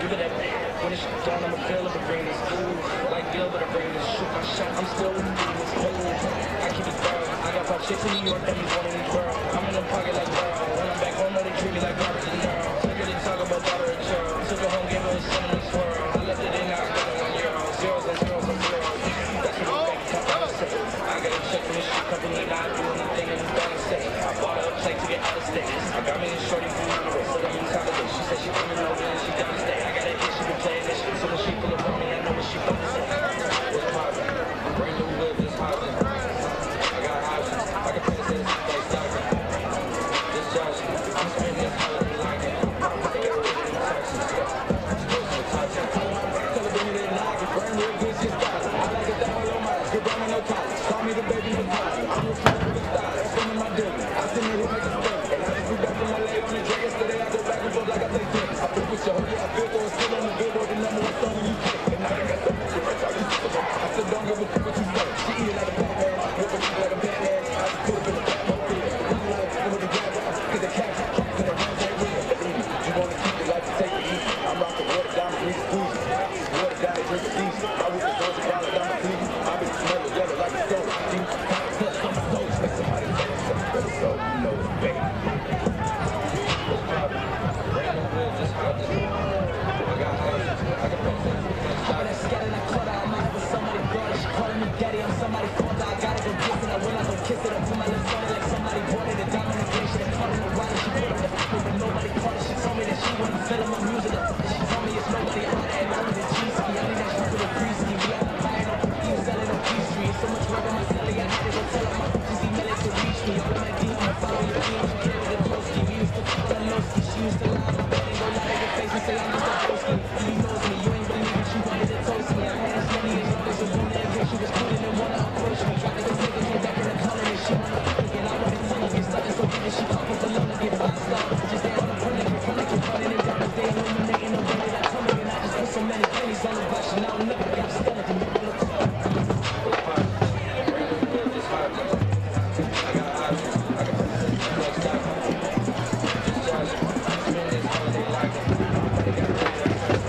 give it that when it's down, I'ma feel the arenas. Ooh, like Gilbert arenas. Shoot my shot, I'm still with the demons. Ooh, I keep it thorough. I got 5 chicks in New York that be wanting me girl. I'm in the pocket like Burrow. When I'm back home, they treat me like garbage and girl. Took her to talk about daughter and churl. Took her home, gave her a cinnamon swirl. I left it in, now I got it on euro. Zeros on zeros on zeros. That's what we back top of the set. I got a check from this shit company, not doing anything in the balance set. I bought her a plate to get out of state. I got me a shorty from Monterey, so that means holiday. She said she coming over and she down to stay. I got a hit, she been playing this shit. So when she pull up on me, I know what she about to say. What's poppin'? Brand new whip, this housing. I got houses, I can pass this like Stockton. This Johnson, I'm spending this holiday like it. They got rid of them taxes. Tell her baby they like it. Brand new good shit style. I like it down low miles, good down no college. Call me the baby no college. I'm your friend with the style. That's some of my dealing. I send it here make a stink. And I just flew back from LA on the jet yesterday. I go back and forth like I play tennis. I feel with your hoodie, I feel though it's still on the billboard, the number 1 song in UK. And now I got so much rich, I just I still don't give a fuck what you say. She eat it like a Batman, whip it like a Batman. I just put it in the Batman field. I'm like, I'm with the Grandville, get the cash, get the hands like real. You wanna keep it like you take it easy. I'm rocking water down the grease squeezy. Water down the drink it easy. I whip the doors and down the sleeve. I be smelling yellow like a stove. Deep, touch on my toes, make somebody say something better so you know it's baby. What's poppin'? Brand new whip, just hot this I got houses, I can pass that. I'm gonna scatter that quarter, I might have somebody girl. She calling me daddy, I'm somebody's father. I gotta go kiss it, I will not go kiss it. I put my lips on it like somebody bought it. A diamond and glacier, they caught in the water. She put it in the paper, but nobody caught it. She told me that she wasn't feeling my music. She told me it's nobody out there, and I was a G-ski. I need that shit with a greasy. We out of buying on cookie, you selling on P-Street. It's so much work on my celly, I had to go tell her my cookies email it to reach me. All of my DM, I follow your DMs, you carry the broski. We used to call her Lowski, she used to lie on my bed and go lie in your face and say I'm just a broski. You knows me, you ain't believe it, you wanted to toast me. I had as many as long as you wanted in case she was cool and didn't wanna approach me. Tried to go take it, came back in the corner and she wanna fuck again. I wanted to get started so good that she talking for long to get 5 stars. Just there on the corner, keep running it down the day, illuminating the way that I come in. I just put so many pennies on the brush and I'll never get stomach and never look up. What's poppin'? Brand new whip, just hot this I got houses, I can pass that like Stockton. This Johnson, I'm spending this holiday like it. They got rid of them taxes.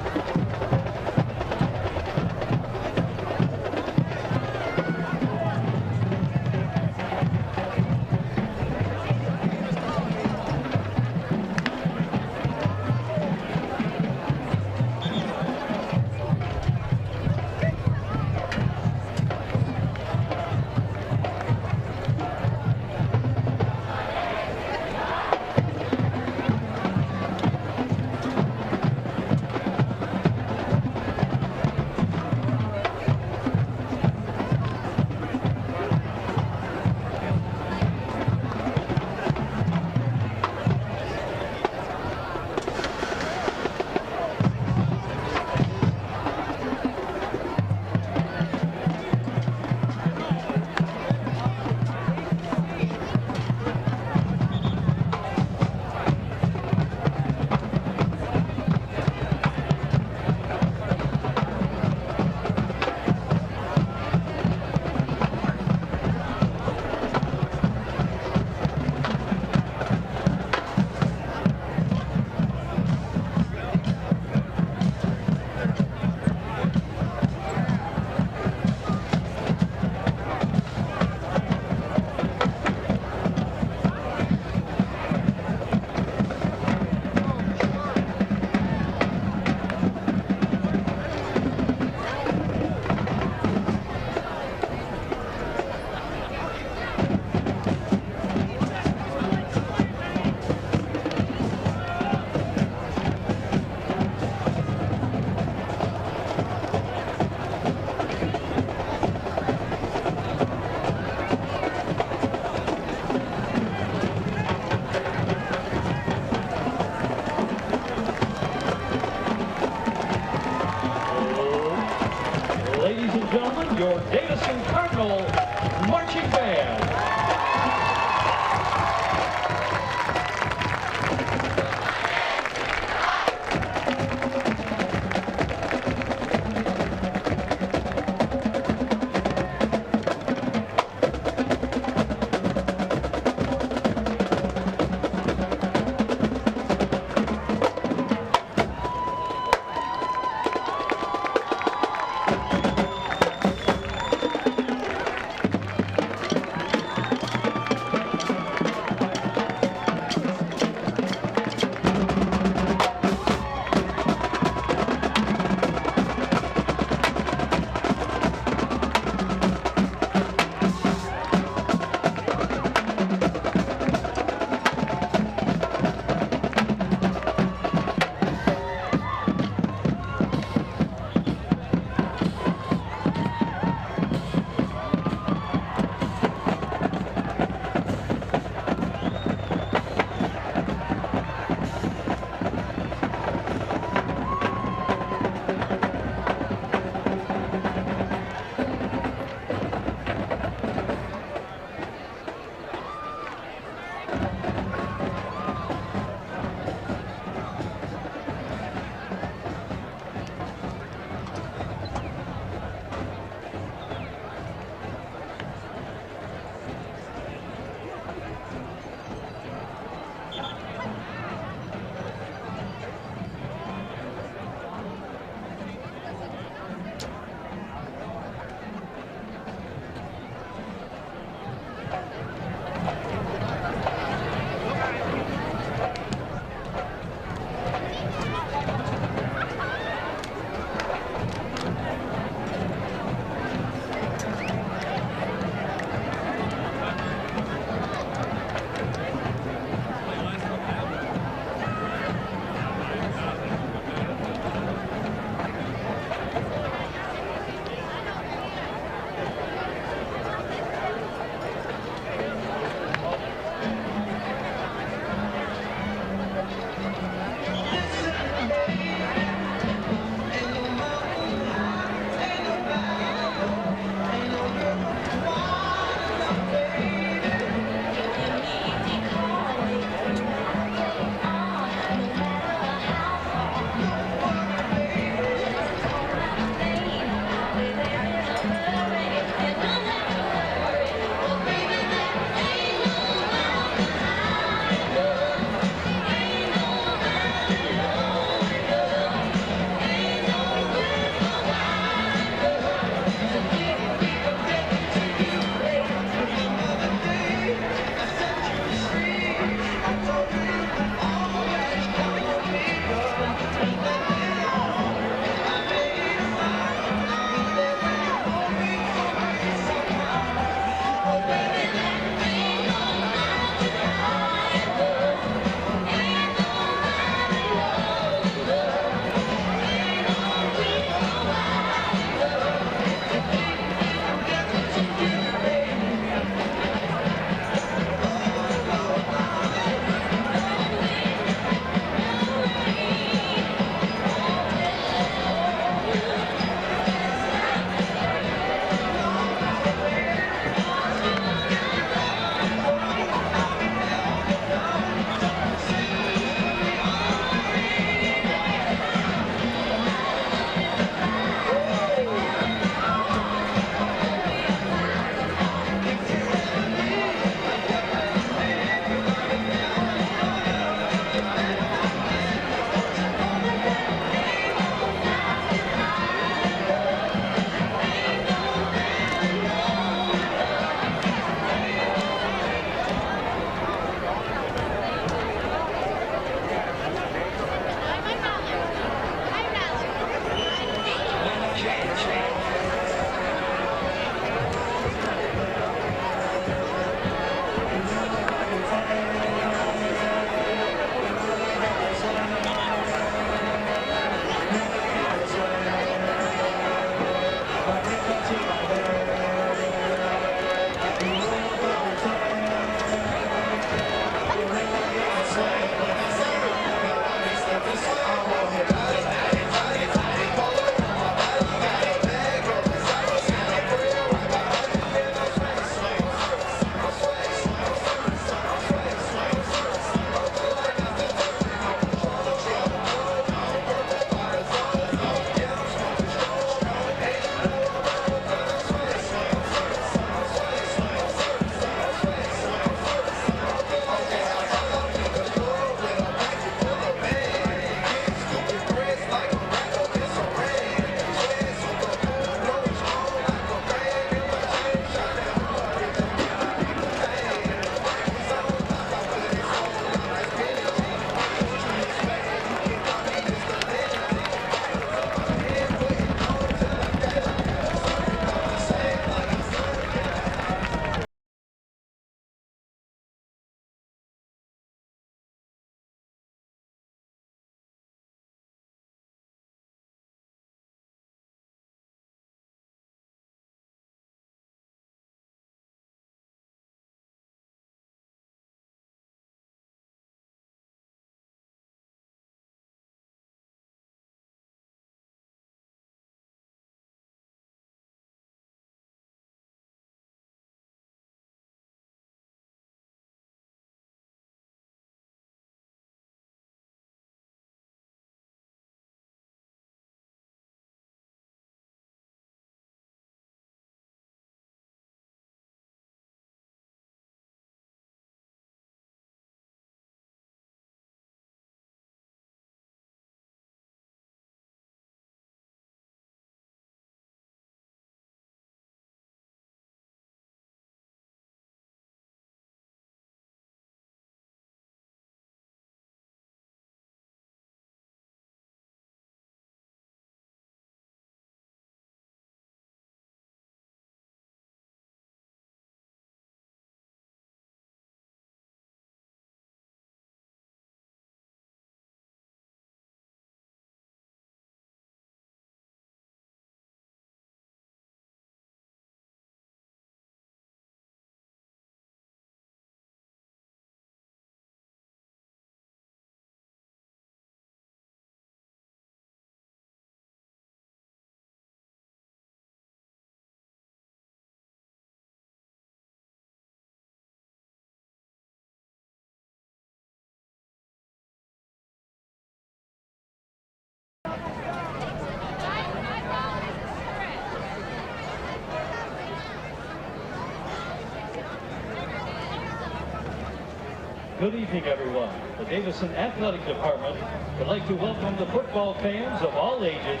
Good evening, everyone. The Davison Athletic Department would like to welcome the football fans of all ages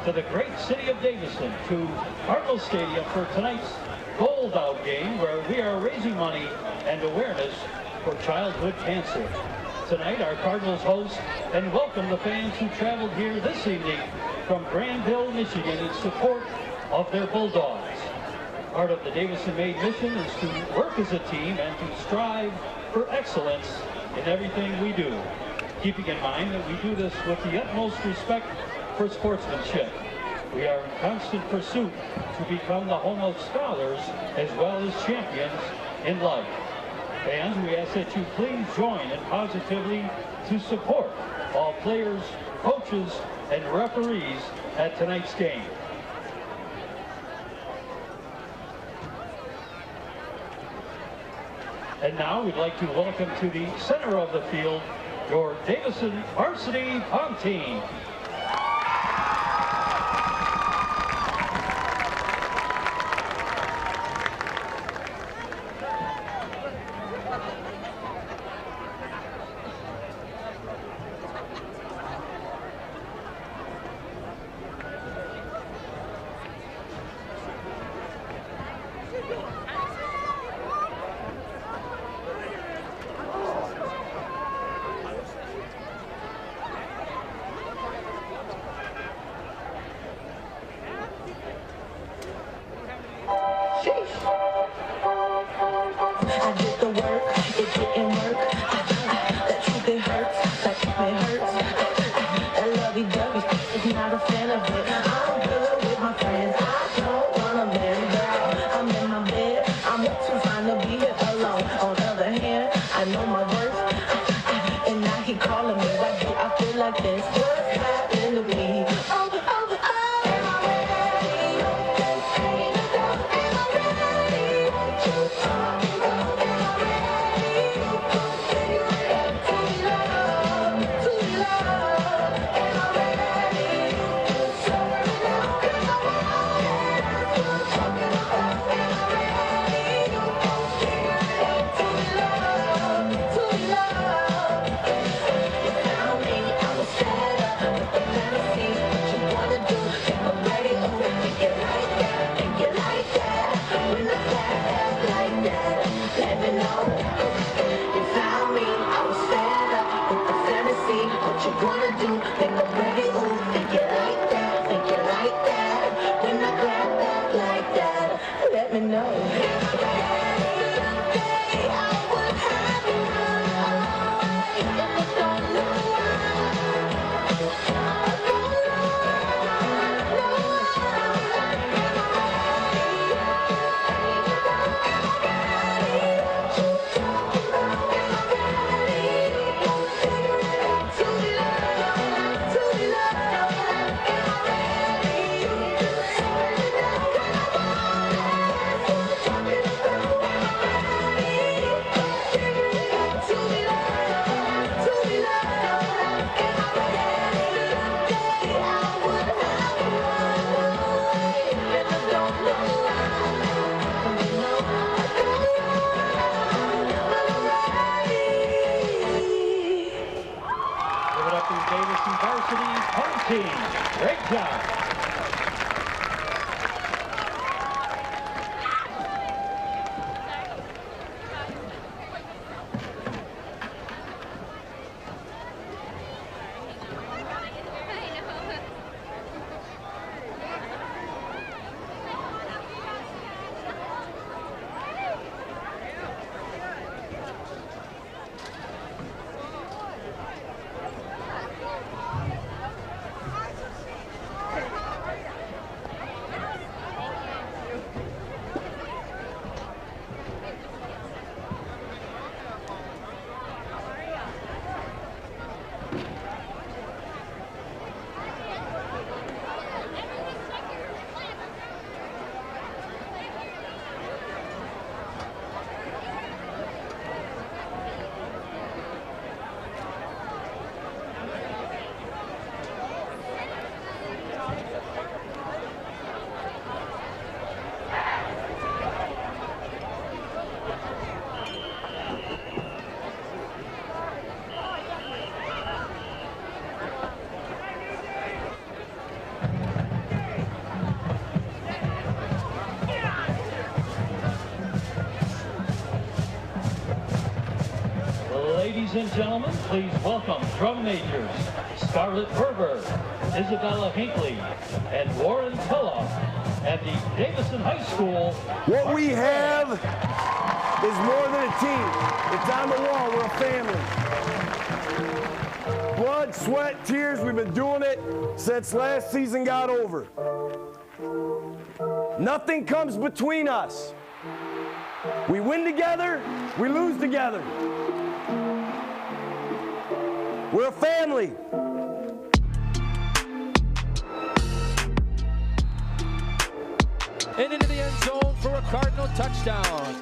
to the great city of Davison to Cardinal Stadium for tonight's Gold Out game, where we are raising money and awareness for childhood cancer. Tonight, our Cardinals host and welcome the fans who traveled here this evening from Grandville, Michigan in support of their Bulldogs. Part of the Davison-made mission is to work as a team and to strive for excellence in everything we do, keeping in mind that we do this with the utmost respect for sportsmanship. We are in constant pursuit to become the home of scholars as well as champions in life. Fans, we ask that you please join in positively to support all players, coaches, and referees at tonight's game. And now we'd like to welcome to the center of the field your Davison Varsity Pom team. I did the work, it didn't work. That truth, it hurts, that truth, it hurts. That lovey-dovey, is not a fan of it. I'm good with my friends, I don't want a man, girl. I'm in my bed, I'm too fine to be here alone. On the other hand, I know my worth, and now he calling me. Why do I feel like this? What's happening to me? Oh, oh, oh, am I ready? Am I ready? What you talking about? Am I ready? To be loved, to be loved. Am I ready? Am I ready? What you talking about? Am I ready? To be loved, to be loved. You found me, I was set up with the fantasy. What you wanna do? Think I'm ready? Oh, think you like that? Think you like that? When I act like that, let me know. You found me, I was set up with the fantasy. What you wanna do? Think I'm ready? Oh, think you like that? Think you like that? When I grab that like that, let me know. I would have you right, and I don't know why. I don't Give it up to the Davison Varsity Pom team. Great job. ladies and gentlemen, please welcome drum majors Scarlett Berber, Isabella Hinckley, and Warren Kellogg at the Davison High School. What we have is more than a team. It's on the wall. We're a family. Blood, sweat, tears. We've been doing it since last season got over. Nothing comes between us. We win together, we lose together. We're a family. And into the end zone for a Cardinal touchdown.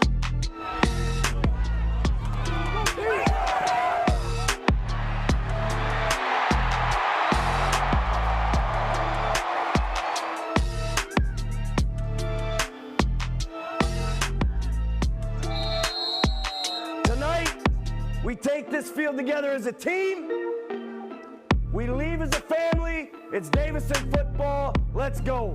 We take this field together as a team. We leave as a family. It's Davison football. Let's go.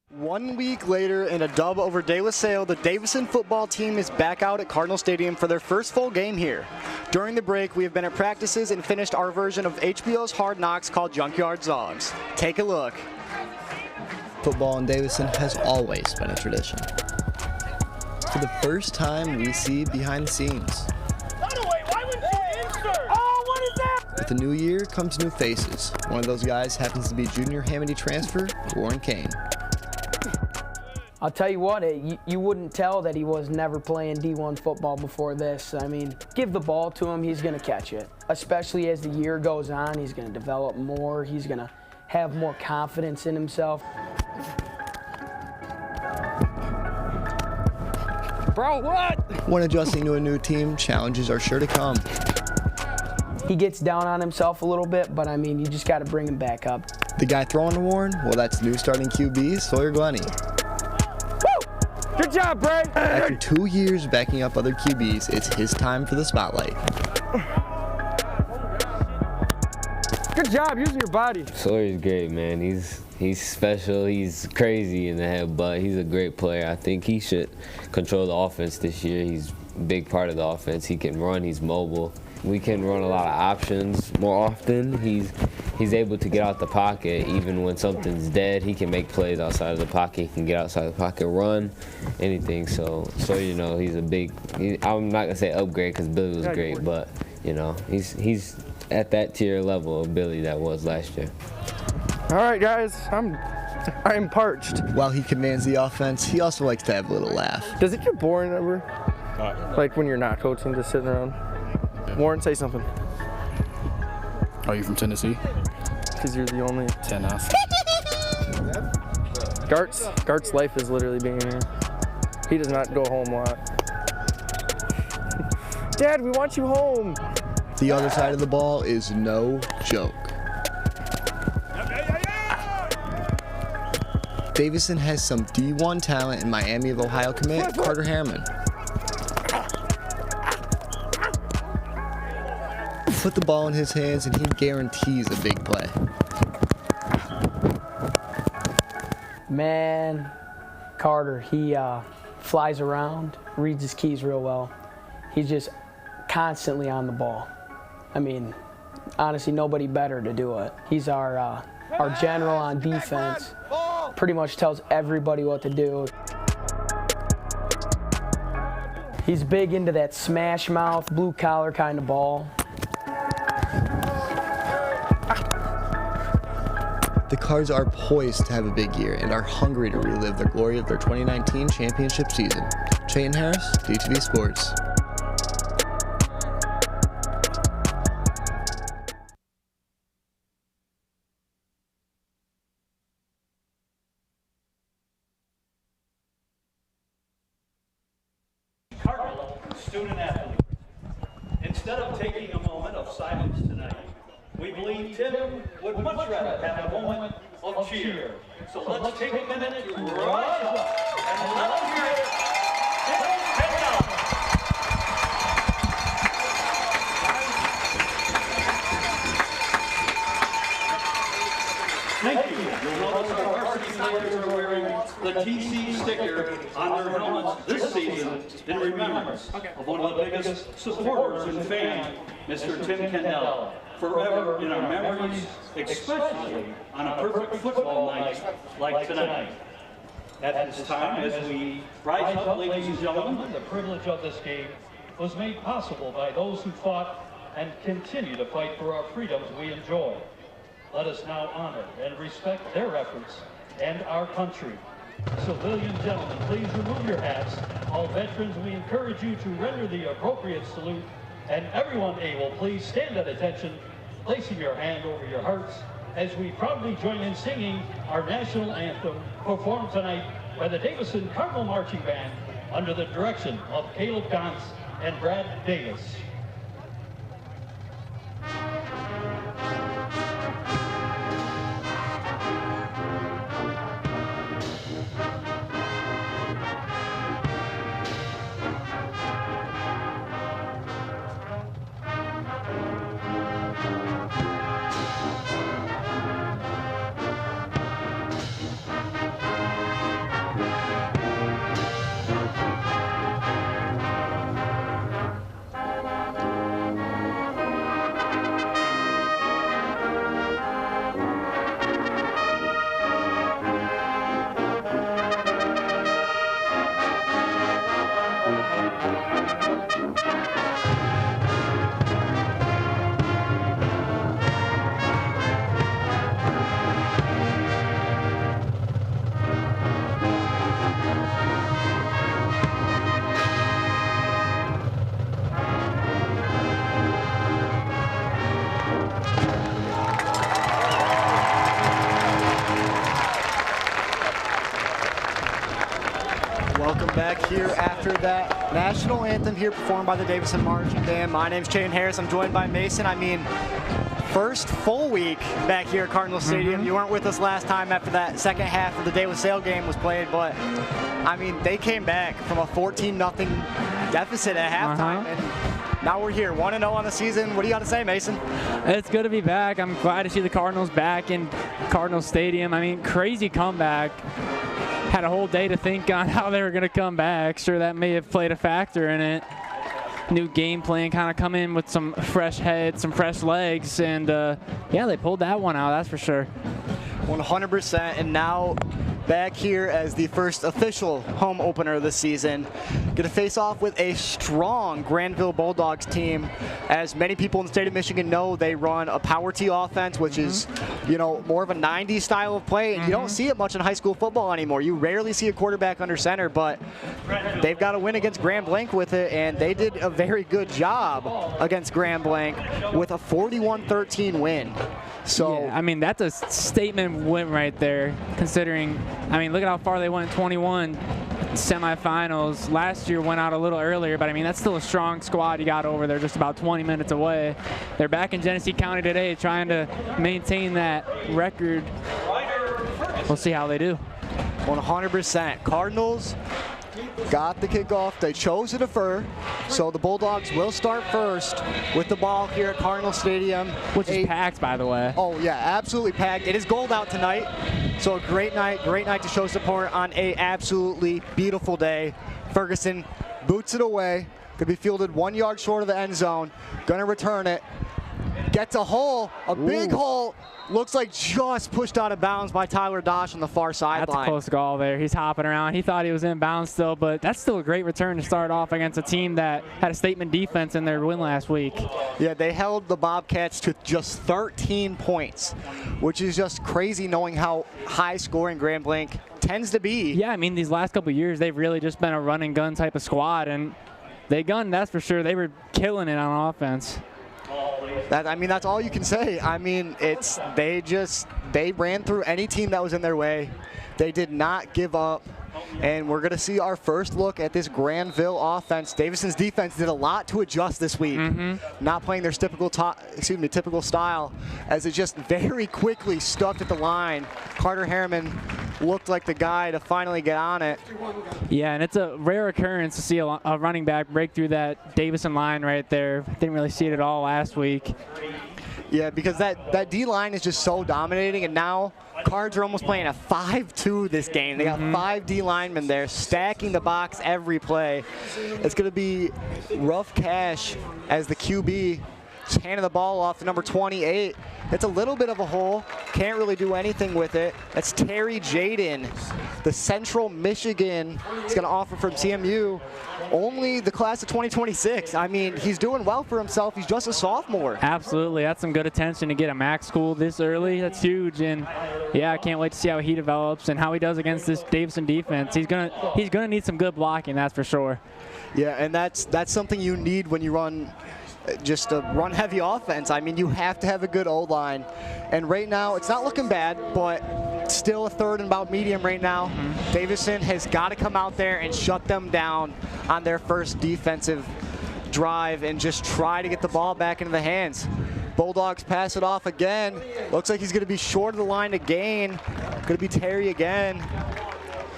One week later, in a dub over De La Salle, the Davison football team is back out at Cardinal Stadium for their first full game here. During the break, we have been at practices and finished our version of HBO's Hard Knocks called Junkyard Zogs. Take a look. Football in Davison has always been a tradition. For the first time, we see behind the scenes. With the new year comes new faces. One of those guys happens to be junior Hamity transfer, Warren Kane. I'll tell you what, you wouldn't tell that he was never playing D1 football before this. I mean, give the ball to him, he's going to catch it. Especially as the year goes on, he's going to develop more. He's going to have more confidence in himself. Bro, what? When adjusting to a new team, challenges are sure to come. He gets down on himself a little bit, but I mean, you just got to bring him back up. The guy throwing to Warren, well, that's new starting QB, Sawyer Glennie. Good job, Bray. After 2 years backing up other QBs, it's his time for the spotlight. Good job using your body. Sawyer's great, man. He's special. He's crazy in the head, but he's a great player. I think he should control the offense this year. He's a big part of the offense. He can run. He's mobile. We can run a lot of options more often. He's able to get out the pocket even when something's dead. He can make plays outside of the pocket. He can get outside the pocket, run, anything. So you know, he's a big. I'm not gonna say upgrade because Billy was great, but you know, he's at that tier level of Billy that was last year. All right, guys, I'm parched. While he commands the offense, he also likes to have a little laugh. Does it get boring ever? Like when you're not coaching, just sitting around? Warren, say something. Are you from Tennessee? Because you're the only. Tennessee. Gart's life is literally being here. He does not go home a lot. Dad, we want you home. The other side of the ball is no joke. Davison has some D1 talent in Miami of Ohio commit Carter Harriman. Put the ball in his hands and he guarantees a big play. Man, Carter, he flies around, reads his keys real well. He's just constantly on the ball. I mean, honestly, nobody better to do it. He's our general on defense. Pretty much tells everybody what to do. He's big into that smash mouth, blue collar kind of ball. The Cards are poised to have a big year and are hungry to relive the glory of their 2019 championship season. Chayton Harris, DTV Sports. Cardinal student athlete. Instead of taking a moment of silence tonight, we believe Tim would much rather have a moment of cheer. So let's take a minute to rise up and let's hear it. Tim Petto. Thank you. You'll notice our varsity players are wearing the TC sticker on their helmets this season in remembrance of one of the biggest supporters and fans, Mr. Tim Kendall. Forever in our memories, especially on a perfect football night like tonight. At this time, as we rise up, ladies and gentlemen, the privilege of this game was made possible by those who fought and continue to fight for our freedoms we enjoy. Let us now honor and respect their efforts and our country. Civilian gentlemen, please remove your hats. All veterans, we encourage you to render the appropriate salute. And everyone able, please stand at attention, placing your hand over your hearts as we proudly join in singing our national anthem, performed tonight by the Davison Cardinal Marching Band under the direction of Caleb Gantz and Brad Davis. Back here after that national anthem here performed by the Davison Marching Band. My name's Shane Harris. I'm joined by Mason. I mean, first full week back here at Cardinal Stadium. You weren't with us last time after that second half of the De La Salle game was played, but I mean, they came back from a 14-0 deficit at halftime, and now we're here, 1-0 on the season. What do you got to say, Mason? It's good to be back. I'm glad to see the Cardinals back in Cardinal Stadium. I mean, crazy comeback. Had a whole day to think on how they were going to come back. Sure, that may have played a factor in it. New game plan, kind of come in with some fresh heads, some fresh legs, and yeah, they pulled that one out, that's for sure. 100%, and now back here as the first official home opener of the season. Going to face off with a strong Grandville Bulldogs team. As many people in the state of Michigan know, they run a power T offense, which is, you know, more of a 90s style of play, and you don't see it much in high school football anymore. You rarely see a quarterback under center, but they've got a win against Grand Blanc with it, and they did a very good job against Grand Blanc with a 41-13 win. So yeah, I mean, that's a statement win right there, considering, I mean, look at how far they went in 21 semifinals. Last year went out a little earlier, but I mean, that's still a strong squad you got over there, just about 20 minutes away. They're back in Genesee County today trying to maintain that record. We'll see how they do. 100%. Cardinals got the kickoff. They chose to defer, so the Bulldogs will start first with the ball here at Cardinal Stadium. Which is packed, by the way. Oh, yeah, absolutely packed. It is gold out tonight, so a great night to show support on a absolutely beautiful day. Ferguson boots it away. Could be fielded 1 yard short of the end zone. Gonna return it. Gets a hole, a big hole. Looks like just pushed out of bounds by Tyler Dosh on the far sideline. That's a close call there. He's hopping around. He thought he was in bounds still, but that's still a great return to start off against a team that had a statement defense in their win last week. Yeah, they held the Bobcats to just 13 points, which is just crazy knowing how high scoring Grand Blanc tends to be. Yeah, I mean, these last couple of years, they've really just been a run and gun type of squad, and they gunned, that's for sure. They were killing it on offense. I mean, that's all you can say. I mean, they ran through any team that was in their way. They did not give up. And we're going to see our first look at this Grandville offense. Davison's defense did a lot to adjust this week, not playing their typical style, as it just very quickly stuck at the line. Carter Harriman looked like the guy to finally get on it. Yeah, and it's a rare occurrence to see a running back break through that Davison line right there. Didn't really see it at all last week. Yeah, because that D-line is just so dominating, and now Cards are almost playing a 5-2 this game. They got 5 D linemen there stacking the box every play. It's going to be Rough Cash as the QB, just handing the ball off to number 28. It's a little bit of a hole. Can't really do anything with it. That's Terry Jaden, the Central Michigan. He's going to offer from CMU. Only the class of 2026. I mean, he's doing well for himself. He's just a sophomore. Absolutely. That's some good attention to get a MAC school this early. That's huge. And yeah, I can't wait to see how he develops and how he does against this Davison defense. He's gonna need some good blocking, that's for sure. Yeah, and that's something you need when you run just a run-heavy offense. I mean, you have to have a good O-line. And right now, it's not looking bad, but still a third and about medium right now. Davison has got to come out there and shut them down on their first defensive drive and just try to get the ball back into the hands. Bulldogs pass it off again. Looks like he's going to be short of the line to gain. Going to be Terry again.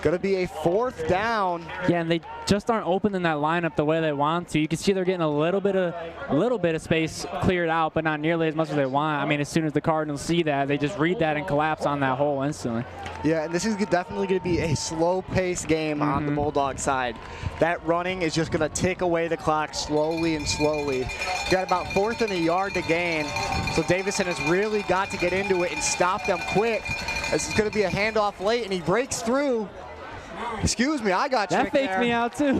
Going to be a 4th down. Yeah, and they just aren't opening that lineup the way they want to. You can see they're getting a little bit of space cleared out, but not nearly as much as they want. I mean, as soon as the Cardinals see that, they just read that and collapse on that hole instantly. Yeah, and this is definitely going to be a slow-paced game on the Bulldog side. That running is just going to tick away the clock slowly and slowly. Got about 4th and a yard to gain, so Davison has really got to get into it and stop them quick. This is going to be a handoff late, and he breaks through. Excuse me, I got tricked there. That faked me out too.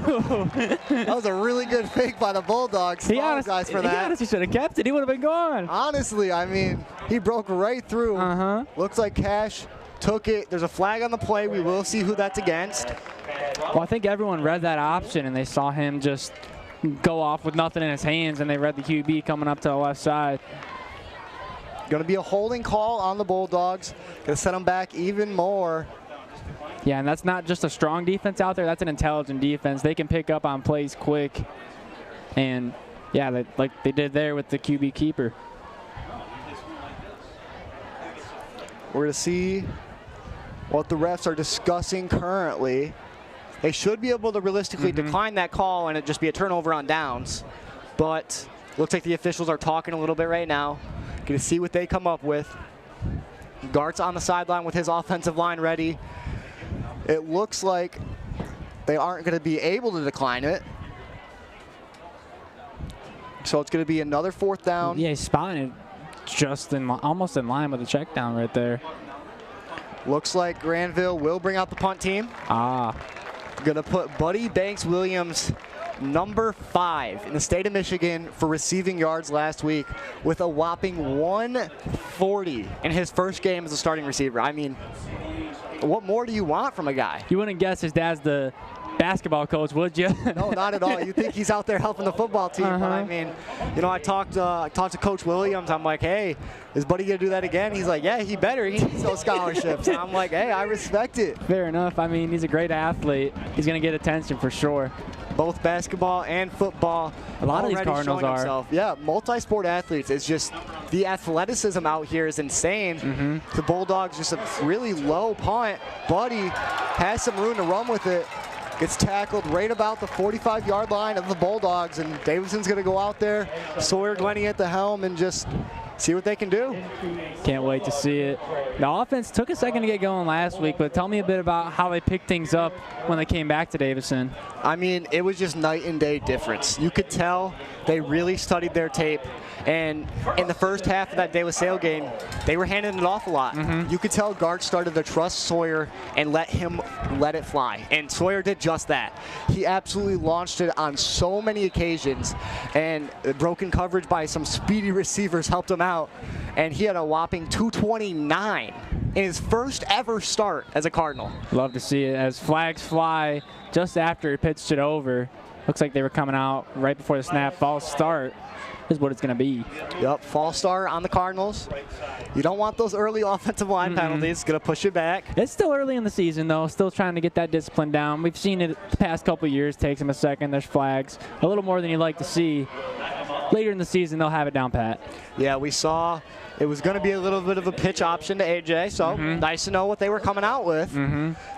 That was a really good fake by the Bulldogs. He honestly should have kept it. He would have been gone. Honestly, I mean, he broke right through. Looks like Cash took it. There's a flag on the play. We will see who that's against. Well, I think everyone read that option, and they saw him just go off with nothing in his hands, and they read the QB coming up to the left side. Going to be a holding call on the Bulldogs. Going to set them back even more. Yeah, and that's not just a strong defense out there. That's an intelligent defense. They can pick up on plays quick. And, yeah, like they did there with the QB keeper. We're going to see what the refs are discussing currently. They should be able to realistically decline that call and it just be a turnover on downs. But looks like the officials are talking a little bit right now. Going to see what they come up with. Gart's on the sideline with his offensive line ready. It looks like they aren't going to be able to decline it. So it's going to be another 4th down. Yeah, he's spotting it just almost in line with the check down right there. Looks like Grandville will bring out the punt team. Going to put Buddy Banks-Williams, number 5 in the state of Michigan for receiving yards last week with a whopping 140 in his first game as a starting receiver. I mean, what more do you want from a guy? You wouldn't guess his dad's the basketball coach, would you? No, not at all. You think he's out there helping the football team. But I mean, you know, I talked to Coach Williams. I'm like, hey, is Buddy going to do that again? He's like, yeah, he better. He needs those scholarships. And I'm like, hey, I respect it. Fair enough. I mean, he's a great athlete. He's going to get attention for sure. Both basketball and football. A lot of these Cardinals are. Himself. Yeah, multi-sport athletes. It's just the athleticism out here is insane. The Bulldogs just a really low punt. Buddy has some room to run with it. Gets tackled right about the 45-yard line of the Bulldogs, and Davison's going to go out there, Sawyer Glennie at the helm, and just see what they can do. Can't wait to see it. The offense took a second to get going last week, but tell me a bit about how they picked things up when they came back to Davison. I mean, it was just night and day difference. You could tell they really studied their tape. And in the first half of that De La Salle game, they were handing it off a lot. You could tell Gart started to trust Sawyer and let it fly. And Sawyer did just that. He absolutely launched it on so many occasions. And broken coverage by some speedy receivers helped him out. And he had a whopping 229 in his first ever start as a Cardinal. Love to see it as flags fly just after he pitched it over. Looks like they were coming out right before the snap. False start is what it's going to be. Yep, false start on the Cardinals. You don't want those early offensive line penalties. Going to push it back. It's still early in the season, though. Still trying to get that discipline down. We've seen it the past couple of years. Takes them a second. There's flags. A little more than you'd like to see. Later in the season, they'll have it down pat. Yeah, we saw it was going to be a little bit of a pitch option to AJ, so nice to know what they were coming out with.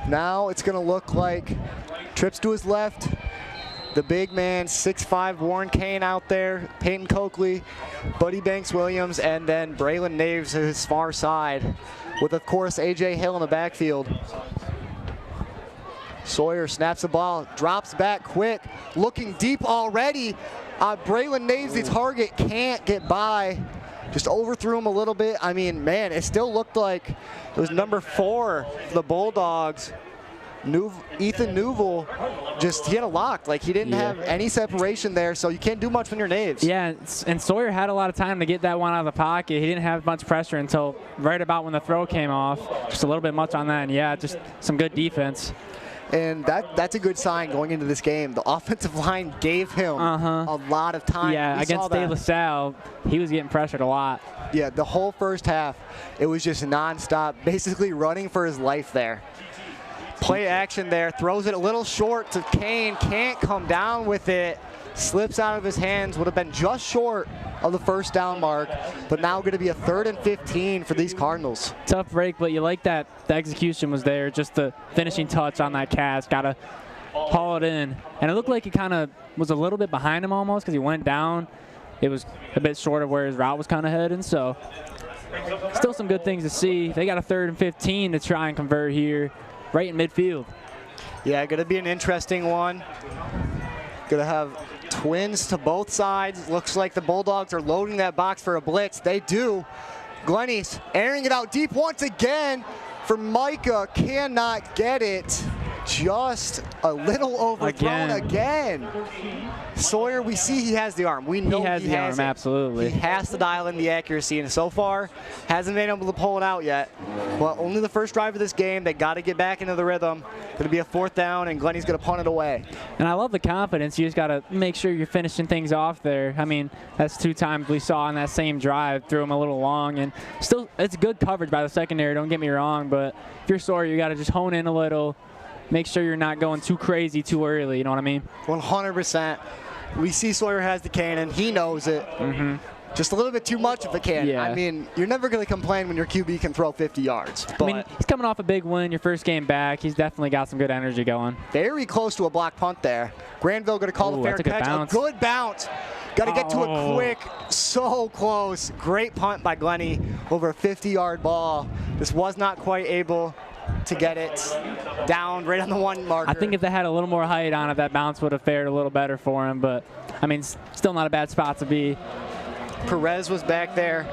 Now it's going to look like trips to his left. The big man, 6'5", Warren Kane out there, Peyton Coakley, Buddy Banks-Williams, and then Braylon Naves to his far side, with, of course, A.J. Hill in the backfield. Sawyer snaps the ball, drops back quick, looking deep already. Braylon Naves, the target, can't get by. Just overthrew him a little bit. I mean, man, it still looked like it was number 4 for the Bulldogs. Ethan Newville, he had a lock. Like, he didn't have any separation there, so you can't do much when you're Naves. Yeah, and Sawyer had a lot of time to get that one out of the pocket. He didn't have much pressure until right about when the throw came off. Just a little bit much on that, and yeah, just some good defense. And that's a good sign going into this game. The offensive line gave him a lot of time. Yeah, against De La Salle, he was getting pressured a lot. Yeah, the whole first half, it was just nonstop, basically running for his life there. Play action there, throws it a little short to Kane, can't come down with it, slips out of his hands, would have been just short of the first down mark, but now going to be a 3rd and 15 for these Cardinals. Tough break, but you like that the execution was there, just the finishing touch on that catch, got to haul it in. And it looked like he kind of was a little bit behind him almost because he went down. It was a bit short of where his route was kind of heading, so still some good things to see. They got a 3rd and 15 to try and convert here. Right in midfield. Yeah, going to be an interesting one. Going to have twins to both sides. Looks like the Bulldogs are loading that box for a blitz. They do. Glenny's airing it out deep once again for Micah. Cannot get it. Just a little overthrown again. Sawyer, we see he has the arm. We know he has the arm, absolutely. He has to dial in the accuracy, and so far hasn't been able to pull it out yet. But only the first drive of this game. They got to get back into the rhythm. Going to be a 4th down, and Glenny's going to punt it away. And I love the confidence. You just got to make sure you're finishing things off there. I mean, that's 2 times we saw on that same drive. Threw him a little long, and still, it's good coverage by the secondary. Don't get me wrong, but if you're Sawyer, you got to just hone in a little. Make sure you're not going too crazy too early, you know what I mean? 100%. We see Sawyer has the cannon. He knows it. Just a little bit too much of the cannon. Yeah. I mean, you're never going to complain when your QB can throw 50 yards. But I mean, he's coming off a big win, your first game back. He's definitely got some good energy going. Very close to a block punt there. Granville going to call the fair catch. A good bounce. Got to get to it quick. So close. Great punt by Glenny over a 50-yard ball. This was not quite able to get it down right on the 1 marker. I think if they had a little more height on it, that bounce would have fared a little better for him. But, I mean, still not a bad spot to be. Perez was back there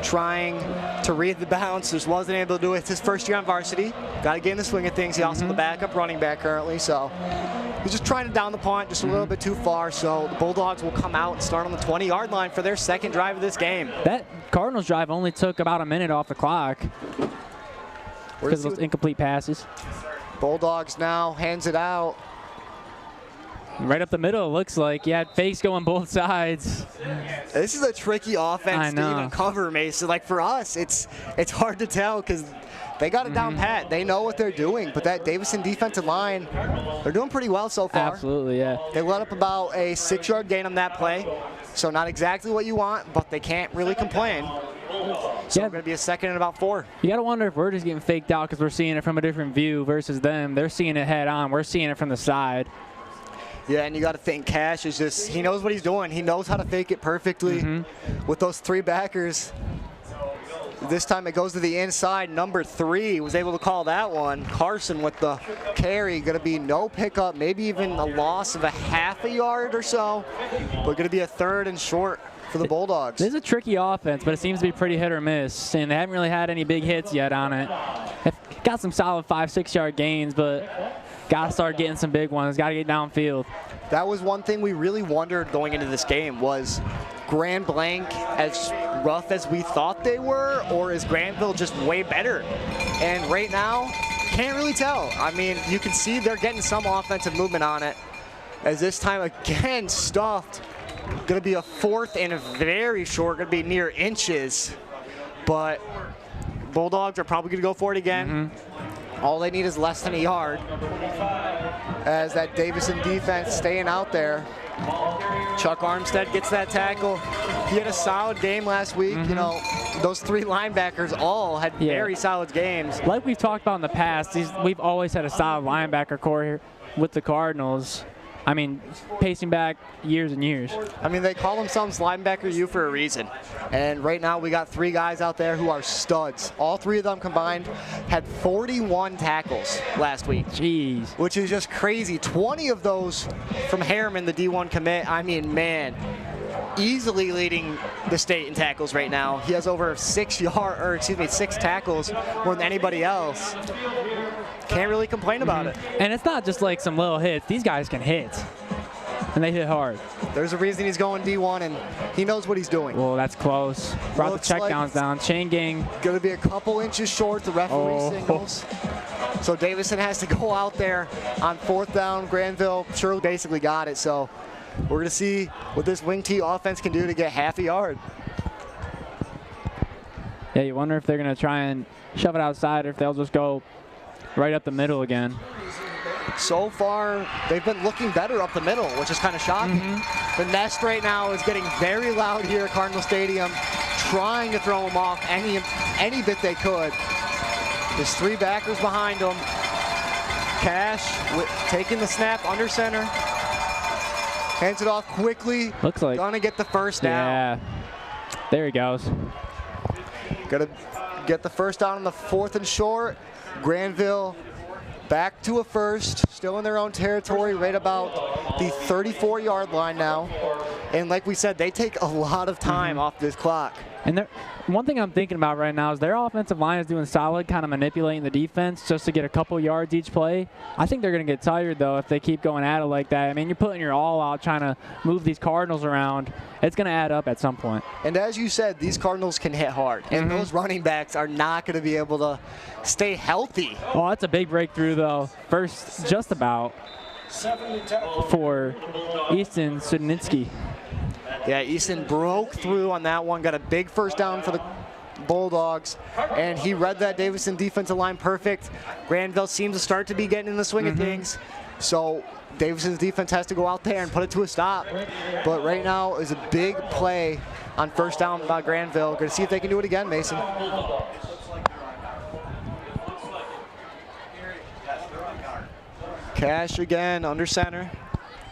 trying to read the bounce. Just wasn't able to do it. It's his first year on varsity. Got to get in the swing of things. He's also the backup running back currently. So he's just trying to down the punt just a little bit too far. So the Bulldogs will come out and start on the 20-yard line for their 2nd drive of this game. That Cardinals drive only took about a minute off the clock because of those incomplete passes. Bulldogs now hands it out. Right up the middle, it looks like. You had fakes going both sides. This is a tricky offense to even cover, Mason. Like, for us, it's hard to tell because they got it down pat. They know what they're doing. But that Davison defensive line, they're doing pretty well so far. Absolutely, yeah. They let up about a 6-yard gain on that play. So not exactly what you want, but they can't really complain. So it's going to be a 2nd and about 4. You got to wonder if we're just getting faked out because we're seeing it from a different view versus them. They're seeing it head on. We're seeing it from the side. Yeah, and you got to think Cash is just, he knows what he's doing. He knows how to fake it perfectly with those 3 backers. This time it goes to the inside. Number 3 was able to call that one. Carson with the carry. Going to be no pickup, maybe even a loss of a half a yard or so. But going to be a 3rd and short for the Bulldogs. This is a tricky offense, but it seems to be pretty hit or miss, and they haven't really had any big hits yet on it. They've got some solid 5-6 yard gains, but got to start getting some big ones. Got to get downfield. That was one thing we really wondered going into this game was Grand Blanc as rough as we thought they were, or is Grandville just way better? And right now, can't really tell. I mean, you can see they're getting some offensive movement on it. As this time again stuffed. Going to be a 4th and very short, going to be near inches. But Bulldogs are probably going to go for it again. All they need is less than a yard. As that Davison defense staying out there. Chuck Armstead gets that tackle. He had a solid game last week. You know, those 3 linebackers all had very solid games. Like we've talked about in the past, we've always had a solid linebacker core here with the Cardinals. I mean, pacing back years and years. I mean, they call themselves linebacker U for a reason. And right now we got 3 guys out there who are studs. All 3 of them combined had 41 tackles last week. Jeez. Which is just crazy. 20 of those from Harriman, the D1 commit. I mean, man, easily leading the state in tackles right now. He has over 6 tackles more than anybody else. Can't really complain about it. And it's not just like some little hits. These guys can hit, and they hit hard. There's a reason he's going D1, and he knows what he's doing. Well, that's close. Brought the checkdowns down. Chain gang. Going to be a couple inches short. The referee signals. So Davison has to go out there on 4th down. Grandville sure basically got it. So we're going to see what this wing T offense can do to get half a yard. Yeah, you wonder if they're going to try and shove it outside or if they'll just go right up the middle again. So far, they've been looking better up the middle, which is kind of shocking. The nest right now is getting very loud here at Cardinal Stadium, trying to throw them off any bit they could. There's 3 backers behind them. Cash taking the snap under center. Hands it off quickly. Looks like gonna get the first down. Yeah, there he goes. Gonna get the first down on the 4th and short. Grandville back to a first, still in their own territory, right about the 34-yard line now. And like we said, they take a lot of time off this clock. And one thing I'm thinking about right now is their offensive line is doing solid, kind of manipulating the defense just to get a couple yards each play. I think they're going to get tired, though, if they keep going at it like that. I mean, you're putting your all out trying to move these Cardinals around. It's going to add up at some point. And as you said, these Cardinals can hit hard. And those running backs are not going to be able to stay healthy. Oh, that's a big breakthrough, though. First, just about for Easton Sudnitsky. Yeah, Easton broke through on that one, got a big first down for the Bulldogs, and he read that Davison defensive line perfect. Grandville seems to start to be getting in the swing of things, so Davison's defense has to go out there and put it to a stop. But right now is a big play on first down by Grandville. Going to see if they can do it again, Mason. Cash again under center,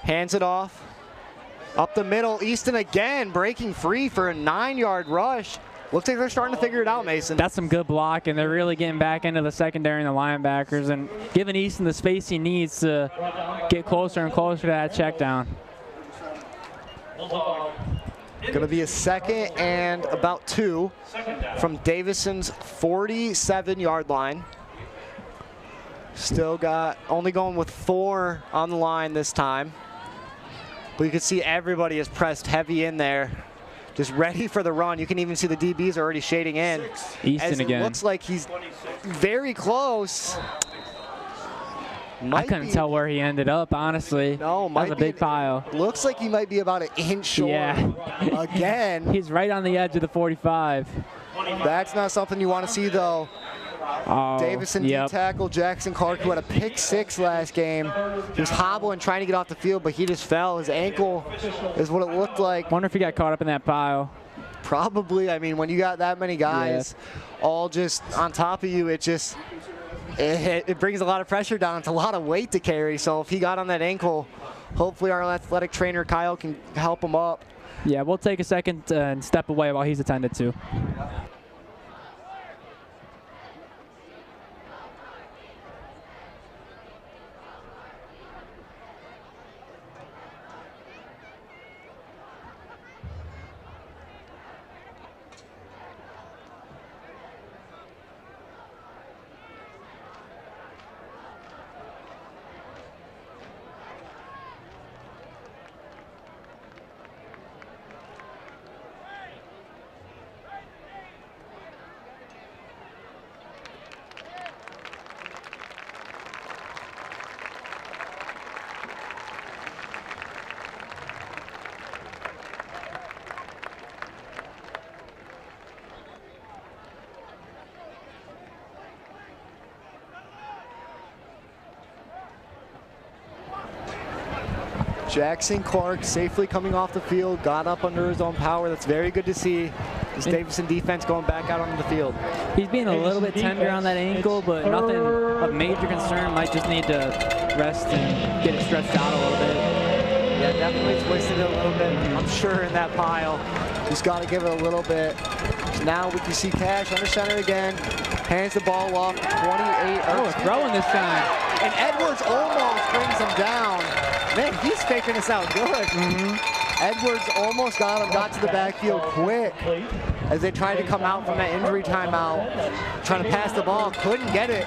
hands it off. Up the middle, Easton again breaking free for a 9-yard rush. Looks like they're starting to figure it out, Mason. That's some good block, and they're really getting back into the secondary and the linebackers and giving Easton the space he needs to get closer and closer to that check down. Going to be a 2nd and about 2 from Davison's 47-yard line. Still got only going with 4 on the line this time. But you can see everybody is pressed heavy in there, just ready for the run. You can even see the DBs are already shading in. Easton again. It looks like he's very close. I couldn't tell where he ended up, honestly. No, that was a big pile. Looks like he might be about an inch short. Yeah. Again. He's right on the edge of the 45. That's not something you want to see, though. Oh, Davison D-tackle Jackson Clark, who had a pick 6 last game. He was hobbling, trying to get off the field, but he just fell. His ankle is what it looked like. Wonder if he got caught up in that pile. Probably. I mean, when you got that many guys all just on top of you, it just it brings a lot of pressure down. It's a lot of weight to carry. So if he got on that ankle, hopefully our athletic trainer Kyle can help him up. Yeah, we'll take a second and step away while he's attended to. Jackson Clark safely coming off the field, got up under his own power. That's very good to see. This Davison defense going back out onto the field. He's being a little bit tender on that ankle, but nothing of major concern. Might just need to rest and get it stretched out a little bit. Yeah, definitely twisted it a little bit, I'm sure, in that pile. Just got to give it a little bit. So now we can see Cash under center again. Hands the ball off, 28. Oh, throwing this time. And Edwards almost brings him down. Man, he's faking this out good. Edwards almost got him, got to the backfield quick as they tried to come out from that injury timeout. Trying to pass the ball, couldn't get it.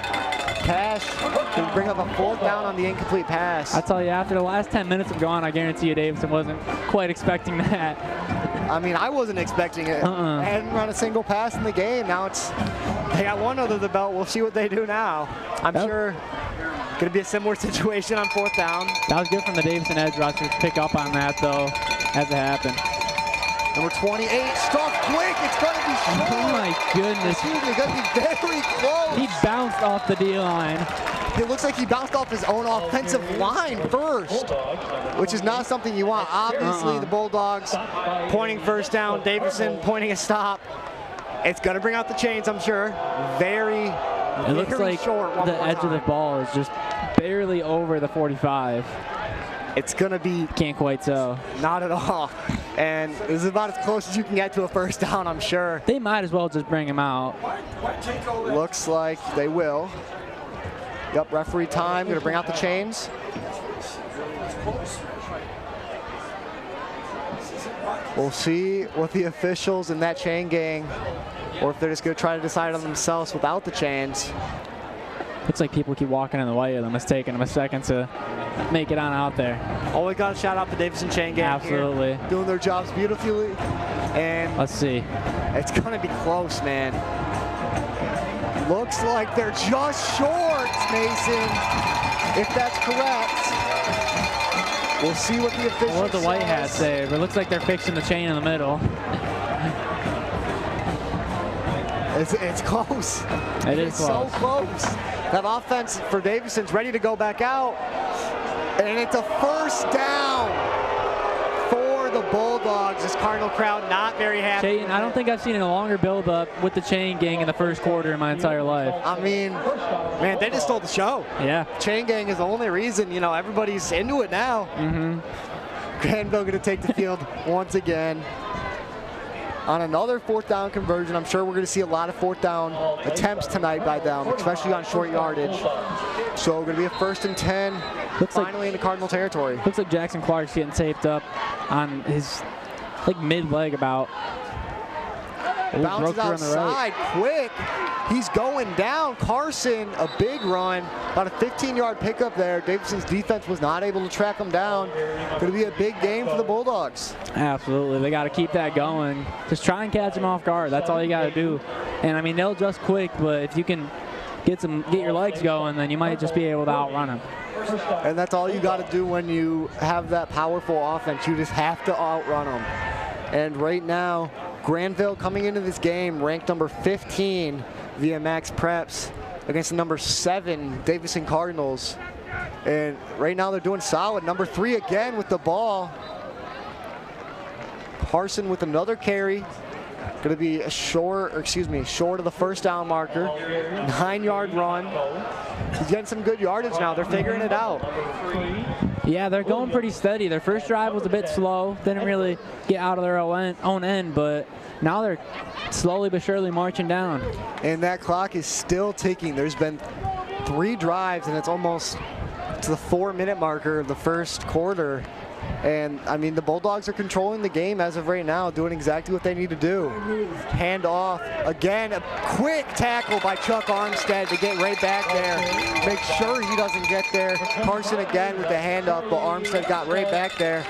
Cash can bring up a 4th down on the incomplete pass. I tell you, after the last 10 minutes of gone, I guarantee you Davison wasn't quite expecting that. I mean, I wasn't expecting it. I hadn't run a single pass in the game. Now they got one under the belt. We'll see what they do now. I'm sure going to be a similar situation on 4th down. That was good from the Davison edge rushers to pick up on that, though, as it happened. Number 28, stuffed quick. It's going to be short. Oh, my goodness. Excuse me, going to be very close. He bounced off the D-line. It looks like he bounced off his own offensive line first, which is not something you want. Obviously, the Bulldogs pointing 1st down. Davison pointing a stop. It's going to bring out the chains, I'm sure. It looks like the edge of the ball is just barely over the 45. It's going to be... Can't quite tell. Not at all. And this is about as close as you can get to a 1st down, I'm sure. They might as well just bring him out. Looks like they will. Yep, referee time. Going to bring out the chains. We'll see what the officials in that chain gang, or if they're just going to try to decide on themselves without the chains. Looks like people keep walking in the way of them. It's taking them a second to make it on out there. Always got to shout out the Davison chain gang. Absolutely. Here, doing their jobs beautifully. And let's see. It's going to be close, man. Looks like they're just short, Mason, if that's correct. We'll see what the officials What the white hats say, but it looks like they're fixing the chain in the middle. It's close. It is close. So close. That offense for Davison's ready to go back out. And it's a 1st down for the Bulldogs. This Cardinal crowd not very happy. Chayton, I don't think I've seen a longer build-up with the chain gang in the 1st quarter in my entire life. I mean, man, they just stole the show. Yeah. Chain gang is the only reason, you know, everybody's into it now. Grandville going to take the field once again. On another 4th down conversion, I'm sure we're going to see a lot of 4th down attempts tonight by them, especially on short yardage. So going to be a 1st and 10, finally in the Cardinal territory. Looks like Jackson Clark's getting taped up on his mid-leg about. Bounces outside quick. He's going down. Carson, a big run. About a 15-yard pickup there. Davison's defense was not able to track him down. Going to be a big game for the Bulldogs. Absolutely. They got to keep that going. Just try and catch him off guard. That's all you got to do. And, I mean, they'll adjust quick, but if you can get your legs going, then you might just be able to outrun him. And that's all you got to do when you have that powerful offense. You just have to outrun them. And right now, Grandville coming into this game ranked number 15 via Max Preps against the number 7 Davison Cardinals. And right now they're doing solid. Number 3 again with the ball. Carson with another carry. Going to be short of the 1st down marker. 9-yard run. He's getting some good yardage now. They're figuring it out. Yeah, they're going pretty steady. Their first drive was a bit slow. Didn't really get out of their own end, but now they're slowly but surely marching down. And that clock is still ticking. There's been 3 drives, and it's almost to the 4-minute marker of the 1st quarter. And, I mean, the Bulldogs are controlling the game as of right now, doing exactly what they need to do. Hand off. Again, a quick tackle by Chuck Armstead to get right back there. Make sure he doesn't get there. Carson again with the hand up, but Armstead got right back there.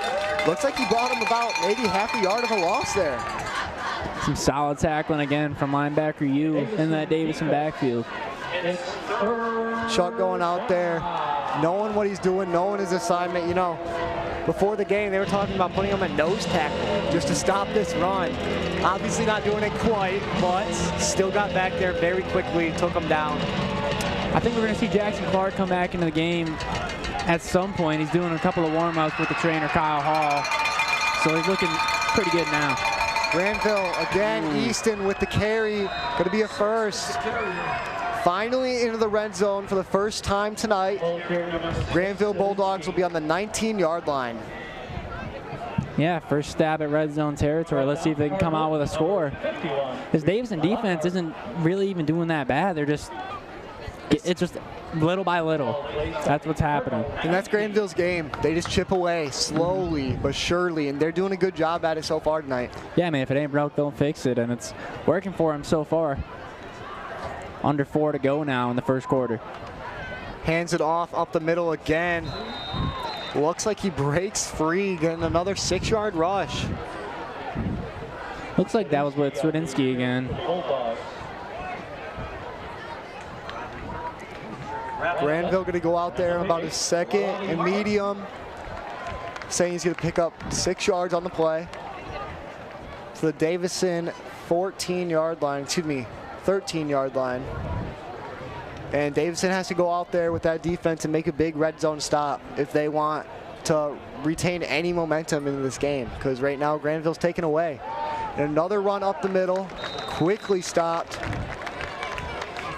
Looks like he brought him about maybe half a yard of a loss there. Some solid tackling again from linebacker U in that Davison backfield. Chuck going out there, knowing what he's doing, knowing his assignment. You know, before the game, they were talking about putting him at nose tackle just to stop this run. Obviously not doing it quite, but still got back there very quickly, took him down. I think we're going to see Jackson Clark come back into the game at some point. He's doing a couple of warm-ups with the trainer, Kyle Hall. So he's looking pretty good now. Grandville again, Easton with the carry, going to be a 1st. Finally into the red zone for the first time tonight. Grandville Bulldogs will be on the 19-yard line. Yeah, first stab at red zone territory. Let's see if they can come out with a score. This Davison defense isn't really even doing that bad. They're just, it's just little by little. That's what's happening. And that's Grandville's game. They just chip away slowly but surely, and they're doing a good job at it so far tonight. Yeah, man, if it ain't broke, don't fix it, and it's working for them so far. Under 4 to go now in the first quarter. Hands it off up the middle again. Looks like he breaks free, getting another 6-yard rush. Looks like that was with Swedinsky again. Grandville going to go out there about his second and medium, saying he's going to pick up 6 yards on the play. To the Davison 14-yard line, excuse me, 13-yard line. And Davison has to go out there with that defense and make a big red zone stop if they want to retain any momentum in this game, because right now Grandville's taken away. And another run up the middle, quickly stopped.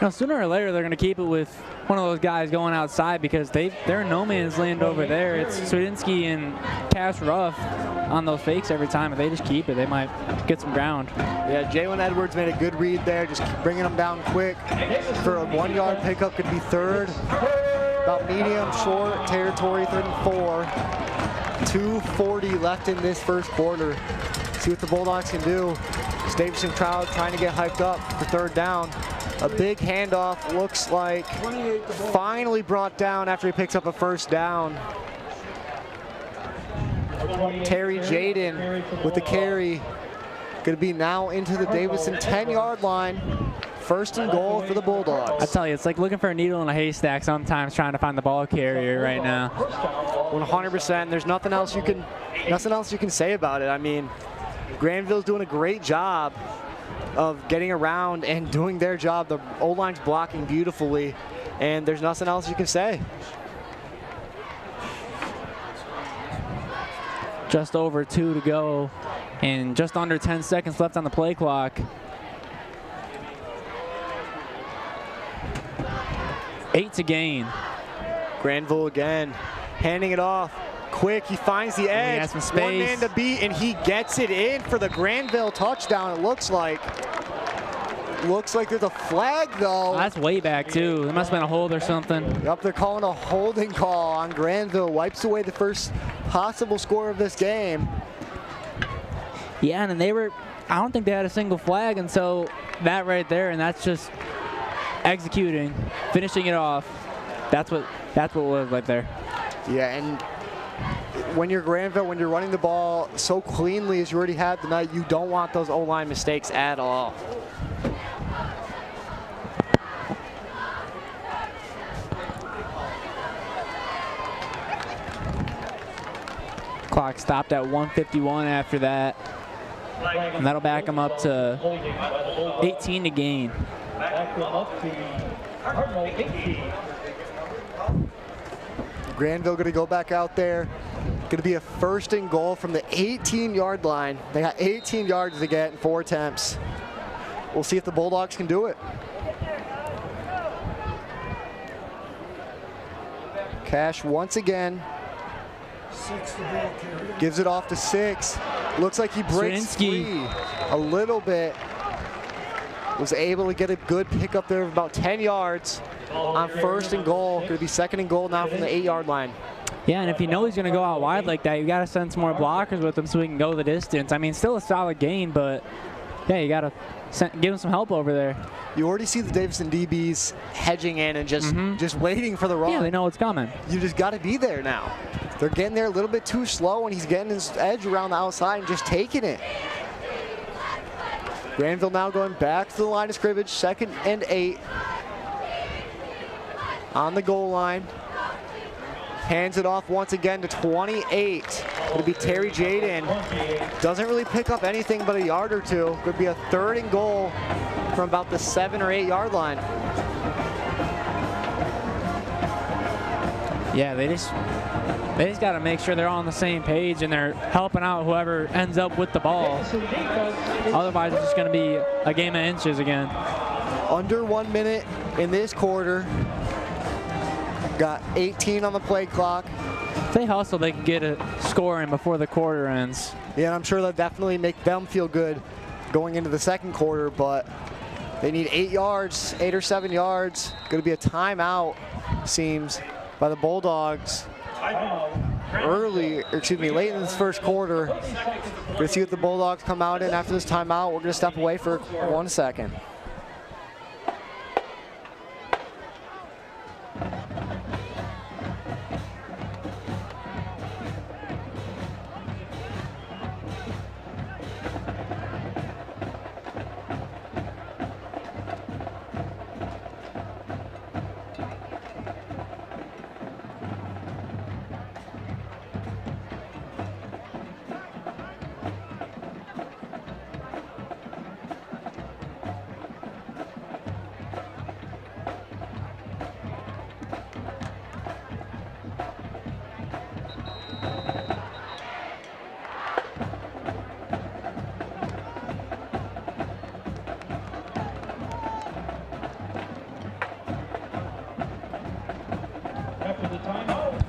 Now, sooner or later, they're going to keep it with one of those guys going outside, because they're in no man's land over there. It's Swedinsky and Cash Ruff on those fakes every time. If they just keep it, they might get some ground. Yeah, Jalen Edwards made a good read there, just bringing them down quick. For a 1-yard pickup, could be third. About medium, short territory, 3rd and 4. 2:40 left in this first quarter. See what the Bulldogs can do. This Davison crowd trying to get hyped up for 3rd down. A big handoff, looks like finally brought down after he picks up a 1st down. Terry Jaden with the carry. Going to be now into the Davison 10-yard line. 1st and goal for the Bulldogs. I tell you, it's like looking for a needle in a haystack sometimes, trying to find the ball carrier right now. 100%. There's nothing else you can say about it. I mean, Grandville's doing a great job of getting around and doing their job. The O-line's blocking beautifully, and there's nothing else you can say. Just over 2 to go, and just under 10 seconds left on the play clock. 8 to gain. Granville again, handing it off. Quick, he finds the edge. He has some space. 1 man to beat, and he gets it in for the Grandville touchdown, it looks like. Looks like there's a flag, though. Oh, that's way back, too. There must have been a hold or something. Yep, they're calling a holding call on Granville. Wipes away the first possible score of this game. Yeah, and they were, I don't think they had a single flag until that right there, and that's just executing, finishing it off. That's what it was right there. Yeah, and when you're Grandville, when you're running the ball so cleanly as you already have tonight, you don't want those O-line mistakes at all. Clock stopped at 1:51 after that, and that'll back them up to 18 to gain. Grandville going to go back out there. Going to be a 1st and goal from the 18-yard line. They got 18 yards to get in 4 attempts. We'll see if the Bulldogs can do it. Cash once again. Gives it off to 6. Looks like he breaks free a little bit. Was able to get a good pickup there of about 10 yards on 1st and goal. Going to be 2nd and goal now from the 8-yard line. Yeah, and if you know he's going to go out wide like that, you got to send some more blockers with him so he can go the distance. I mean, still a solid gain, but yeah, you got to give him some help over there. You already see the Davison DBs hedging in and just waiting for the run. Yeah, they know what's coming. You just got to be there now. They're getting there a little bit too slow, and he's getting his edge around the outside and just taking it. Grandville now going back to the line of scrimmage, 2nd and 8. On the goal line. Hands it off once again to 28. It'll be Terry Jaden. Doesn't really pick up anything but a yard or two. Could be a 3rd and goal from about the 7 or 8 yard line. Yeah, they just got to make sure they're all on the same page and they're helping out whoever ends up with the ball. Otherwise, it's just going to be a game of inches again. Under 1 minute in this quarter. Got 18 on the play clock. If they hustle, they can get a score in before the quarter ends. Yeah, and I'm sure that'll definitely make them feel good going into the second quarter, but they need 8 yards, 8 or 7 yards. Going to be a timeout, seems, by the Bulldogs late in this first quarter. Going to see what the Bulldogs come out in after this timeout. We're going to step away for 1 second.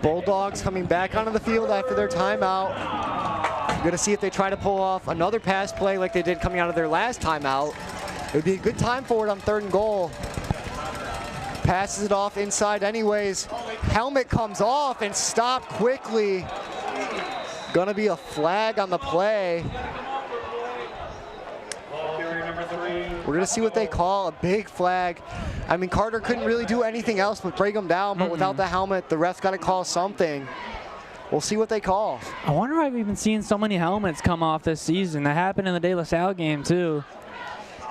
Bulldogs coming back onto the field after their timeout. Going to see if they try to pull off another pass play like they did coming out of their last timeout. It would be a good time for it on 3rd and goal. Passes it off inside anyways. Helmet comes off and stopped quickly. Going to be a flag on the play. We're going to see what they call, a big flag. I mean, Carter couldn't really do anything else but break him down, but without the helmet, the ref's got to call something. We'll see what they call. I wonder why we've been seeing so many helmets come off this season. That happened in the De La Salle game, too.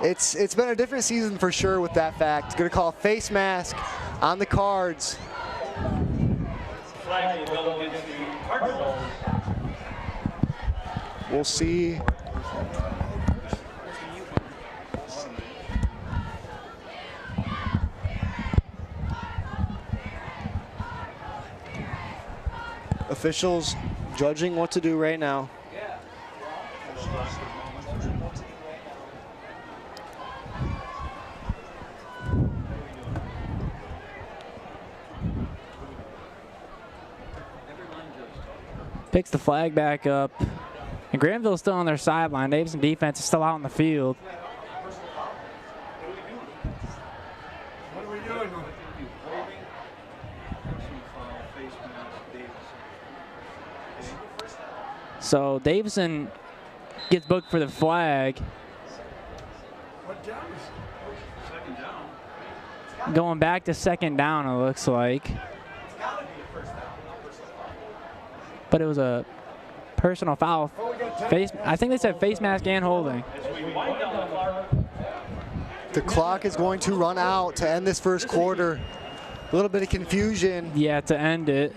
It's been a different season for sure with that fact. Going to call a face mask on the Cards. We'll see. Officials judging what to do right now. Picks the flag back up. And Grandville's still on their sideline. Davison defense is still out in the field. What are we doing? So Davison gets booked for the flag. What down is it? 2nd down. Going back to 2nd down, it looks like. But it was a personal foul. I think they said face mask and holding. The clock is going to run out to end this first quarter. A little bit of confusion. Yeah, to end it.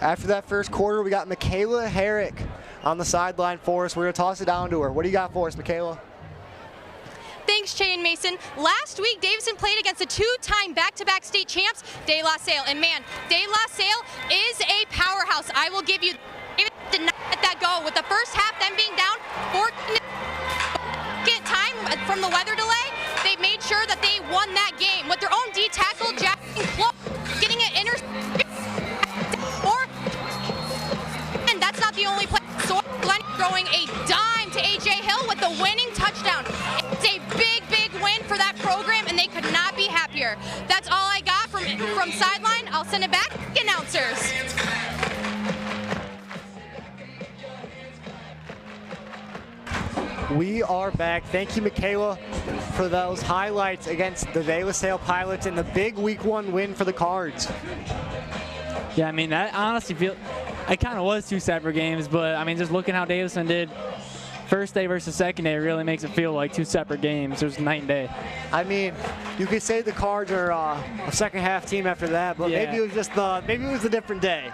After that first quarter, we got Michaela Herrick on the sideline for us. We're going to toss it down to her. What do you got for us, Michaela? Thanks, Jay and Mason. Last week, Davison played against the 2-time back-to-back state champs, De La Salle. And man, De La Salle is a powerhouse. I will give you, Davison did not let that go. With the first half, them being down 14 time from the weather delay, they made sure that they won that game. With their own D tackle, Jackson Clark, getting an interception. And that's not the only play. So Glenn throwing a dime to A.J. Hill with the winning touchdown. It's a big, big win for that program, and they could not be happier. That's all I got from sideline. I'll send it back to announcers. We are back. Thank you, Michaela, for those highlights against the De La Salle Pilots and the big Week 1 win for the Cards. Yeah, I mean, that honestly feels, it kind of was 2 separate games, but I mean, just looking how Davison did first day versus second day really makes it feel like 2 separate games. There's night and day. I mean, you could say the Cards are a second half team after that, but yeah. maybe it was a different day.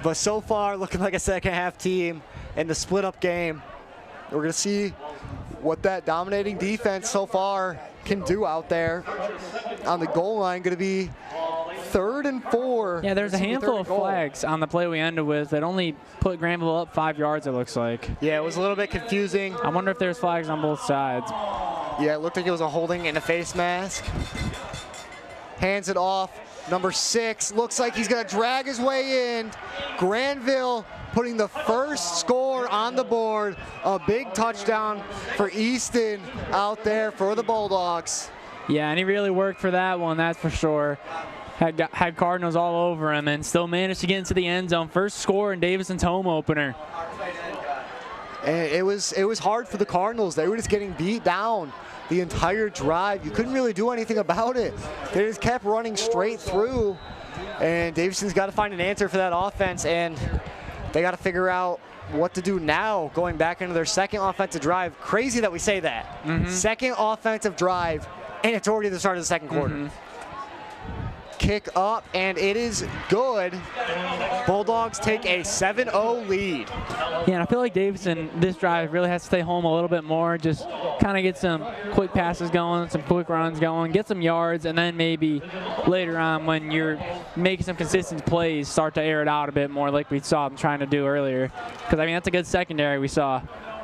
But so far, looking like a second half team in the split up game. We're going to see what that dominating defense so far can do out there on the goal line. Going to be 3rd and 4. Yeah, there's a handful of flags on the play we ended with that only put Grandville up 5 yards, it looks like. Yeah, it was a little bit confusing. I wonder if there's flags on both sides. Yeah, it looked like it was a holding and a face mask. Hands it off Number 6 looks like he's going to drag his way in. Grandville putting the first score on the board. A big touchdown for Easton out there for the Bulldogs. Yeah, and he really worked for that one, that's for sure. Had Cardinals all over him and still managed to get into the end zone. First score in Davison's home opener. And it was hard for the Cardinals. They were just getting beat down the entire drive. You couldn't really do anything about it. They just kept running straight through, and Davison's got to find an answer for that offense, and they got to figure out what to do now going back into their second offensive drive. Crazy that we say that. Second offensive drive, and it's already the start of the second quarter. Kick up, and it is good. Bulldogs take a 7-0 lead. Yeah, and I feel like Davison, this drive, really has to stay home a little bit more, just kind of get some quick passes going, some quick runs going, get some yards, and then maybe later on when you're making some consistent plays, start to air it out a bit more like we saw them trying to do earlier. Because, I mean, that's a good secondary we saw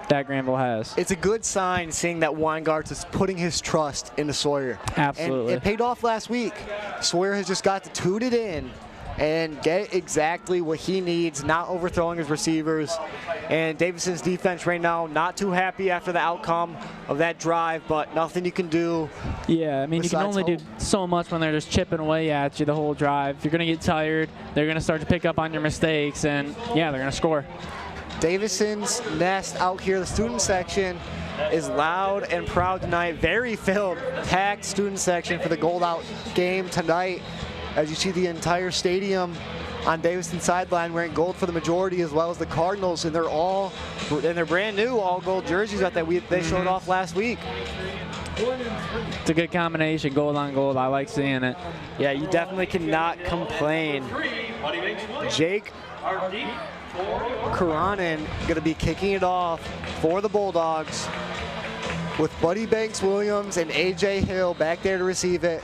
that Grandville has. It's a good sign seeing that Weingart's is putting his trust into Sawyer. Absolutely. And it paid off last week. Sawyer has just got to toot it in and get exactly what he needs, not overthrowing his receivers. And Davison's defense right now not too happy after the outcome of that drive, but nothing you can do. Yeah, I mean, you can only do so much when they're just chipping away at you the whole drive. You're going to get tired. They're going to start to pick up on your mistakes, and, yeah, they're going to score. Davison's nest out here, the student section, is loud and proud tonight. Very filled, packed student section for the Gold Out game tonight. As you see the entire stadium on Davison sideline wearing gold for the majority, as well as the Cardinals, and they're all in their brand new all gold jerseys that they showed off last week. It's a good combination, gold on gold. I like seeing it. Yeah, you definitely cannot complain. Jake Karanen going to be kicking it off for the Bulldogs with Buddy Banks-Williams and A.J. Hill back there to receive it.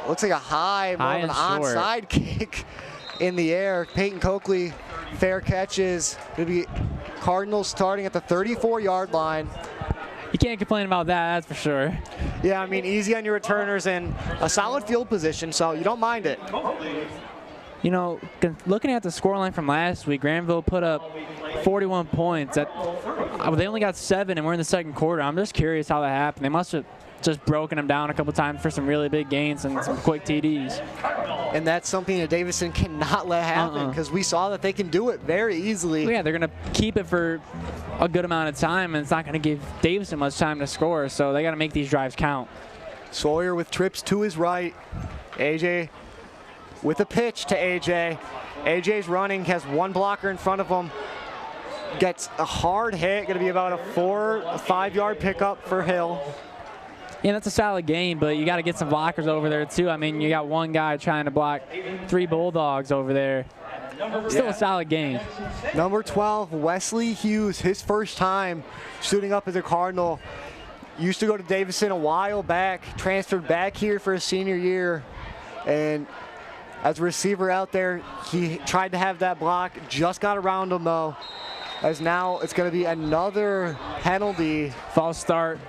Looks like a high more of an onside kick in the air. Peyton Coakley, fair catches. Going to be Cardinals starting at the 34-yard line. You can't complain about that, that's for sure. Yeah, I mean, easy on your returners and a solid field position, so you don't mind it. You know, looking at the scoreline from last week, Grandville put up 41 points. They only got 7, and we're in the second quarter. I'm just curious how that happened. They must have just broken them down a couple times for some really big gains and some quick TDs. And that's something that Davison cannot let happen, because we saw that they can do it very easily. Well, yeah, they're going to keep it for a good amount of time, and it's not going to give Davison much time to score, so they got to make these drives count. Sawyer with trips to his right. AJ with a pitch to AJ. AJ's running, has one blocker in front of him. Gets a hard hit, going to be about a 4 or 5 yard pickup for Hill. Yeah, that's a solid game, but you got to get some blockers over there too. I mean, you got one guy trying to block 3 Bulldogs over there. Still a solid game. Number 12, Wesley Hughes, his first time suiting up as a Cardinal. Used to go to Davison a while back, transferred back here for his senior year, and as a receiver out there, he tried to have that block, just got around him though, as now it's going to be another penalty. False start.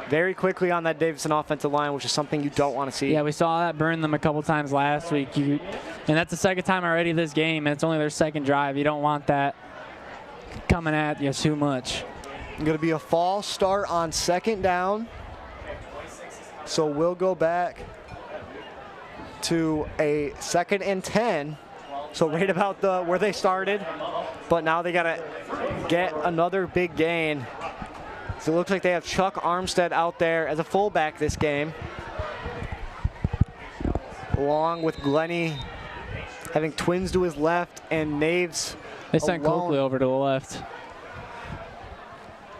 Very quickly on that Davison offensive line, which is something you don't want to see. Yeah, we saw that burn them a couple times last week. And that's the second time already this game, and it's only their second drive. You don't want that coming at you too much. Going to be a false start on second down. So we'll go back to a 2nd and 10. So right about where they started, but now they got to get another big gain. So it looks like they have Chuck Armstead out there as a fullback this game, along with Glenny having twins to his left and Naves. They sent Coakley over to the left.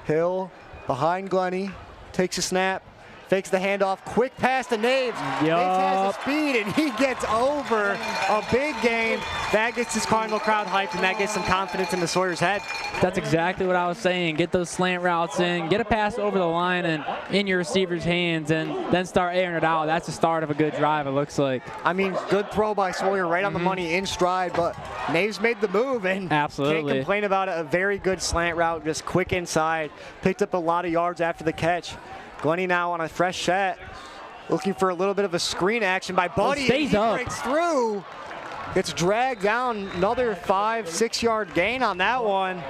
Hill behind Glenny, takes a snap, fakes the handoff, quick pass to Naves. Naves has the speed, and he gets over a big gain. That gets his Cardinal crowd hyped, and that gets some confidence into Sawyer's head. That's exactly what I was saying. Get those slant routes in, get a pass over the line and in your receiver's hands, and then start airing it out. That's the start of a good drive, it looks like. I mean, good throw by Sawyer, right on the money, in stride, but Naves made the move, and absolutely can't complain about it. A very good slant route, just quick inside. Picked up a lot of yards after the catch. Glenny now on a fresh set. Looking for a little bit of a screen action by Buddy. Stays he up. breaks through. Gets dragged down, another 5-6 yard gain on that one.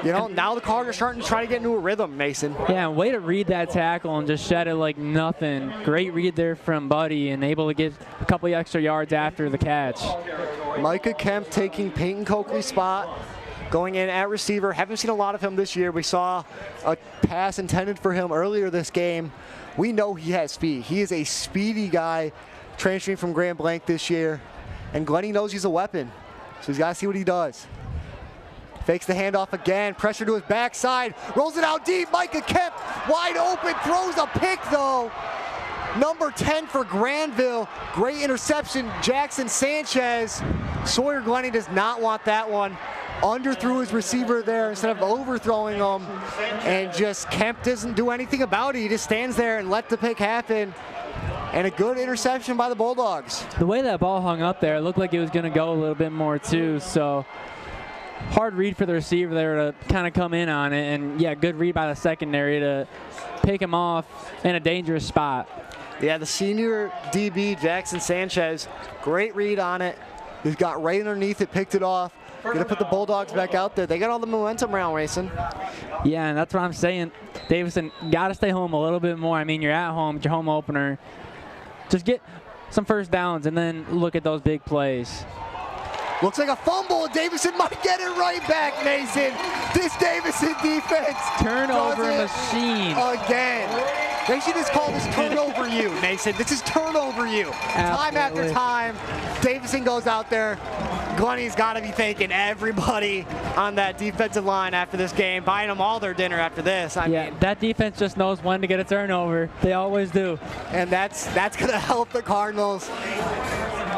You know, now the Cardinals are starting to try to get into a rhythm, Mason. Yeah, way to read that tackle and just shed it like nothing. Great read there from Buddy and able to get a couple extra yards after the catch. Micah Kemp taking Peyton Coakley's spot, going in at receiver. Haven't seen a lot of him this year. We saw a pass intended for him earlier this game. We know he has speed. He is a speedy guy transferring from Grand Blanc this year. And Glennie knows he's a weapon, so he's got to see what he does. Fakes the handoff again, pressure to his backside, rolls it out deep. Micah Kemp wide open, throws a pick though. Number 10 for Grandville, great interception. Jackson Sanchez. Sawyer Glennie does not want that one. Underthrew his receiver there instead of overthrowing him, and just Kemp doesn't do anything about it. He just stands there and let the pick happen. And a good interception by the Bulldogs. The way that ball hung up there, it looked like it was going to go a little bit more too. So hard read for the receiver there to kind of come in on it. And yeah, good read by the secondary to pick him off in a dangerous spot. Yeah, the senior DB, Jackson Sanchez, great read on it. He's got right underneath it, picked it off. Gonna put the Bulldogs back out there. They got all the momentum around racing. Yeah, and that's what I'm saying. Davison, got to stay home a little bit more. I mean, you're at home, it's your home opener. Just get some first downs and then look at those big plays. Looks like a fumble. Davison might get it right back, Mason. This Davison defense. Turnover machine. Again. They should just call this turnover you, Mason. This is turnover you. Time after time, Davison goes out there. Glennie's got to be thanking everybody on that defensive line after this game, buying them all their dinner after this. I mean, that defense just knows when to get a turnover. They always do. And that's going to help the Cardinals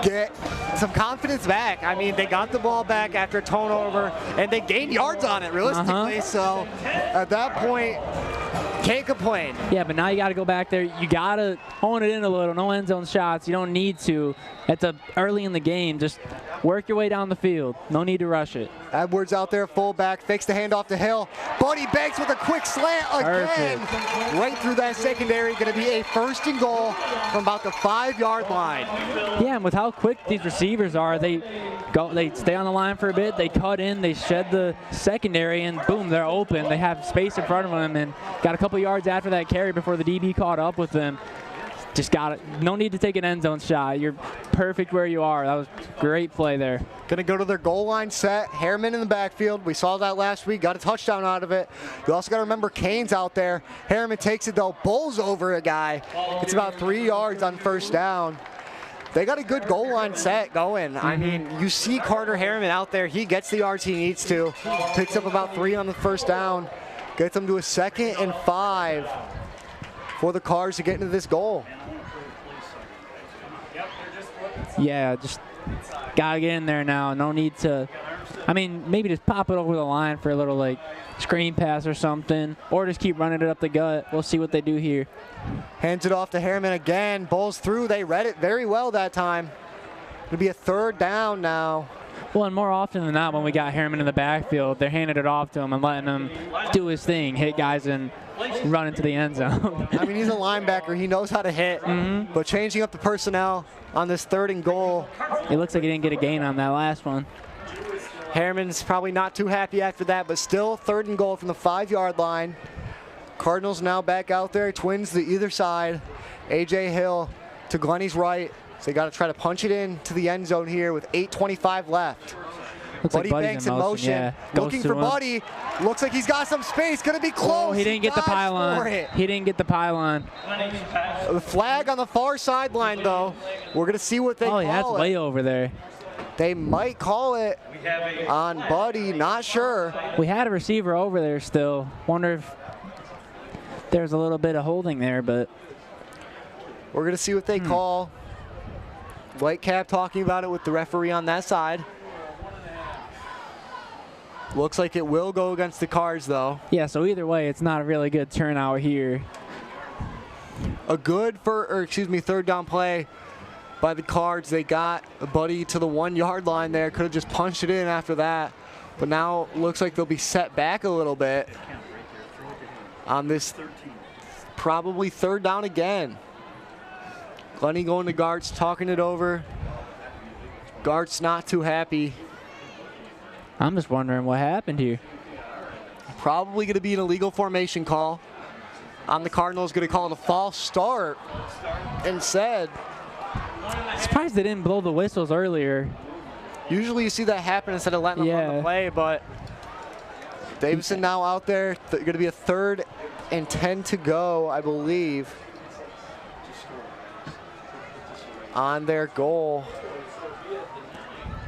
get some confidence back. I mean, they got the ball back after a turnover, and they gained yards on it, realistically. So at that point, can't complain. Yeah, but now you got to go back there. You got to hone it in a little. No end zone shots. You don't need to. It's early in the game. Just work your way down the field. No need to rush it. Edwards out there, fullback, fakes the handoff to Hill. Buddy Banks with a quick slant again. Perfect. Right through that secondary. Going to be a 1st and goal from about the 5-yard line. Yeah, and with how quick these receivers are, they stay on the line for a bit, they cut in, they shed the secondary, and boom, they're open. They have space in front of them and got a couple yards after that carry before the DB caught up with them. Just got it. No need to take an end zone shot. You're perfect where you are. That was a great play there. Gonna go to their goal line set. Harriman in the backfield. We saw that last week. Got a touchdown out of it. You also got to remember Kane's out there. Harriman takes it though, bowls over a guy. It's about 3 yards on 1st down. They got a good goal line set going. I mean, you see Carter Harriman out there. He gets the yards he needs to. Picks up about 3 on the 1st down. Gets them to a 2nd and 5 for the Cards to get into this goal. Yeah, just got to get in there now. No need to, I mean, maybe just pop it over the line for a little, like, screen pass or something, or just keep running it up the gut. We'll see what they do here. Hands it off to Harriman again. Bowls through. They read it very well that time. It'll be a 3rd down now. Well, and more often than not, when we got Harriman in the backfield, they're handing it off to him and letting him do his thing, hit guys and run into the end zone. I mean, he's a linebacker. He knows how to hit. But changing up the personnel on this 3rd and goal. It looks like he didn't get a gain on that last one. Harriman's probably not too happy after that, but still 3rd and goal from the 5-yard line. Cardinals now back out there. Twins to either side. A.J. Hill to Glennie's right. So they got to try to punch it in to the end zone here with 8:25 left. Looks Buddy like Banks in motion. Yeah. Looking for Buddy. Looks like he's got some space. Going to be close. Oh, he didn't get the pylon. He didn't get the pylon. The flag on the far sideline, though. We're going to see what they call it. Oh, yeah, that's way over there. They might call it on Buddy. Not sure. We had a receiver over there still. Wonder if there's a little bit of holding there, but we're going to see what they call. Whitecap talking about it with the referee on that side. Looks like it will go against the Cards, though. Yeah, so either way, it's not a really good turnout here. A good 3rd down play by the Cards. They got a Buddy to the 1-yard line there. Could have just punched it in after that. But now looks like they'll be set back a little bit on this probably 3rd down again. Glenny going to Gartz, talking it over. Gartz not too happy. I'm just wondering what happened here. Probably going to be an illegal formation call. On the Cardinals, going to call it a false start instead. Surprised they didn't blow the whistles earlier. Usually you see that happen instead of letting them run the play, but Davison now out there. Going to be a 3rd and 10 to go, I believe, on their goal.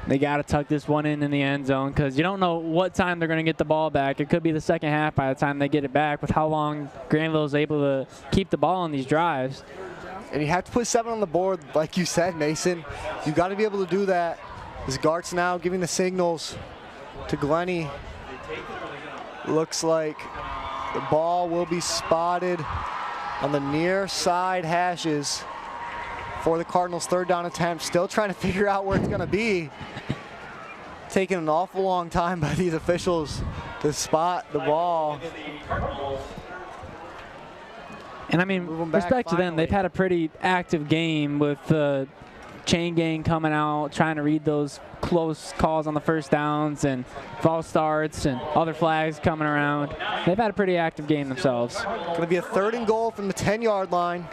They got to tuck this one in the end zone because you don't know what time they're going to get the ball back. It could be the second half by the time they get it back with how long Grandville is able to keep the ball on these drives. And you have to put 7 on the board, like you said, Mason. You got to be able to do that. As Gartz now giving the signals to Glenny. Looks like the ball will be spotted on the near side hashes for the Cardinals' 3rd down attempt. Still trying to figure out where it's going to be. Taking an awful long time by these officials to spot the ball. And I mean, respect to them, they've had a pretty active game with the chain gang coming out, trying to read those close calls on the first downs and false starts and other flags coming around. They've had a pretty active game themselves. Going to be a 3rd and goal from the 10-yard line.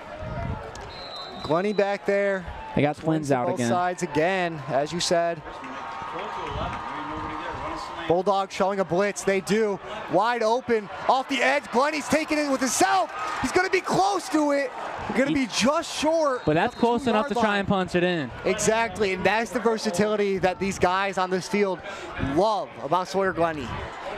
Glenny back there. They got twins out both again. Sides again, as you said. Bulldogs showing a blitz. They do. Wide open. Off the edge. Glenny's taking it with himself. He's going to be close to it. Going to be just short. But that's close enough to try and punch it in. Exactly. And that's the versatility that these guys on this field love about Sawyer Glenny.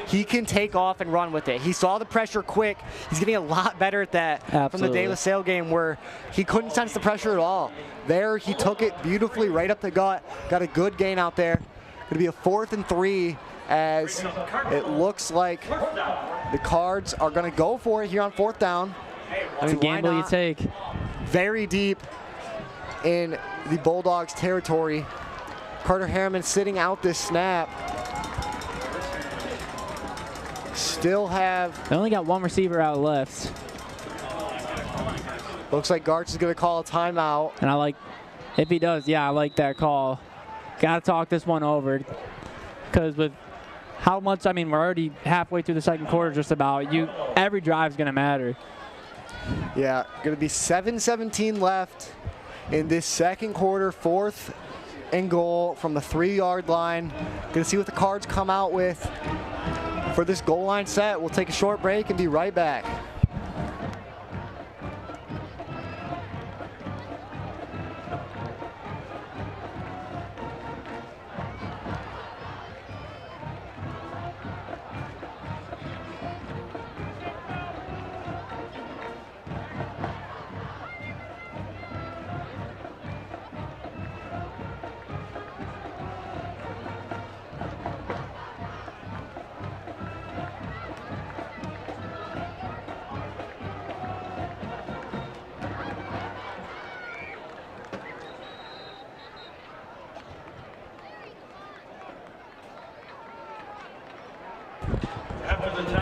He can take off and run with it. He saw the pressure quick. He's getting a lot better at that. Absolutely. From the De La Salle game where he couldn't sense the pressure at all. There, he took it beautifully right up the gut. Got a good gain out there. Going to be a 4th and 3 as it looks like the Cards are going to go for it here on 4th down. It's a gamble you take. Very deep in the Bulldogs territory. Carter Harriman sitting out this snap. Still have... They only got 1 receiver out left. Looks like Gartz is going to call a timeout. And I like, if he does, yeah, I like that call. Got to talk this one over. Because with how much, I mean, we're already halfway through the 2nd quarter just about. Every drive's going to matter. Yeah, going to be 7:17 left in this 2nd quarter. 4th and goal from the 3-yard line. Going to see what the Cards come out with for this goal line set. We'll take a short break and be right back.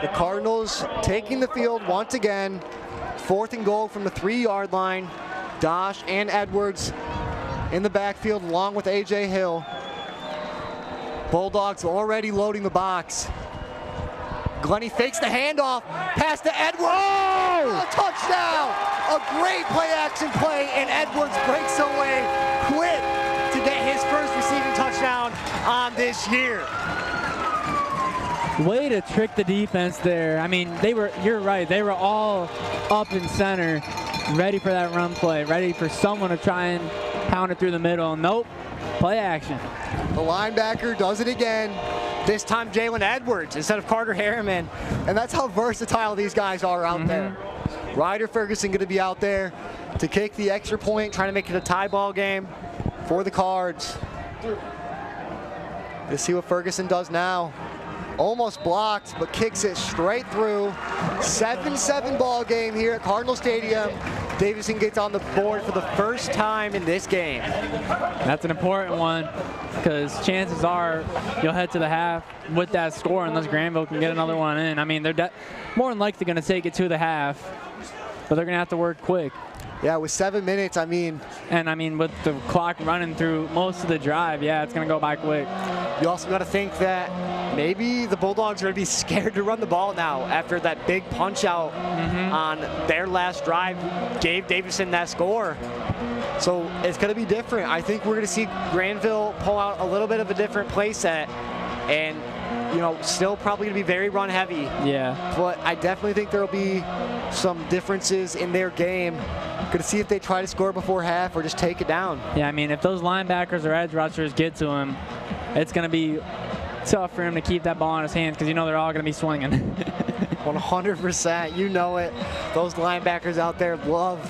The Cardinals taking the field once again. 4th and goal from the 3-yard line. Dosh and Edwards in the backfield along with A.J. Hill. Bulldogs already loading the box. Glenny fakes the handoff. Pass to Edwards. Oh! A touchdown! A great play-action play, and Edwards breaks away quick to get his first receiving touchdown on this year. Way to trick the defense there. I mean, you're right, they were all up in center, ready for that run play, ready for someone to try and pound it through the middle. Nope, play action. The linebacker does it again. This time Jalen Edwards instead of Carter Harriman. And that's how versatile these guys are out there. Ryder Ferguson going to be out there to kick the extra point, trying to make it a tie ball game for the Cards. Let's see what Ferguson does now. Almost blocked, but kicks it straight through. 7-7 ball game here at Cardinal Stadium. Davison gets on the board for the first time in this game. That's an important one because chances are you'll head to the half with that score unless Grandville can get another one in. I mean, they're more than likely going to take it to the half, but they're going to have to work quick. Yeah, with 7 minutes, I mean. And I mean, with the clock running through most of the drive, yeah, it's going to go by quick. You also got to think that maybe the Bulldogs are going to be scared to run the ball now after that big punch out on their last drive gave Davison that score. So it's going to be different. I think we're going to see Grandville pull out a little bit of a different play set and, you know, still probably going to be very run heavy. Yeah. But I definitely think there will be some differences in their game. Going to see if they try to score before half or just take it down. Yeah, I mean, if those linebackers or edge rushers get to him, it's going to be tough for him to keep that ball in his hands because you know they're all going to be swinging. 100%. You know it. Those linebackers out there love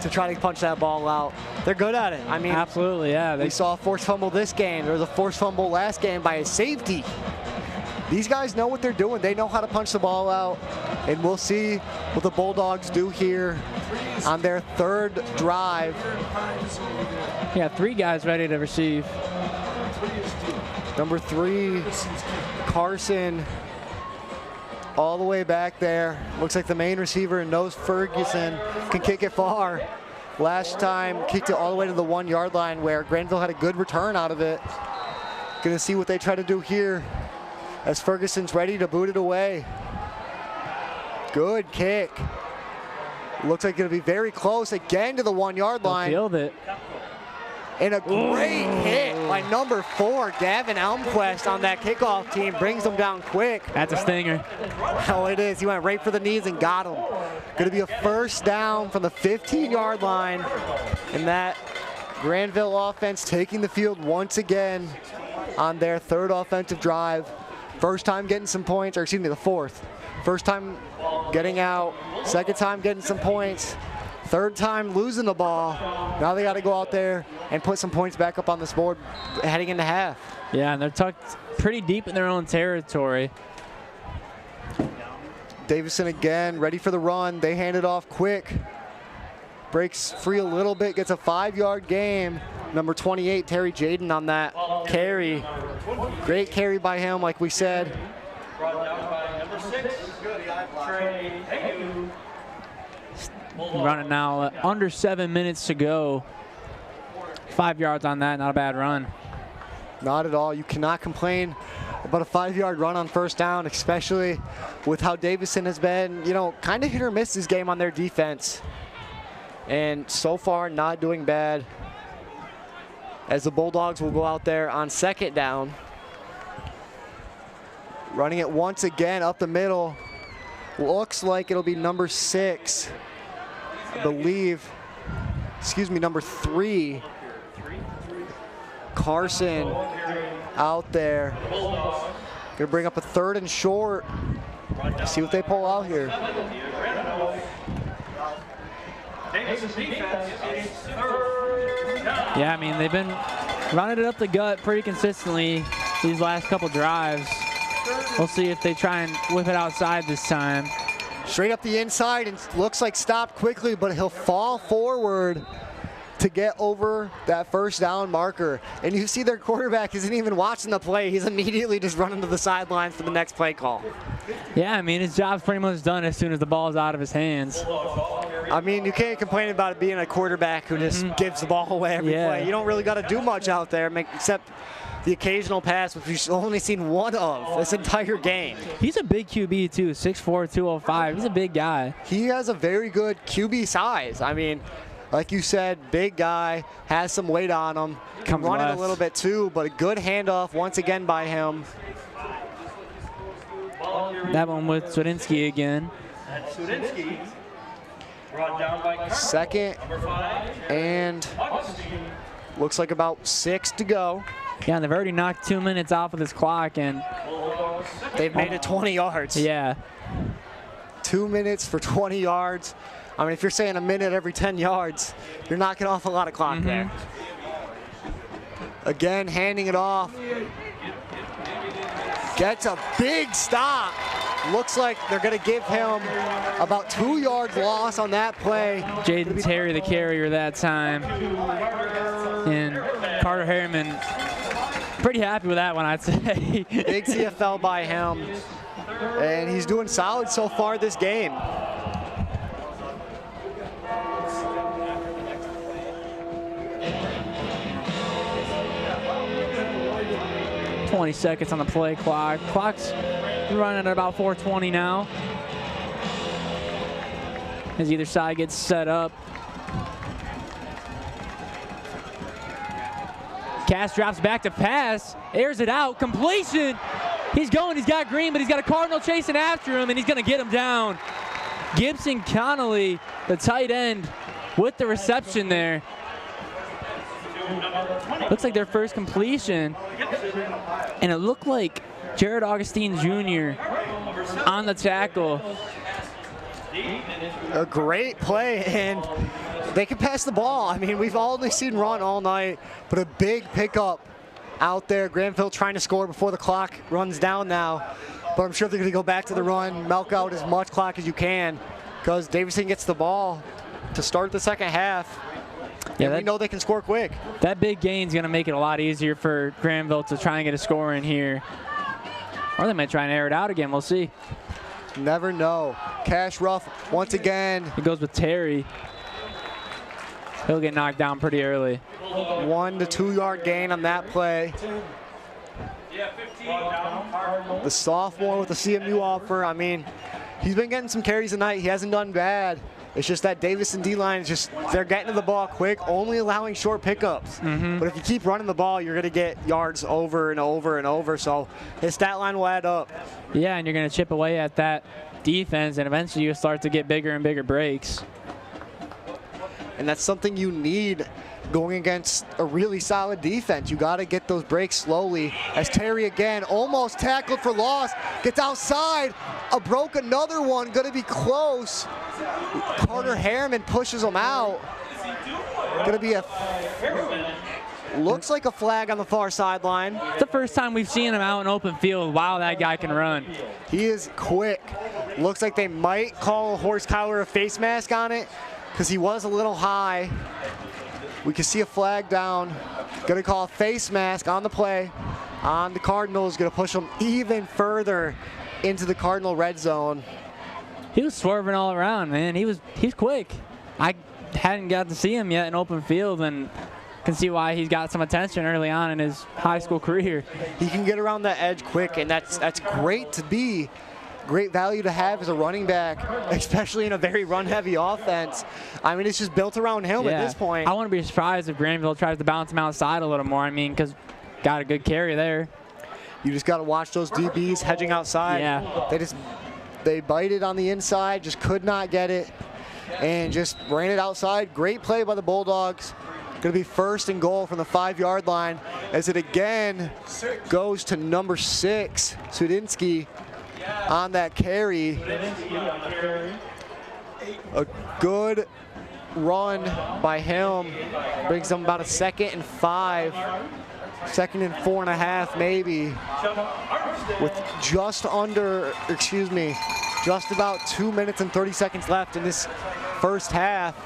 to try to punch that ball out. They're good at it. I mean, absolutely, yeah. We saw a forced fumble this game. There was a forced fumble last game by a safety. These guys know what they're doing. They know how to punch the ball out. And we'll see what the Bulldogs do here on their third drive. Yeah, 3 guys ready to receive. Number 3, Carson, all the way back there. Looks like the main receiver knows Ferguson can kick it far. Last time, kicked it all the way to the 1-yard line where Grandville had a good return out of it. Gonna see what they try to do here as Ferguson's ready to boot it away. Good kick. Looks like it'll be very close again to the 1-yard line. Field it. And a great hit by number 4, Gavin Elmquist on that kickoff team. Brings them down quick. That's a stinger. Oh, it is. He went right for the knees and got him. Going to be a first down from the 15-yard line. And that Grandville offense taking the field once again on their third offensive drive. First time getting some points, or excuse me, the fourth. First time getting out, second time getting some points, third time losing the ball. Now they got to go out there and put some points back up on this board heading into half. Yeah, and they're tucked pretty deep in their own territory. Davison again, ready for the run. They hand it off quick. Breaks free a little bit, gets a 5-yard gain. Number 28, Terry Jaden on that carry. Great carry by him, like we said. Running now, under 7 minutes to go. 5 yards on that, not a bad run. Not at all. You cannot complain about a 5-yard run on first down, especially with how Davison has been, you know, kind of hit or miss this game on their defense. And so far, not doing bad, as the Bulldogs will go out there on second down. Running it once again up the middle. Looks like it'll be number 6, I believe. Excuse me, number 3. Carson out there. Gonna bring up a 3rd and short. See what they pull out here. Yeah, I mean, they've been running it up the gut pretty consistently these last couple drives. We'll see if they try and whip it outside this time. Straight up the inside, and looks like stopped quickly, but he'll fall forward to get over that first down marker. And you see their quarterback isn't even watching the play. He's immediately just running to the sidelines for the next play call. Yeah, I mean, his job's pretty much done as soon as the ball's out of his hands. I mean, you can't complain about it being a quarterback who just gives the ball away every play. You don't really got to do much out there except the occasional pass, which we've only seen one of this entire game. He's a big QB too, 6'4", 205. He's a big guy. He has a very good QB size. I mean, like you said, big guy, has some weight on him. Can run it a little bit too, but a good handoff once again by him. That one with Swidinsky again. Second and looks like about 6 to go. Yeah, and they've already knocked 2 minutes off of this clock, and they've made it 20 yards. Yeah. 2 minutes for 20 yards. I mean, if you're saying a minute every 10 yards, you're knocking off a lot of clock there. Again, handing it off. Gets a big stop. Looks like they're going to give him about 2 yards loss on that play. Jaden Terry, the carrier that time. And Carter Harriman, pretty happy with that one, I'd say. Big CFL by him. And he's doing solid so far this game. 20 seconds on the play clock. Clock's running at about 4:20 now. As either side gets set up. Cass drops back to pass, airs it out, completion. He's going, he's got Green, but he's got a Cardinal chasing after him, and he's gonna get him down. Gibson Connolly, the tight end, with the reception there. Looks like their first completion, and it looked like Jared Augustine Jr. on the tackle. A great play, and they can pass the ball. I mean, we've only seen run all night, but a big pickup out there. Grandville trying to score before the clock runs down now, but I'm sure they're going to go back to the run, milk out as much clock as you can, because Davison gets the ball to start the second half. Yeah, we know they can score quick. That big gain's going to make it a lot easier for Grandville to try and get a score in here. Or they might try and air it out again. We'll see. Never know. Cash Ruff once again. He goes with Terry. He'll get knocked down pretty early. 1 to 2 yard gain on that play. The sophomore with the CMU offer. I mean, he's been getting some carries tonight. He hasn't done bad. It's just that Davison D-line is just, they're getting to the ball quick, only allowing short pickups. But if you keep running the ball, you're going to get yards over and over and over. So his stat line will add up. Yeah, and you're going to chip away at that defense, and eventually you start to get bigger and bigger breaks. And that's something you need going against a really solid defense. You got to get those breaks slowly. As Terry again almost tackled for loss, gets outside, broke another one, going to be close. Carter Harriman pushes him out. Going to be looks like a flag on the far sideline. It's the first time we've seen him out in open field. Wow, that guy can run. He is quick. Looks like they might call a horse collar a face mask on it because he was a little high. We can see a flag down. Gonna call a face mask on the play on the Cardinals. Gonna push them even further into the Cardinal red zone. He was swerving all around, man. He's quick. I hadn't got to see him yet in open field, and can see why he's got some attention early on in his high school career. He can get around that edge quick, and that's great to be. Great value to have as a running back, especially in a very run-heavy offense. I mean, it's just built around him at this point. I wouldn't be surprised if Grandville tries to bounce him outside a little more. I mean, because got a good carry there. You just got to watch those DBs hedging outside. Yeah. They bite it on the inside, just could not get it, and just ran it outside. Great play by the Bulldogs. Going to be first and goal from the 5-yard line as it again goes to number 6, Sudinsky. On that carry. A good run by him. Brings them about a 2nd and 5. 2nd and 4.5 maybe. With just about 2 minutes and 30 seconds left in this first half.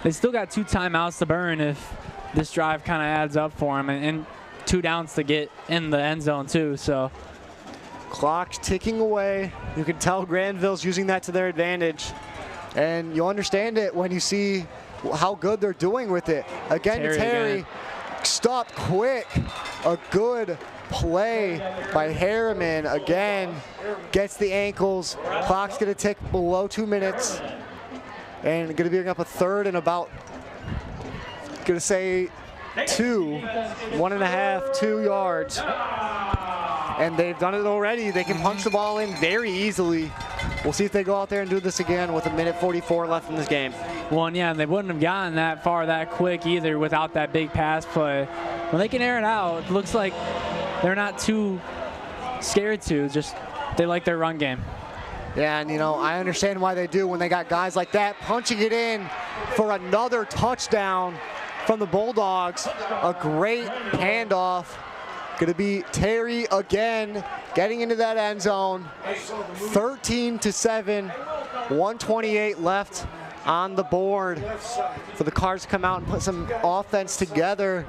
They still got 2 timeouts to burn if this drive kind of adds up for them. And 2 downs to get in the end zone too, so. Clock's ticking away. You can tell Grandville's using that to their advantage. And you'll understand it when you see how good they're doing with it. Again, Terry stopped quick. A good play by Harriman. Again, gets the ankles. Clock's gonna tick below 2 minutes. And gonna be up a third and about, gonna say, 1.5, 2 yards. And they've done it already. They can punch the ball in very easily. We'll see if they go out there and do this again with 1:44 left in this game. Well, and yeah, they wouldn't have gotten that far that quick either without that big pass play. Well, they can air it out. It looks like they're not too scared to. Just they like their run game. Yeah, and I understand why they do when they got guys like that punching it in for another touchdown from the Bulldogs. A great handoff. Going to be Terry again getting into that end zone. 13-7, 1:28 left on the board for the Cards to come out and put some offense together.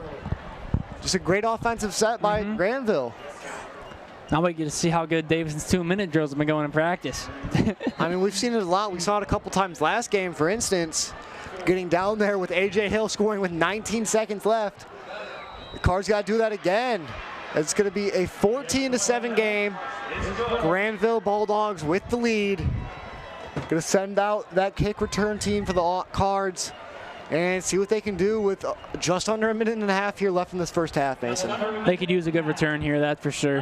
Just a great offensive set by Grandville. Now we get to see how good Davison's 2-minute drills have been going in practice. I mean, we've seen it a lot. We saw it a couple times last game, for instance. Getting down there with A.J. Hill scoring with 19 seconds left. The Cards got to do that again. It's going to be a 14-7 game. Grandville Bulldogs with the lead. Going to send out that kick return team for the Cards and see what they can do with just under a minute and a half here left in this first half, Mason. They could use a good return here, that's for sure.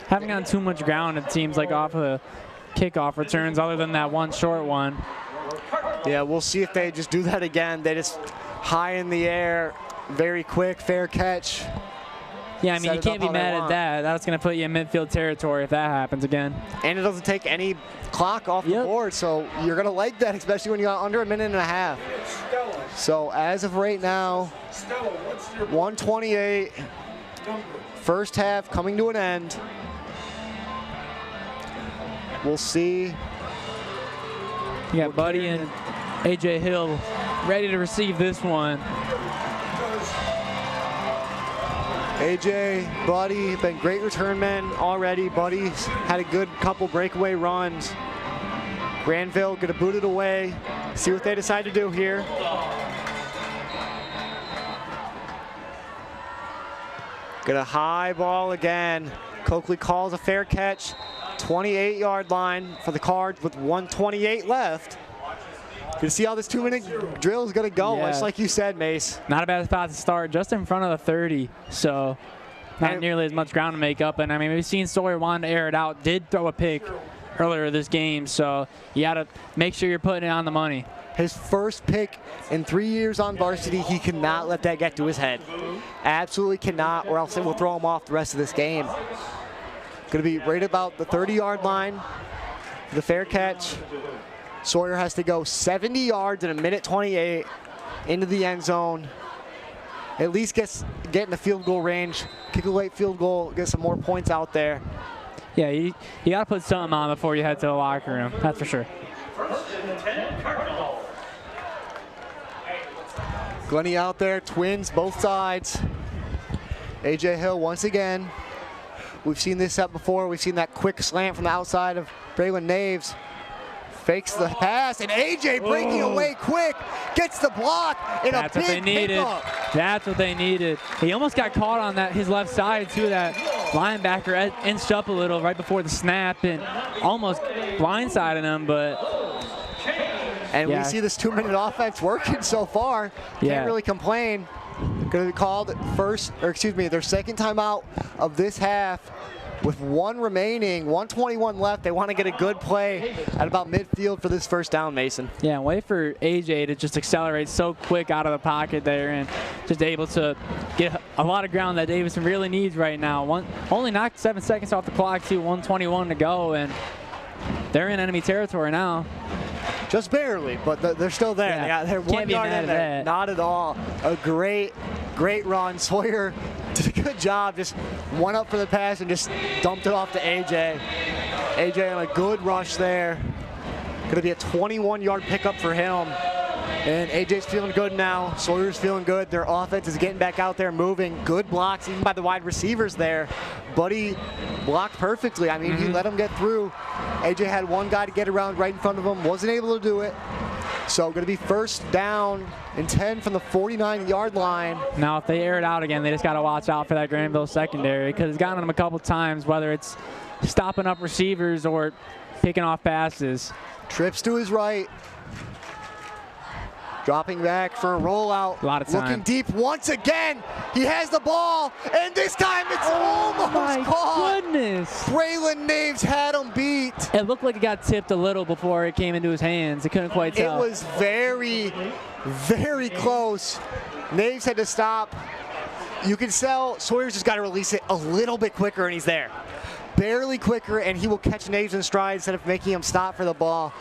Haven't gotten too much ground, it seems like, off of the kickoff returns other than that one short one. Yeah, we'll see if they just do that again. They just high in the air, very quick, fair catch. Yeah, I mean, you can't be mad at that. That's going to put you in midfield territory if that happens again. And it doesn't take any clock off the board, so you're going to like that, especially when you got under a minute and a half. So as of right now, 128, first half coming to an end. We'll see. You got Buddy and A.J. Hill ready to receive this one. A.J., Buddy, been great return men already. Buddy's had a good couple breakaway runs. Grandville gonna boot it away. See what they decide to do here. Get a high ball again. Coakley calls a fair catch. 28-yard line for the Cards with 1:28 left. You see how this 2-minute drill is going to go, just like you said, Mace. Not a bad spot to start, just in front of the 30, so not nearly as much ground to make up. And I mean, we've seen Sawyer wanting to air it out, did throw a pick earlier this game, so you got to make sure you're putting it on the money. His first pick in 3 years on varsity, he cannot let that get to his head. Absolutely cannot, or else it will throw him off the rest of this game. Going to be right about the 30-yard line for the fair catch. Sawyer has to go 70 yards in a minute 28 into the end zone. At least get in the field goal range, kick a late field goal, get some more points out there. Yeah, you got to put something on before you head to the locker room, that's for sure. Glennie out there, twins both sides. A.J. Hill once again. We've seen this set before. We've seen that quick slant from the outside of Braylon Naves. Fakes the pass, and A.J. breaking away quick. Gets the block in a big pickup. That's what they needed. He almost got caught on that his left side, too. That linebacker inched up a little right before the snap and almost blindsided him, but... And we see this 2-minute offense working so far. Can't really complain. Going to be called their second timeout of this half with one remaining, 1:21 left. They want to get a good play at about midfield for this first down, Mason. Yeah, wait for AJ to just accelerate so quick out of the pocket there and just able to get a lot of ground that Davison really needs right now. Only knocked 7 seconds off the clock to 1:21 to go, and they're in enemy territory now. Just barely, but they're still there. Yeah. They're 1 yard in there. Not at all. A great run. Sawyer did a good job. Just went up for the pass and just dumped it off to AJ. AJ on a good rush there. Going to be a 21-yard pickup for him. And AJ's feeling good now. Sawyer's feeling good. Their offense is getting back out there, moving. Good blocks, even by the wide receivers there. Buddy blocked perfectly. I mean, he let him get through. AJ had one guy to get around right in front of him. Wasn't able to do it. So going to be first down and 10 from the 49-yard line. Now, if they air it out again, they just got to watch out for that Grandville secondary because it's gotten them a couple times, whether it's stopping up receivers or picking off passes. Trips to his right. Dropping back for a rollout. A lot of time. Looking deep once again. He has the ball, and this time it's almost caught. Goodness. Braylon Naves had him beat. It looked like it got tipped a little before it came into his hands. He couldn't quite tell. It was very, very close. Naves had to stop. You can tell Sawyer's just got to release it a little bit quicker, and he's there. Barely quicker, and he will catch Naves in stride instead of making him stop for the ball.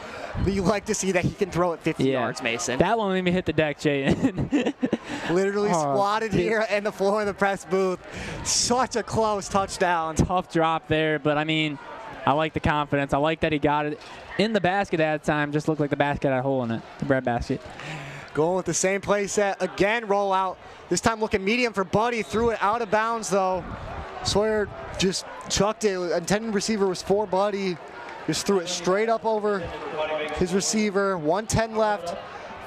But you like to see that he can throw it 50 yards, Mason. That one made me hit the deck, Jaden. Literally squatted here in the floor of the press booth. Such a close touchdown. Tough drop there, but I mean, I like the confidence. I like that he got it in the basket at that time. Just looked like the basket had a hole in it, the bread basket. Going with the same play set. Again, roll out. This time looking medium for Buddy. Threw it out of bounds, though. Sawyer just chucked it. Intended receiver was for Buddy. Just threw it straight up over his receiver. 1:10 left.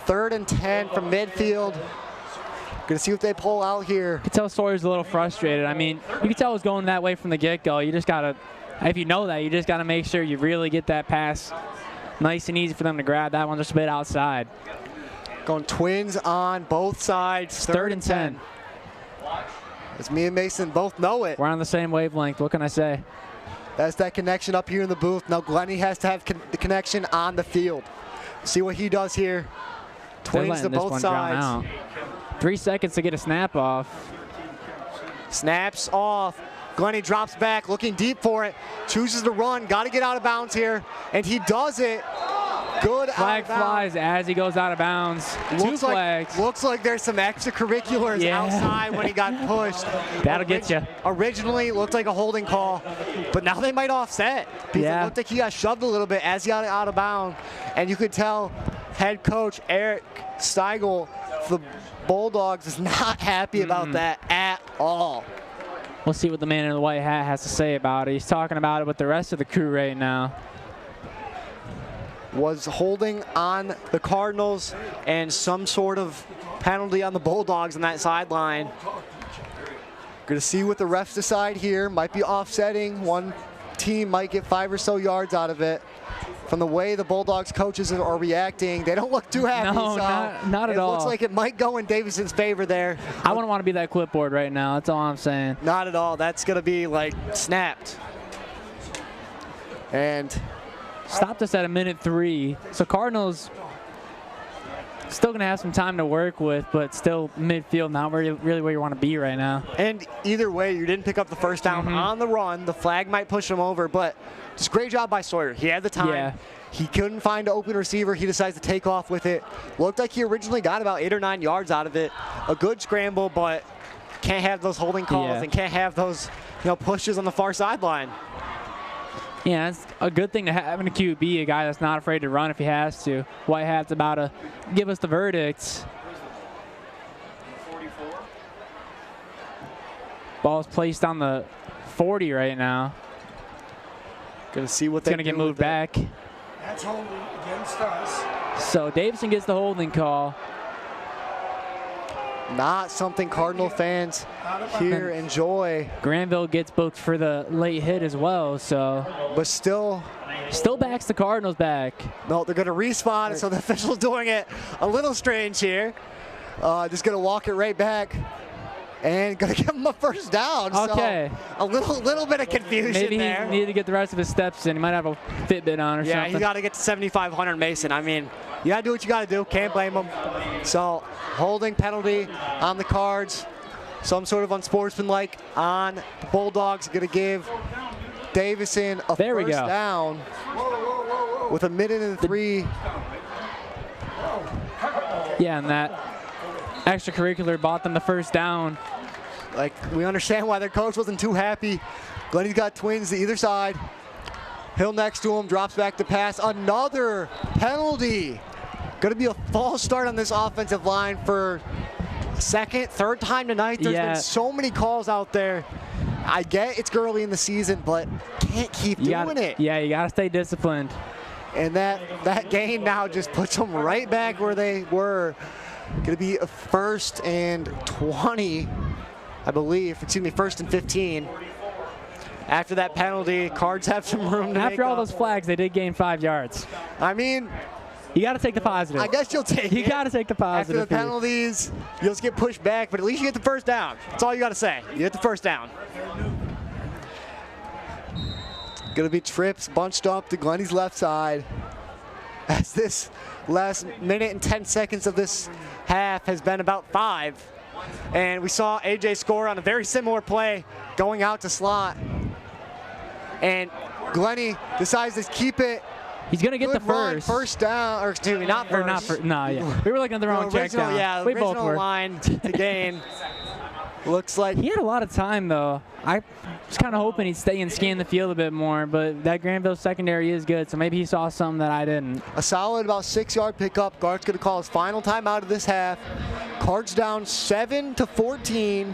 3rd and 10 from midfield. Gonna see what they pull out here. You can tell Sawyer's a little frustrated. I mean, you can tell it was going that way from the get-go. You just gotta, if you know that, you just gotta make sure you really get that pass nice and easy for them to grab. That one just a bit outside. Going Twins on both sides. Third and 10. As me and Mason both know it. We're on the same wavelength. What can I say? That's that connection up here in the booth. Now Glenny has to have the connection on the field. See what he does here. Twins to both sides. 3 seconds to get a snap off. Snaps off. Glenny drops back, looking deep for it. Chooses to run. Got to get out of bounds here. And he does it. Good flag flies as he goes out of bounds. Two flags. Looks like there's some extracurriculars outside when he got pushed. That'll get you. Originally looked like a holding call, but now they might offset. Because it looked like he got shoved a little bit as he got out of bounds. And you could tell head coach Eric Steigel, the Bulldogs, is not happy about that at all. We'll see what the man in the white hat has to say about it. He's talking about it with the rest of the crew right now. Was holding on the Cardinals and some sort of penalty on the Bulldogs on that sideline. Going to see what the refs decide here. Might be offsetting. One team might get 5 or so yards out of it. From the way the Bulldogs coaches are reacting, they don't look too happy. No, so not at all. It looks like it might go in Davison's favor there. I wouldn't want to be that clipboard right now. That's all I'm saying. Not at all. That's going to be like snapped. And stopped us at 1:03. So Cardinals still going to have some time to work with, but still midfield, not really where you want to be right now. And either way, you didn't pick up the first down on the run. The flag might push him over, but just great job by Sawyer. He had the time. Yeah. He couldn't find an open receiver. He decides to take off with it. Looked like he originally got about 8 or 9 yards out of it. A good scramble, but can't have those holding calls and can't have those pushes on the far sideline. Yeah, it's a good thing to have in a QB, a guy that's not afraid to run if he has to. White Hat's about to give us the verdict. Ball's placed on the 40 right now. Gonna see what it's gonna get moved back. That's holding against us. So Davison gets the holding call. Not something Cardinal fans here enjoy. Grandville gets booked for the late hit as well, so. But still backs the Cardinals back. No, they're going to respawn, so the official's doing it a little strange here. Just going to walk it right back. And going to give him a first down. Okay. So a little bit of confusion Maybe there. He needed to get the rest of his steps in. He might have a Fitbit on or something. Yeah, you got to get to 7,500, Mason. I mean, you got to do what you got to do. Can't blame him. So holding penalty on the Cards. Some sort of unsportsmanlike on the Bulldogs. Going to give Davison a first down with 1:03. Yeah, and that extracurricular bought them the first down. Like, we understand why their coach wasn't too happy. Glenny's got Twins to either side. Hill next to him, drops back to pass. Another penalty. Going to be a false start on this offensive line for second, third time tonight. There's been so many calls out there. I get it's early in the season, but can't keep doing it. Yeah, you got to stay disciplined. And that gain now just puts them right back where they were. Going to be a 1st and 20, I believe. Excuse me, 1st and 15. After that penalty, Cards have some room to After all those flags, they did gain 5 yards. I mean, you got to take the positive. I guess you'll take it. You got to take the positive. After the penalties, you'll just get pushed back, but at least you get the first down. That's all you got to say. You get the first down. Going to be trips bunched up to Glenny's left side. As this last minute and 10 seconds of this half has been about 5. And we saw AJ score on a very similar play going out to slot. And Glenny decides to keep it. He's going to get the first down, or excuse me, not first. No, yeah. We were looking at the wrong check down. Yeah, we both were. Line to gain. Looks like he had a lot of time, though. I was kind of hoping he'd stay and scan the field a bit more, but that Grandville secondary is good, so maybe he saw something that I didn't. A solid about 6-yard pickup. Guard's going to call his final time out of this half. Cards down 7-14.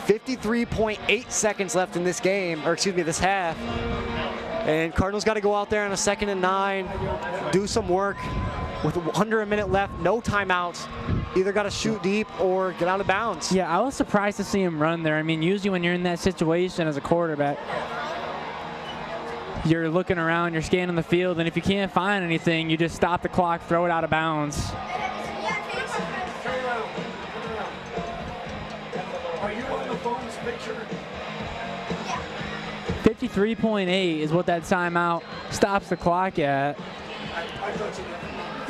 53.8 seconds left in this game, or excuse me, this half. And Cardinals got to go out there on a 2nd and 9, do some work. with under a minute left, no timeouts. Either got to shoot deep or get out of bounds. Yeah, I was surprised to see him run there. I mean, usually when you're in that situation as a quarterback, you're looking around, you're scanning the field, and if you can't find anything, you just stop the clock, throw it out of bounds. Are you on the phone's picture? 53.8 is what that timeout stops the clock at.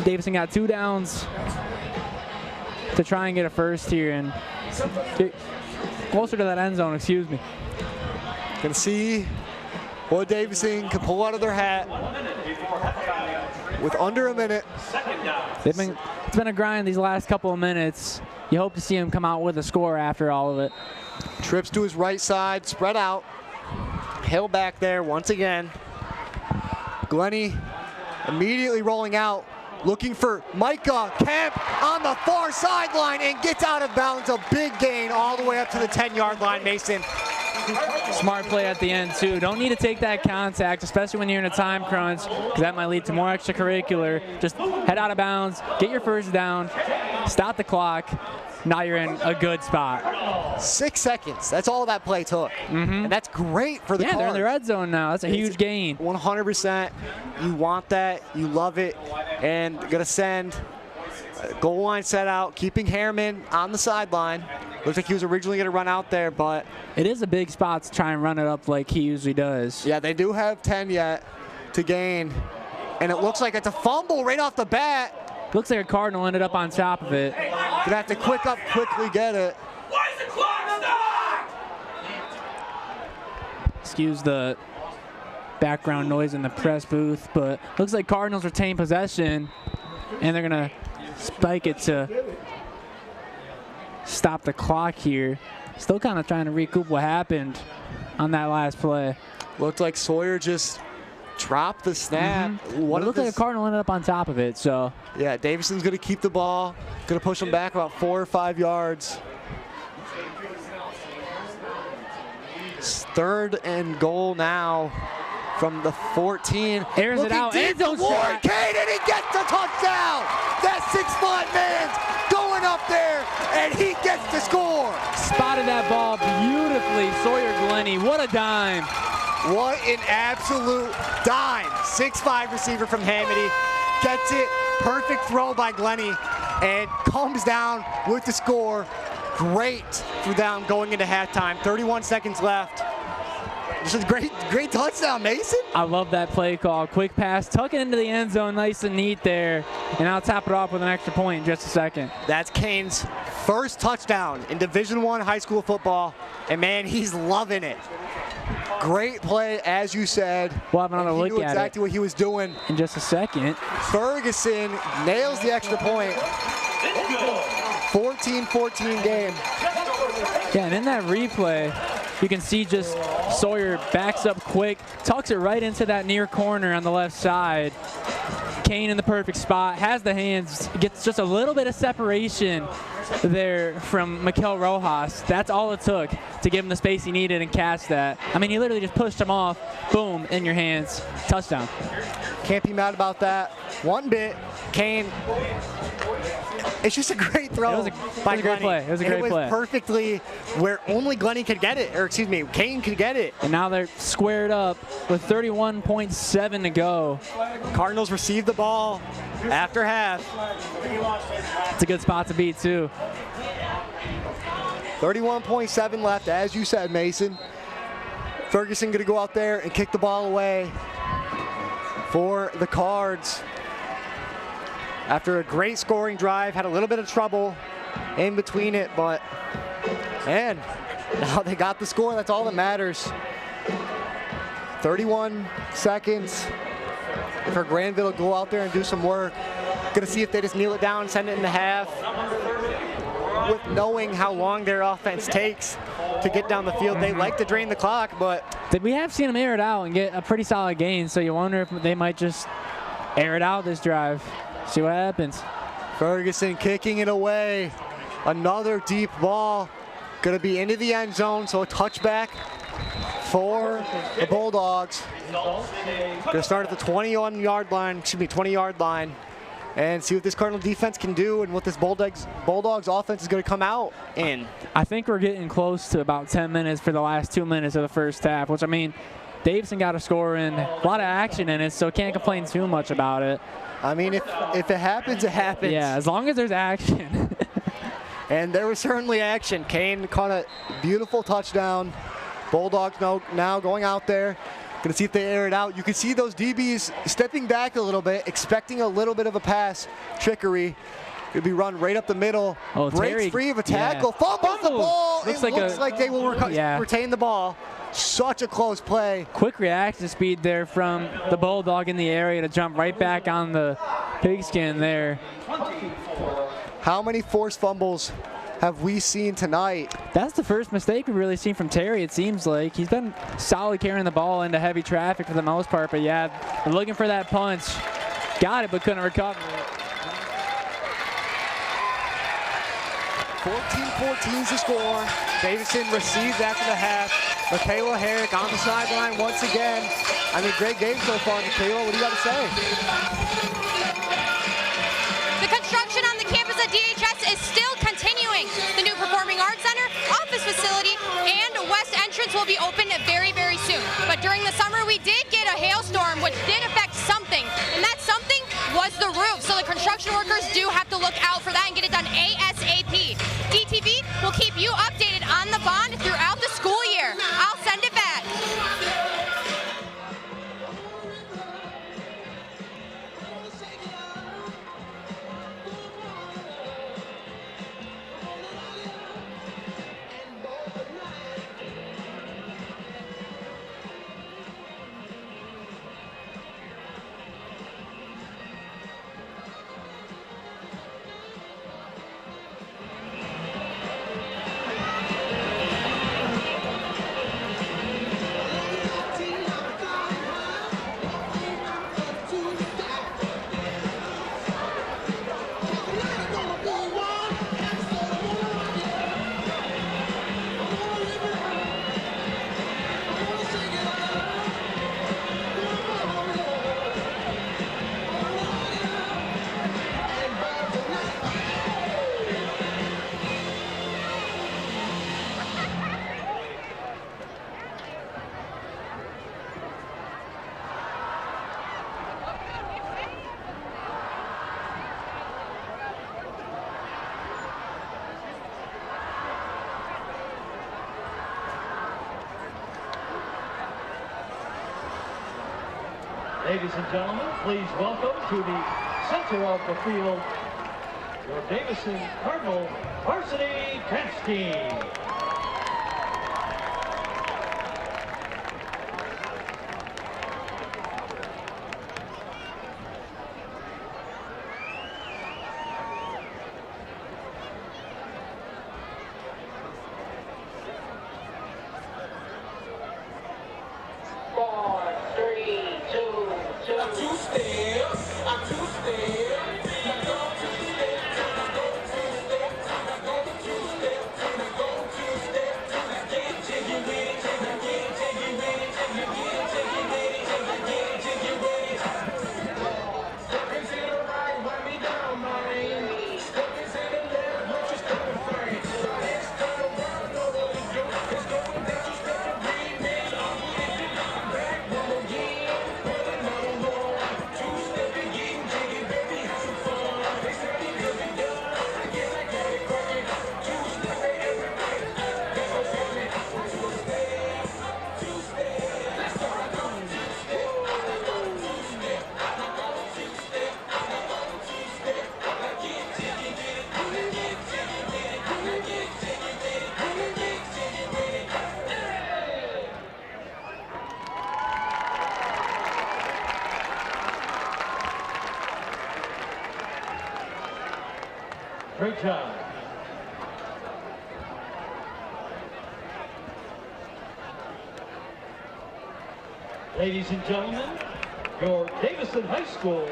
Davison got 2 downs to try and get a first here and get closer to that end zone, excuse me. Gonna see what Davison can pull out of their hat with under a minute. It's been a grind these last couple of minutes. You hope to see him come out with a score after all of it. Trips to his right side, spread out. Hill back there once again. Glennie immediately rolling out, looking for Micah Kemp on the far sideline and gets out of bounds. A big gain all the way up to the 10-yard line, Mason. Smart play at the end, too. Don't need to take that contact, especially when you're in a time crunch, because that might lead to more extracurricular. Just head out of bounds, get your first down, stop the clock. Now you're in a good spot. 6 seconds. That's all that play took. And that's great for the Cards. Yeah, they're in the red zone now. That's a huge gain. 100%. You want that. You love it. And going to send goal line set out, keeping Harriman on the sideline. Looks like he was originally going to run out there, but it is a big spot to try and run it up like he usually does. Yeah, they do have 10 yet to gain. And it looks like it's a fumble right off the bat. Looks like a Cardinal ended up on top of it. Gonna have to quickly get it. Why is the clock stopped? Excuse the background noise in the press booth, but looks like Cardinals retain possession, and they're gonna spike it to stop the clock here. Still kind of trying to recoup what happened on that last play. Looked like Sawyer just dropped the snap. What looked like a Cardinal ended up on top of it, so. Yeah, Davison's gonna keep the ball, gonna push him back about 4 or 5 yards. It's 3rd and goal now from the 14. Airs it out, end zone shot. Kane, and he gets the touchdown! That 6'5" man's going up there, and he gets the score! Spotted that ball beautifully, Sawyer Glennie, what a dime. What an absolute dime. 6'5" receiver from Hamity. Gets it. Perfect throw by Glennie. And comes down with the score. Great through down going into halftime. 31 seconds left. This is a great touchdown, Mason. I love that play call. Quick pass, tuck it into the end zone, nice and neat there. And I'll tap it off with an extra point in just a second. That's Kane's first touchdown in Division I high school football. And man, he's loving it. Great play, as you said. We'll have another look at it. He knew exactly what he was doing. In just a second. Ferguson nails the extra point. 14-14 game. Yeah, and in that replay, you can see just Sawyer backs up quick, tucks it right into that near corner on the left side. Kane in the perfect spot, has the hands, gets just a little bit of separation there from Mikel Rojas. That's all it took to give him the space he needed and catch that. I mean, he literally just pushed him off, boom, in your hands, touchdown. Can't be mad about that one bit. Kane, it's just a great throw. It was a great play. It was a great play. It was perfectly where only Glennie could get it, or excuse me, Kane could get it. And now they're squared up with 31.7 to go. Cardinals receive the ball after half. It's a good spot to be, too. 31.7 left, as you said, Mason. Ferguson going to go out there and kick the ball away for the Cards. After a great scoring drive, had a little bit of trouble in between it, but man, now they got the score. That's all that matters. 31 seconds for Grandville to go out there and do some work. Gonna see if they just kneel it down, send it into half. With knowing how long their offense takes to get down the field, they like to drain the clock, but we have seen them air it out and get a pretty solid gain, so you wonder if they might just air it out this drive. See what happens. Ferguson kicking it away. Another deep ball. Gonna be into the end zone, so a touchback for the Bulldogs. Gonna start at the 20-yard line, and see what this Cardinal defense can do and what this Bulldogs offense is going to come out in. I think we're getting close to about 10 minutes for the last 2 minutes of the first half, which, I mean, Davison got a score in, a lot of action in it, so can't complain too much about it. I mean, if it happens, it happens. Yeah, as long as there's action. And there was certainly action. Kane caught a beautiful touchdown. Bulldogs now going out there. Going to see if they air it out. You can see those DBs stepping back a little bit, expecting a little bit of a pass trickery. It'll be run right up the middle. Oh, breaks Terry, free of a tackle. Yeah. Fumbles the ball. Looks like they will retain the ball. Such a close play. Quick reaction speed there from the Bulldog in the area to jump right back on the pigskin there. How many forced fumbles have we seen tonight? That's the first mistake we've really seen from Terry, it seems like. He's been solid carrying the ball into heavy traffic for the most part, but yeah, looking for that punch. Got it, but couldn't recover it. 14-14 is the score. Davison receives after the half. Michaela Herrick on the sideline once again. I mean, great game so far, Michaela. What do you got to say? The construction on the campus at DHS is still continuing. The new Performing Arts Center, office facility, and west entrance will be open very, very soon. But during the summer, we did get a hailstorm, which did affect something, and that something was the roof. So the construction workers do have to look out for that and get it done ASAP. DTV will keep you updated on the bond throughout the school year. I'll send it back. Ladies and gentlemen, please welcome to the center of the field your Davison Cardinal varsity dance team. Great job. Ladies and gentlemen, your Davison High School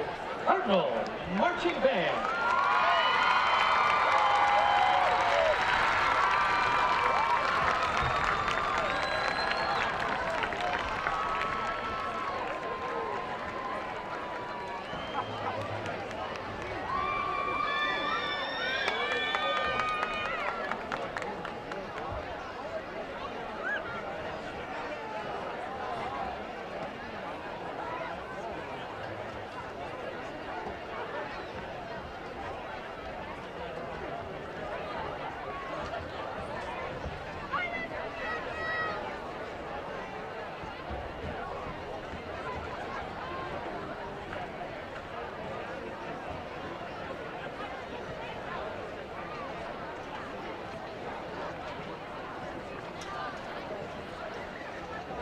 Cardinal Marching Band.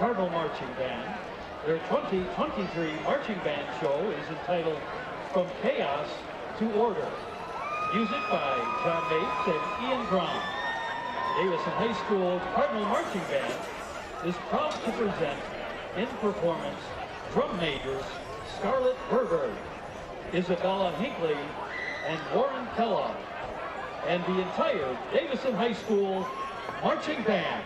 Cardinal Marching Band. Their 2023 marching band show is entitled From Chaos to Order. Music by John Mates and Ian Brown. Davison High School Cardinal Marching Band is proud to present in performance drum majors Scarlett Berberg, Isabella Hinckley, and Warren Kellogg, and the entire Davison High School Marching Band.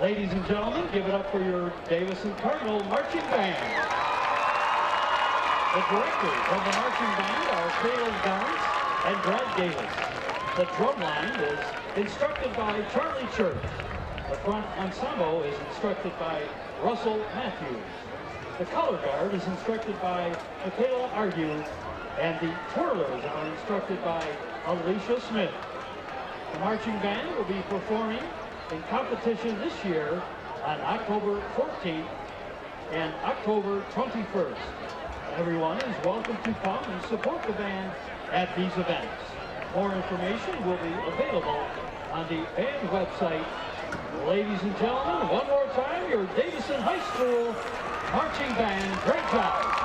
Ladies and gentlemen, give it up for your Davison Cardinal Marching Band. The directors of the marching band are Caleb Downs and Brad Davis. The drum line is instructed by Charlie Church. The front ensemble is instructed by Russell Matthews. The color guard is instructed by Michaela Argue, and the twirlers are instructed by Alicia Smith. The marching band will be performing in competition this year on October 14th and October 21st. Everyone is welcome to come and support the band at these events. More information will be available on the band website. Ladies and gentlemen, one more time, your Davison High School marching band. Great job.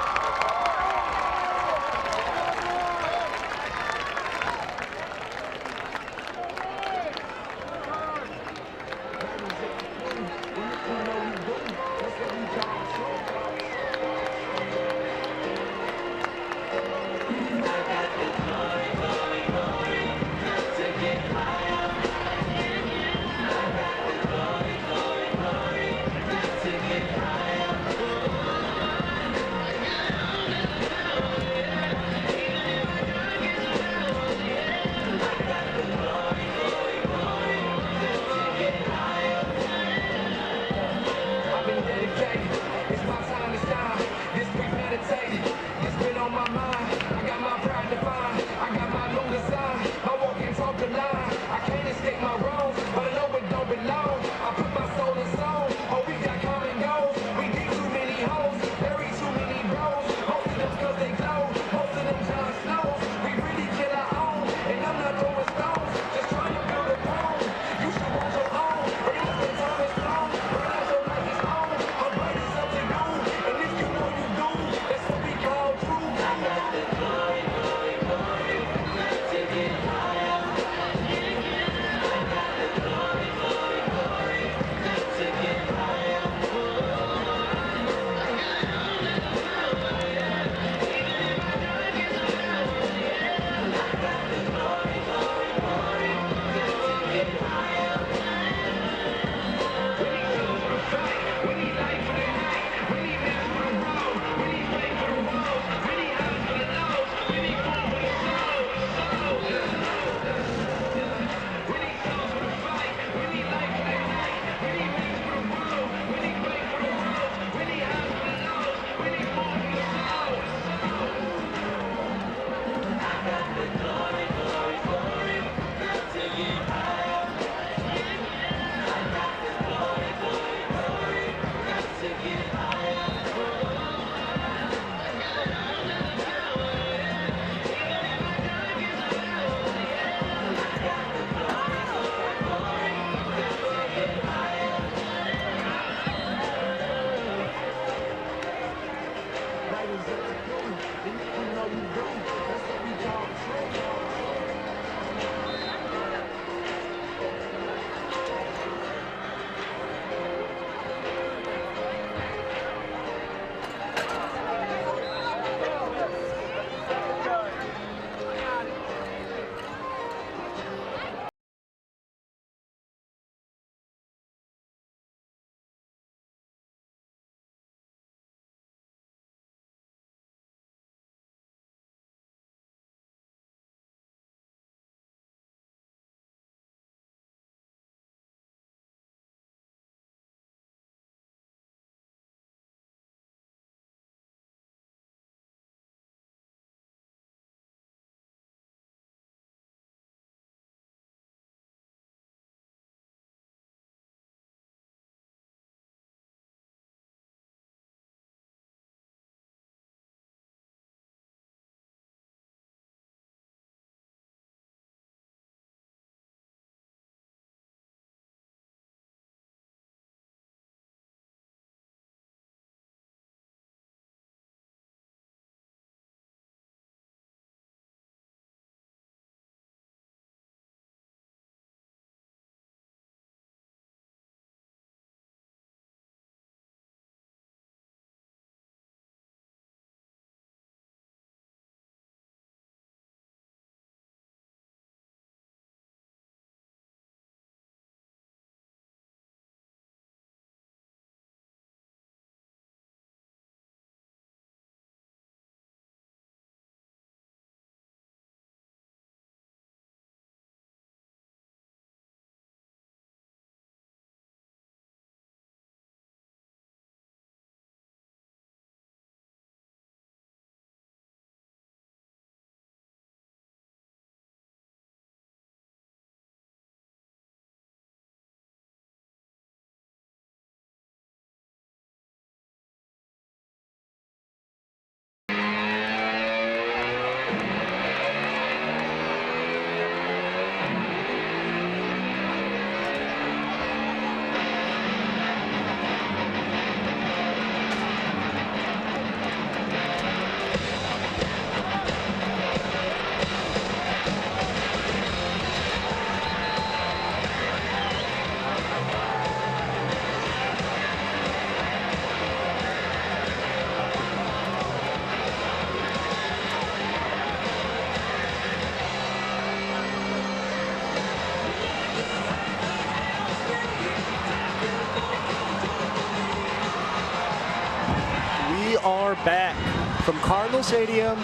are back from Cardinal Stadium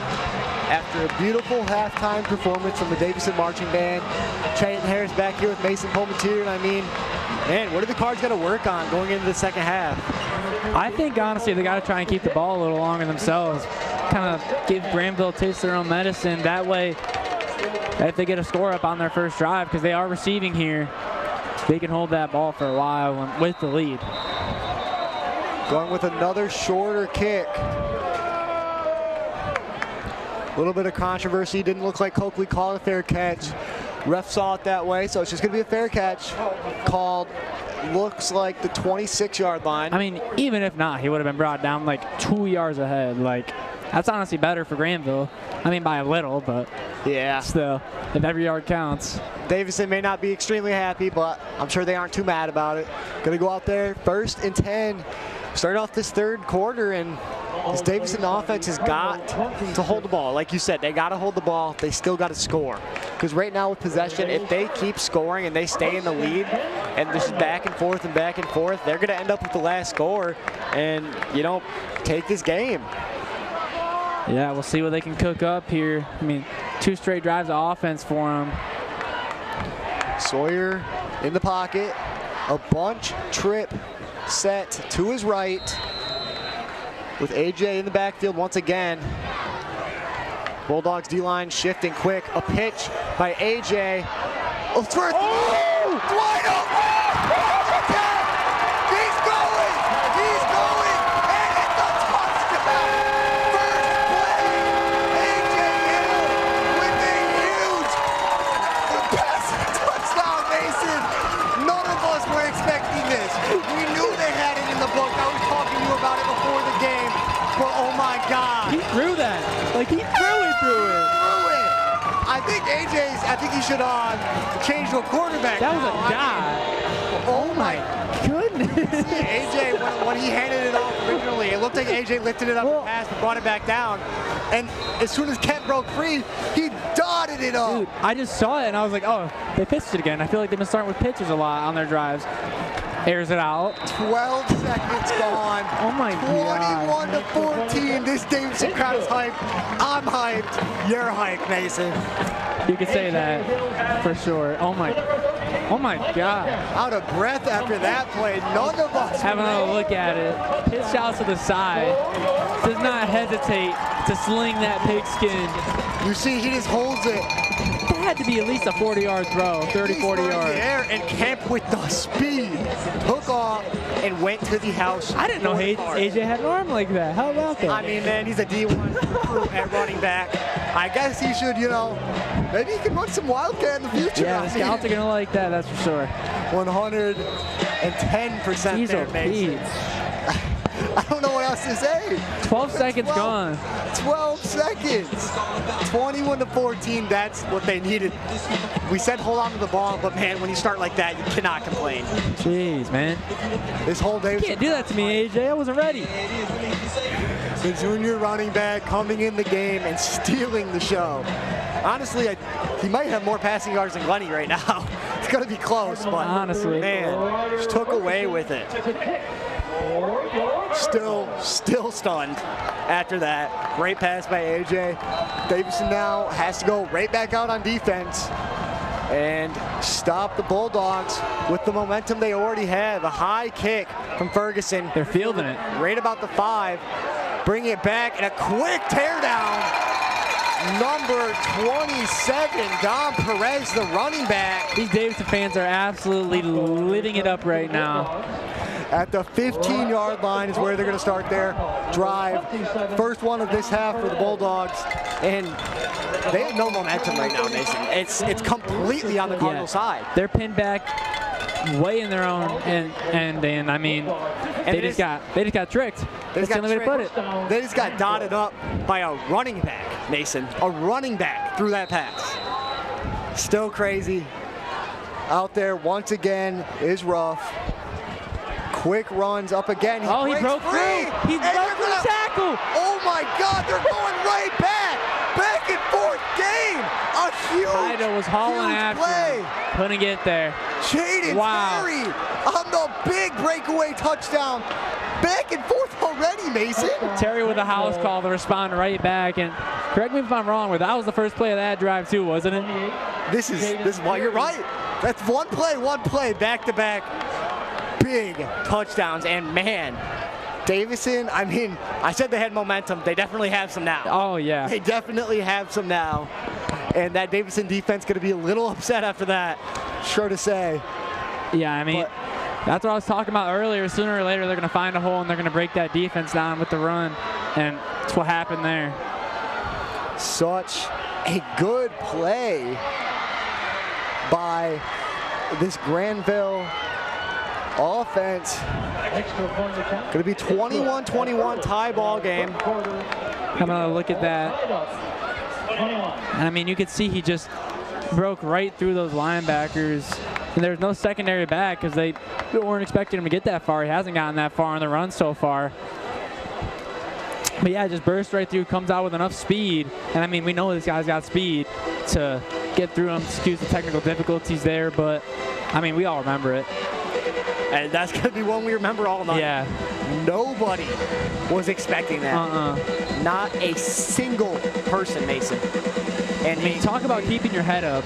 after a beautiful halftime performance from the Davison Marching Band. Chayton Harris back here with Mason Palmentier, and I mean, man, what are the Cards got to work on going into the second half? I think, honestly, they got to try and keep the ball a little longer themselves. Kind of give Grandville a taste of their own medicine. That way, if they get a score up on their first drive, because they are receiving here, they can hold that ball for a while with the lead. Going with another shorter kick. A little bit of controversy. Didn't look like Coakley called a fair catch. Ref saw it that way, so it's just going to be a fair catch. Called, looks like the 26-yard line. I mean, even if not, he would have been brought down like 2 yards ahead. Like, that's honestly better for Grandville. I mean, by a little, but yeah, still, if every yard counts. Davison may not be extremely happy, but I'm sure they aren't too mad about it. Going to go out there, 1st and 10. Start off this third quarter, and this Davison offense has got to hold the ball. Like you said, they got to hold the ball. They still got to score. Because right now with possession, if they keep scoring and they stay in the lead, and this is back and forth, they're going to end up with the last score and, you know, take this game. Yeah, we'll see what they can cook up here. I mean, 2 straight drives of offense for them. Sawyer in the pocket, a bunch trip set to his right with AJ in the backfield once again. Bulldogs D-line shifting quick. A pitch by AJ. Oh, it's worth wide open! He's going! He's going! And it's a touchdown! First play! AJ Hill with a huge passing touchdown, Mason! None of us were expecting this. We knew they had it in the book. I was talking to you about it before the game. But oh my God. He threw that. Like, he threw it through it. I think he should change to a quarterback. That was a dot. Oh my goodness. AJ, when he handed it off originally, it looked like AJ lifted it up and passed and brought it back down. And as soon as Kent broke free, he dotted it up. Dude, I just saw it and I was like, oh, they pitched it again. I feel like they've been starting with pitches a lot on their drives. Airs it out. 12 seconds gone. Oh my God. 21-14. This Davison crowd is hyped. I'm hyped. You're hyped, Mason. You could say that for sure. Oh my God. Out of breath after that play. None of us. Having a look at it. Pitch out to the side. Does not hesitate to sling that pigskin. You see, he just holds it. That had to be at least a 40-yard throw, 30, 40 yards. There, and Kemp with the speed took off and went to the house. I didn't know AJ had an arm like that. How about that? I mean, man, he's a D1 recruit at running back. I guess he should, you know, maybe he can run some Wildcat in the future. Yeah, the scouts are going to like that, that's for sure. 110% there, Mason. I don't know what else to say. 12 seconds gone. 12 seconds. 21-14, that's what they needed. We said hold on to the ball, but man, when you start like that, you cannot complain. Jeez, man. This whole day. You can't do that to me, AJ. I wasn't ready. The junior running back coming in the game and stealing the show. Honestly, he might have more passing yards than Glennie right now. It's going to be close, but honestly, man, just took away with it. Still stunned after that. Great pass by AJ. Davison now has to go right back out on defense and stop the Bulldogs with the momentum they already have. A high kick from Ferguson. They're fielding it. Right about the 5. Bring it back and a quick teardown. Number 27, Dom Perez, the running back. These Davison fans are absolutely living it up right now. At the 15-yard line is where they're going to start their drive. First one of this half for the Bulldogs. And they have no momentum right now, Mason. It's completely on the Cardinal side. They're pinned back way in their own and I mean, they just got tricked. That's the only way to put it. They just got dotted up by a running back, Mason. A running back through that pass. Still crazy. Out there once again is Ruff. Quick runs up again. He broke free. He broke the tackle. Oh my God, they're going right back. Back and forth game. A huge Ido was hauling after him. Couldn't get there. Jaden Terry on the big breakaway touchdown. Back and forth already, Mason. Terry with a house call to respond right back. And correct me if I'm wrong, but that was the first play of that drive too, wasn't it? This is why you're right. That's one play, back-to-back big touchdowns. And man, Davison, I mean, I said they had momentum. They definitely have some now. Oh, yeah. They definitely have some now. And that Davison defense going to be a little upset after that, sure to say. Yeah, I mean, that's what I was talking about earlier. Sooner or later, they're going to find a hole, and they're going to break that defense down with the run. And that's what happened there. Such a good play by this Grandville offense. Going to be 21-21 tie ball game. I'm going to look at that. And I mean, you could see he just broke right through those linebackers. And there's no secondary back because they weren't expecting him to get that far. He hasn't gotten that far on the run so far. But yeah, just burst right through, comes out with enough speed. And I mean, we know this guy's got speed to get through him, excuse the technical difficulties there. But I mean, we all remember it. And that's going to be one we remember all night. Yeah. Nobody was expecting that. Not a single person, Mason. And I mean, talk about keeping your head up.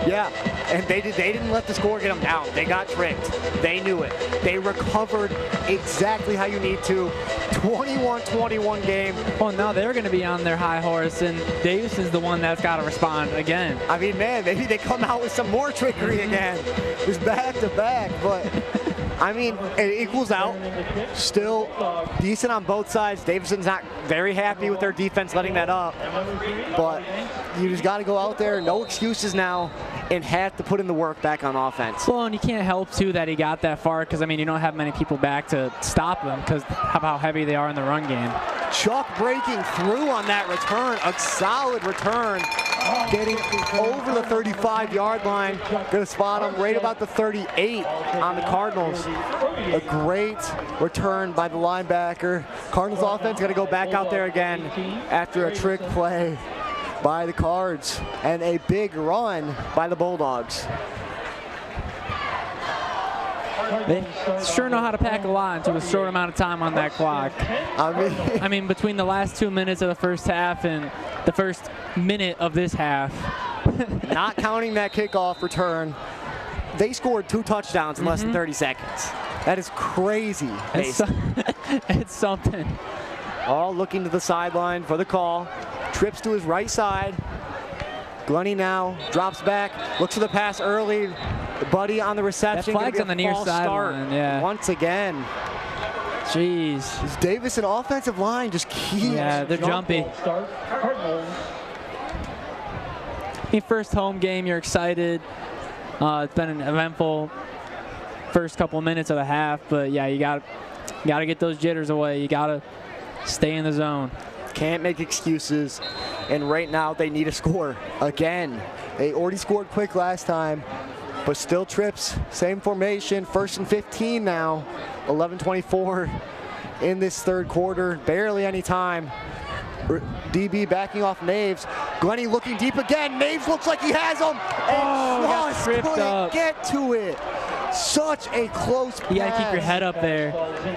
Yeah, and they didn't let the score get them down. They got tricked. They knew it. They recovered exactly how you need to. 21-21 game. Well, now they're going to be on their high horse, and Davis is the one that's got to respond again. I mean, man, maybe they come out with some more trickery again. It's back to back, but I mean, it equals out. Still decent on both sides. Davison's not very happy with their defense letting that up, but you just got to go out there. No excuses now, and have to put in the work back on offense. Well, and you can't help, too, that he got that far because, I mean, you don't have many people back to stop him because of how heavy they are in the run game. Chuck breaking through on that return. A solid return. Getting over the 35-yard line. Going to spot him right about the 38 on the Cardinals. A great return by the linebacker. Cardinals offense going to go back out there again after a trick play by the Cards and a big run by the Bulldogs. They sure know how to pack a lot into a short amount of time on that clock. I mean, between the last 2 minutes of the first half and the first minute of this half. Not counting that kickoff return, they scored 2 touchdowns in less than 30 seconds. That is crazy. It's something. All looking to the sideline for the call. Trips to his right side. Glenny now drops back, looks for the pass early. Buddy on the reception. That flag's on the near sideline, yeah. Once again. Jeez. This Davison offensive line just keeps they're jumpy. First home game, you're excited. It's been an eventful first couple minutes of the half, but yeah, you got to get those jitters away. You got to stay in the zone. Can't make excuses, and right now they need a score again. They already scored quick last time, but still trips. Same formation, 1st and 15 now. 11:24 in this third quarter. Barely any time. DB backing off Naves. Glenny looking deep again. Naves looks like he has him, and just couldn't get to it. Such a close pass. You got to keep your head up there.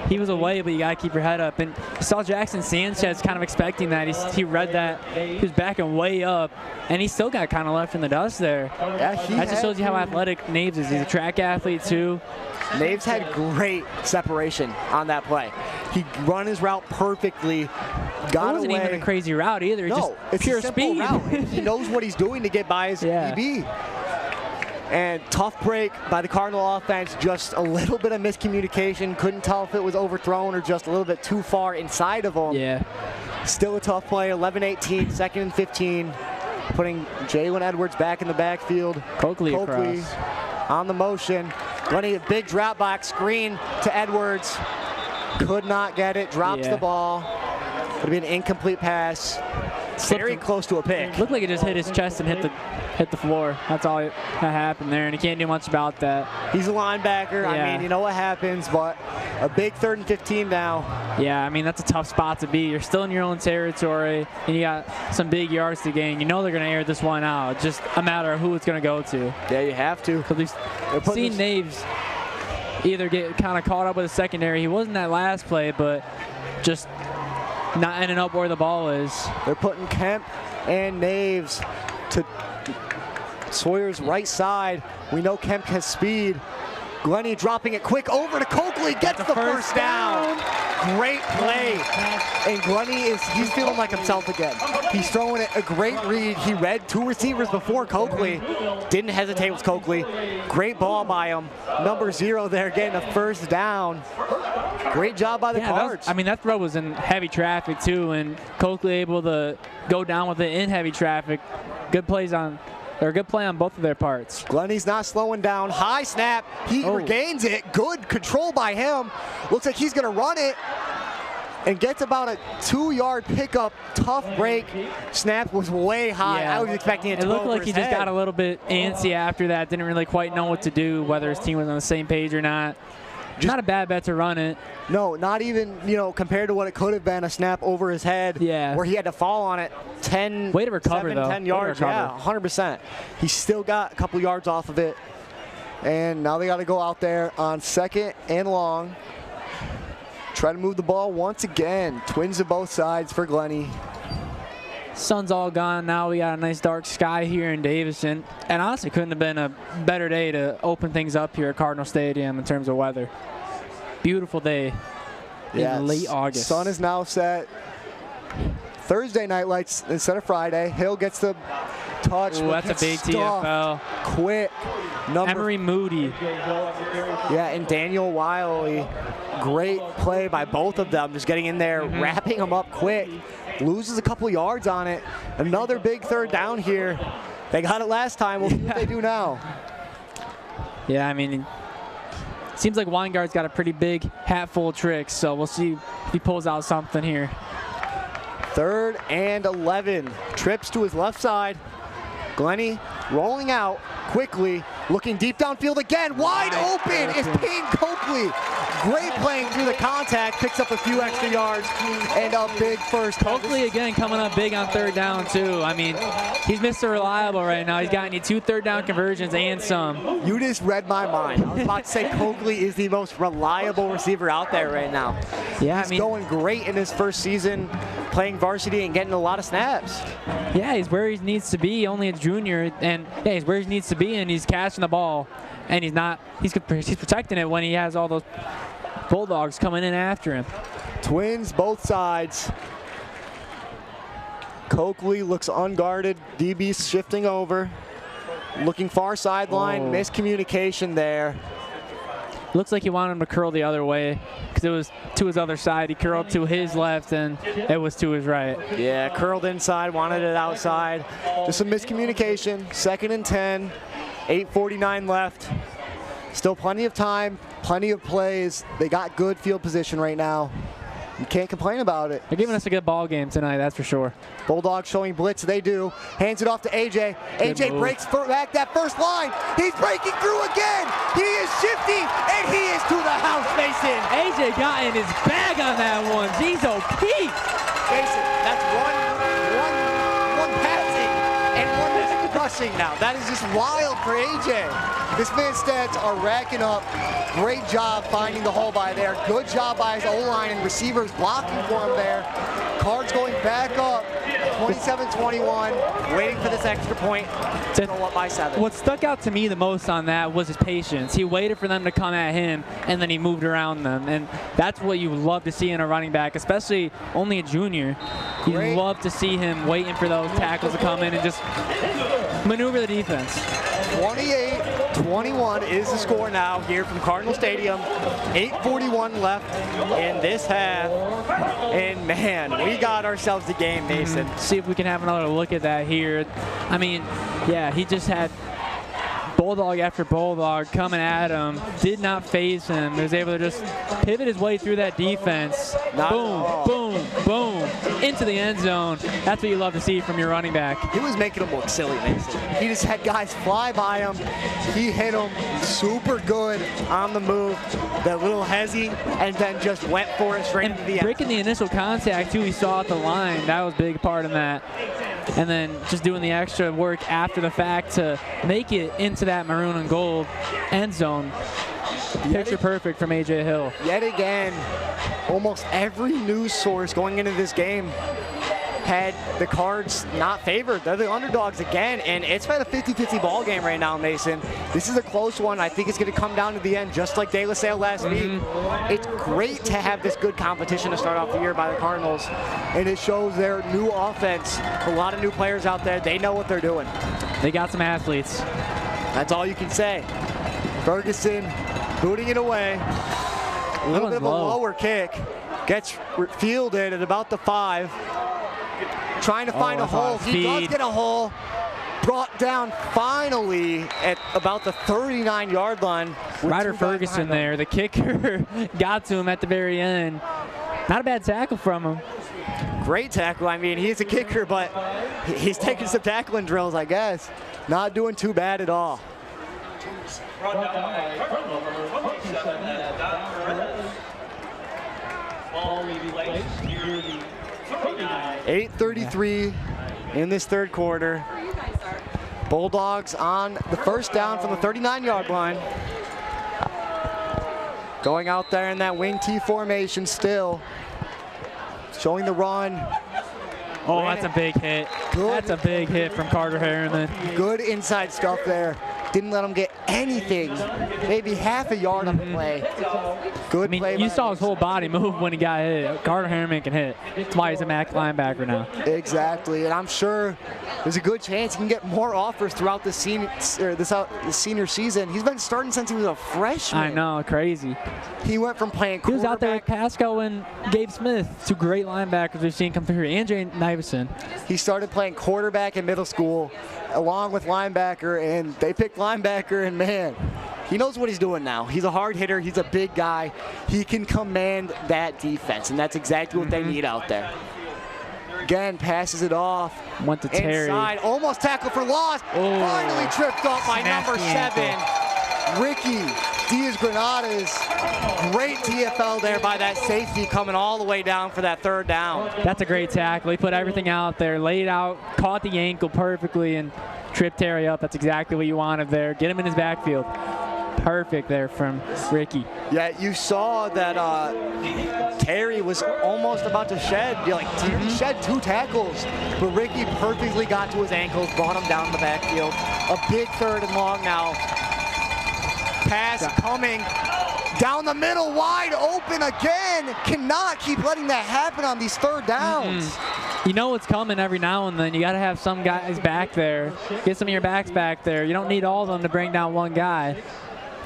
He was away, but you got to keep your head up. And you saw Jackson Sanchez kind of expecting that. He read that. He was backing way up, and he still got kind of left in the dust there. Yeah, that just shows you how athletic Naves is. He's a track athlete, too. Naves had great separation on that play. He run his route perfectly. Got it wasn't away. even a crazy route either. No, just it's pure a simple speed. route. He knows what he's doing to get by his DB. And tough break by the Cardinal offense. Just a little bit of miscommunication. Couldn't tell if it was overthrown or just a little bit too far inside of him. Yeah. Still a tough play. 11-18, 2nd and 15. Putting Jalen Edwards back in the backfield. Coakley across. On the motion. Glenny, a big drop back screen to Edwards. Could not get it. Drops the ball. Could be an incomplete pass. Very close to a pick. Looked like it just hit his chest and hit the floor. That's all that happened there, and he can't do much about that. He's a linebacker. Yeah. I mean, you know what happens, but a big 3rd and 15 now. Yeah, I mean, that's a tough spot to be. You're still in your own territory, and you got some big yards to gain. You know they're going to air this one out. It's just a matter of who it's going to go to. Yeah, you have to. At least seen Naves either get kind of caught up with the secondary. He wasn't that last play, but just not ending up where the ball is. They're putting Kemp and Naves to Sawyer's right side. We know Kemp has speed. Glenny dropping it quick over to Coakley, gets the first down. Great play. And Glenny he's feeling like himself again. He's throwing it a great read. He read 2 receivers before Coakley. Didn't hesitate with Coakley. Great ball by him. Number 0 there getting a first down. Great job by the Cards. I mean, that throw was in heavy traffic too, and Coakley able to go down with it in heavy traffic. Good plays on. They're a good play on both of their parts. Glenny's not slowing down. High snap. He regains it. Good control by him. Looks like he's going to run it and gets about a 2-yard pickup. Tough break. Snap was way high. Yeah. I was expecting it to It looked like he just got a little bit antsy after that. Didn't really quite know what to do, whether his team was on the same page or not. Not a bad bet to run it. No, not even, compared to what it could have been, a snap over his head. Yeah. Where he had to fall on it 10, Way to recover, 7, though. 10 yards. Yeah, 100%. He still got a couple yards off of it. And now they got to go out there on 2nd and long. Try to move the ball once again. Twins to both sides for Glenny. Sun's all gone now. We got a nice dark sky here in Davison. And honestly, couldn't have been a better day to open things up here at Cardinal Stadium in terms of weather. Beautiful day in late August. Sun is now set. Thursday night lights instead of Friday. Hill gets the touch. Ooh, that's a big TFL. Quick. Emery Moody. Yeah, and Daniel Wiley. Great play by both of them. Just getting in there, wrapping them up quick. Loses a couple yards on it. Another big 3rd down here. They got it last time. We'll see what they do now. Yeah, I mean, it seems like Weingard's got a pretty big hat full of tricks, so we'll see if he pulls out something here. 3rd and 11. Trips to his left side. Glenny rolling out quickly, looking deep downfield again. Wide open is Payne Coakley. Great playing through the contact, picks up a few extra yards, and a big first. Coakley again coming up big on 3rd down too. I mean, he's Mr. Reliable right now. He's gotten you 2 3rd-down conversions and some. You just read my mind. I was about to say Coakley is the most reliable receiver out there right now. Yeah, he's going great in his first season, playing varsity and getting a lot of snaps. Yeah, he's where he needs to be, only a junior, and yeah, he's where he needs to be, and he's catching the ball, and he's protecting it when he has all those Bulldogs coming in after him. Twins both sides. Coakley looks unguarded. DB's shifting over. Looking far sideline. Miscommunication there. Looks like he wanted him to curl the other way because it was to his other side. He curled to his left and it was to his right. Yeah, curled inside, wanted it outside. Just some miscommunication. 2nd and 10. 8:49 left. Still plenty of time, plenty of plays. They got good field position right now. You can't complain about it. They're giving us a good ball game tonight, that's for sure. Bulldogs showing blitz, they do. Hands it off to AJ. AJ breaks back that first line. He's breaking through again. He is shifty, and he is to the house, Mason. AJ got in his bag on that one. He's OP. Mason, that's one passing and one rushing now. That is just wild for AJ. This man's stats are racking up. Great job finding the hole by there. Good job by his O-line and receivers blocking for him there. Cards going back up. 27-21. Waiting for this extra point to go up by 7. What stuck out to me the most on that was his patience. He waited for them to come at him, and then he moved around them. And that's what you love to see in a running back, especially only a junior. You love to see him waiting for those tackles to come in and just maneuver the defense. 28-21 is the score now here from Cardinal Stadium. 8:41 left in this half. And man, we got ourselves a game, Mason. See if we can have another look at that here. I mean, yeah, he just had Bulldog after Bulldog coming at him. Did not phase him. He was able to just pivot his way through that defense. Boom, boom, boom. into the end zone. That's what you love to see from your running back. He was making them look silly, Mason. He just had guys fly by him. He hit them super good on the move. That little hezzy, and then just went for it straight into the end. Breaking the initial contact, too, we saw at the line. That was a big part in that. And then just doing the extra work after the fact to make it into that maroon and gold end zone. Picture perfect from A.J. Hill. Yet again, almost every news source going into this game had the Cards not favored. They're the underdogs again, and it's been a 50-50 ball game right now, Mason. This is a close one. I think it's going to come down to the end, just like De La Salle last week. It's great to have this good competition to start off the year by the Cardinals, and it shows their new offense. A lot of new players out there. They know what they're doing. They got some athletes. That's all you can say. Ferguson booting it away. A little bit of a lower kick. Gets fielded at about the 5. Trying to find a hole. He does get a hole. Brought down finally at about the 39-yard line. Ryder Ferguson there, the kicker, got to him at the very end. Not a bad tackle from him. Great tackle. I mean, he's a kicker, but he's taking some tackling drills, I guess. Not doing too bad at all. 8:33 in this third quarter. Bulldogs on the first down from the 39-yard line. Going out there in that wing T formation still. Showing the run. Oh, that's a big hit. That's a big hit from Carter Harriman. Good inside stuff there. Didn't let him get anything. Maybe half a yard on the play. Good play. You saw his whole body move when he got hit. Carter Harriman can hit. That's why he's a MAC linebacker now. Exactly, and I'm sure there's a good chance he can get more offers throughout the senior season. He's been starting since he was a freshman. I know, crazy. He went from playing quarterback. He was out there at Pasco and Gabe Smith, two great linebackers we've seen come through here, and Jay Davison. He started playing quarterback in middle school along with linebacker, and they picked linebacker, and man, he knows what he's doing now. He's a hard hitter. He's a big guy. He can command that defense, and that's exactly what they need out there. Again, passes it off. Went to Terry. Inside, almost tackled for loss. Oh. Finally tripped up by number 7, Ricky Diaz-Granados. Great TFL there by that safety coming all the way down for that third down. That's a great tackle. He put everything out there, laid out, caught the ankle perfectly, and tripped Terry up. That's exactly what you wanted there. Get him in his backfield. Perfect there from Ricky. Yeah, you saw that Terry was almost about to shed. He shed 2 tackles, but Ricky perfectly got to his ankles, brought him down the backfield. A big third and long now. Pass coming down the middle, wide open again. Cannot keep letting that happen on these third downs. You know what's coming every now and then. You got to have some guys back there. Get some of your backs back there. You don't need all of them to bring down one guy.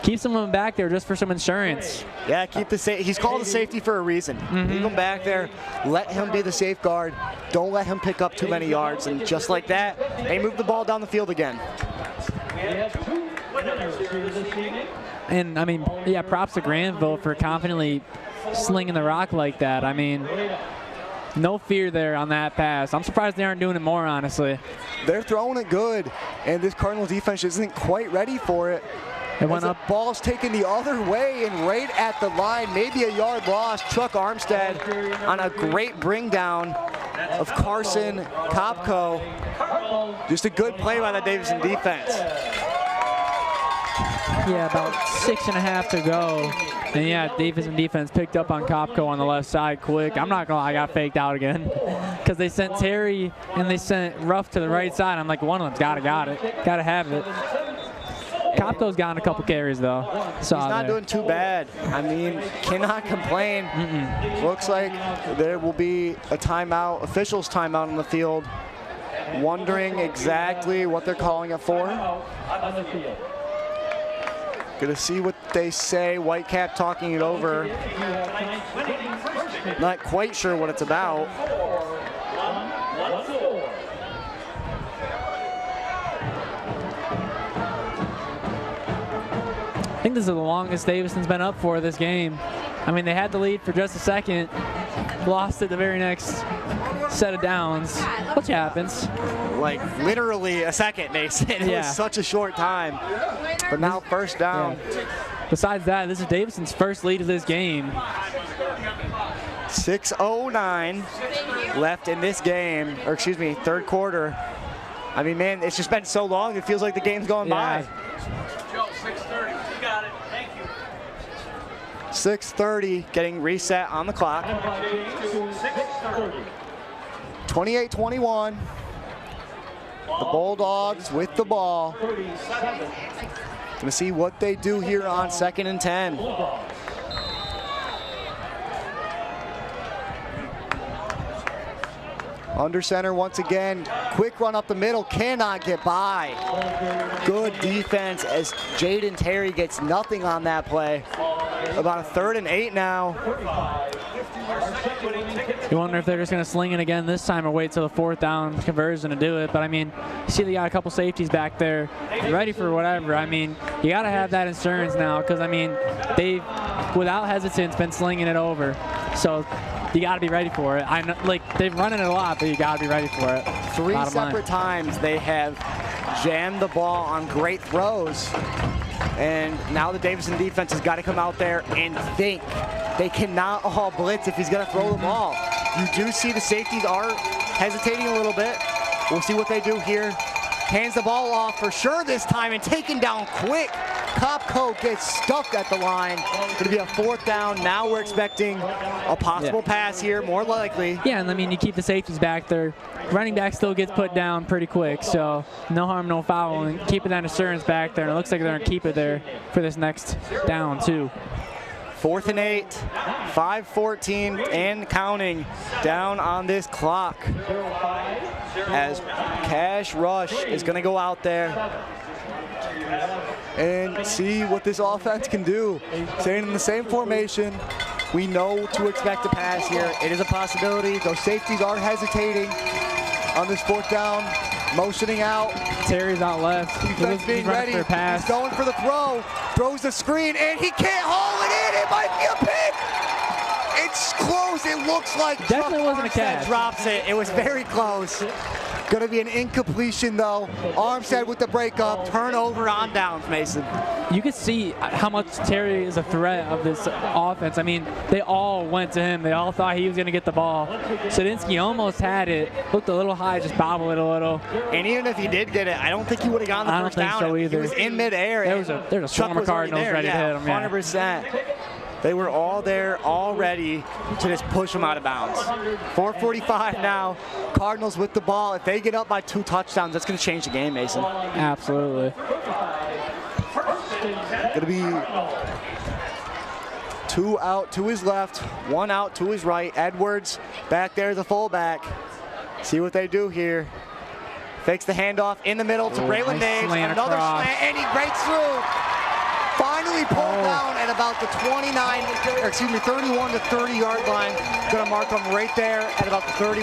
Keep some of them back there just for some insurance. Yeah, keep the he's called a safety for a reason. Leave him back there. Let him be the safeguard. Don't let him pick up too many yards. And just like that, they move the ball down the field again. And, I mean, yeah, props to Grandville for confidently slinging the rock like that. I mean, no fear there on that pass. I'm surprised they aren't doing it more, honestly. They're throwing it good, and this Cardinals defense isn't quite ready for it. It went up. The ball's taken the other way, and right at the line, maybe a yard lost. Chuck Armstead on a great bring down of Carson Kopko. Just a good play by the Davison defense. Yeah, about 6.5 to go. And yeah, Davison defense picked up on Kopko on the left side quick. I'm not gonna lie, I got faked out again. Because they sent Terry and they sent Ruff to the right side. I'm like, one of them's gotta have it. Kopko's gotten a couple carries though. He's not doing too bad. I mean, cannot complain. Looks like there will be a timeout, officials timeout on the field. Wondering exactly what they're calling it for. Gonna see what they say. Whitecap talking it over. Not quite sure what it's about. I think this is the longest Davison's been up for this game. I mean, they had the lead for just a second, lost it the very next set of downs, which happens. Like literally a second, Mason. It was such a short time. But now first down. Yeah. Besides that, this is Davison's first lead of this game. 6:09 left in this game, or excuse me, third quarter. I mean, man, it's just been so long, it feels like the game's going by. Joe, 6:30, you got it, thank you. 6:30 getting reset on the clock. 28-21. The Bulldogs with the ball. Gonna see what they do here on 2nd and 10. Under center once again. Quick run up the middle, cannot get by. Good defense as Jaden Terry gets nothing on that play. About a 3rd and 8 now. You wonder if they're just going to sling it again this time or wait till the 4th down conversion to do it. But I mean, you see they got a couple safeties back there ready for whatever. I mean, you got to have that insurance now because, I mean, they've, without hesitance, been slinging it over. So you got to be ready for it. I know, like, they've run it a lot, but you got to be ready for it. 3 separate times they have jammed the ball on great throws. And now the Davison defense has got to come out there and think. They cannot all blitz if he's going to throw the ball. You do see the safeties are hesitating a little bit. We'll see what they do here. Hands the ball off for sure this time and taken down quick. Kopko gets stuck at the line. Going to be a 4th down. Now we're expecting a possible pass here, more likely. Yeah, and I mean, you keep the safeties back there. Running back still gets put down pretty quick, so no harm, no foul, and keeping that assurance back there. And it looks like they're going to keep it there for this next down, too. 4th and 8, 5:14 and counting down on this clock as Cash Rush is going to go out there and see what this offense can do. Staying in the same formation, we know to expect a pass here. It is a possibility. Those safeties are hesitating on this 4th down, motioning out. Terry's out left. Defense being ready. He's going for the throw. Throws the screen, and he can't haul it in. It might be a pick. It's close. It looks like definitely wasn't a catch. Drops it. It was very close. Going to be an incompletion, though. Armstead with the breakup. Turnover on downs, Mason. You can see how much Terry is a threat of this offense. I mean, they all went to him. They all thought he was going to get the ball. Sadinsky almost had it. Looked a little high, just bobbled it a little. And even if he did get it, I don't think he would have gotten the first down. I don't think so either. He was in midair. There's a swarm of Cardinals ready to hit him. 100%. They were all there, all ready to just push them out of bounds. 4:45 now. Cardinals with the ball. If they get up by 2 touchdowns, that's going to change the game, Mason. Absolutely. Going to be 2 out to his left, 1 out to his right. Edwards back there as a fullback. See what they do here. Fakes the handoff in the middle to Braylon Naves. Another slant, and he breaks through. Finally pulled down at about the 31 to 30 yard line. Gonna mark him right there at about the 30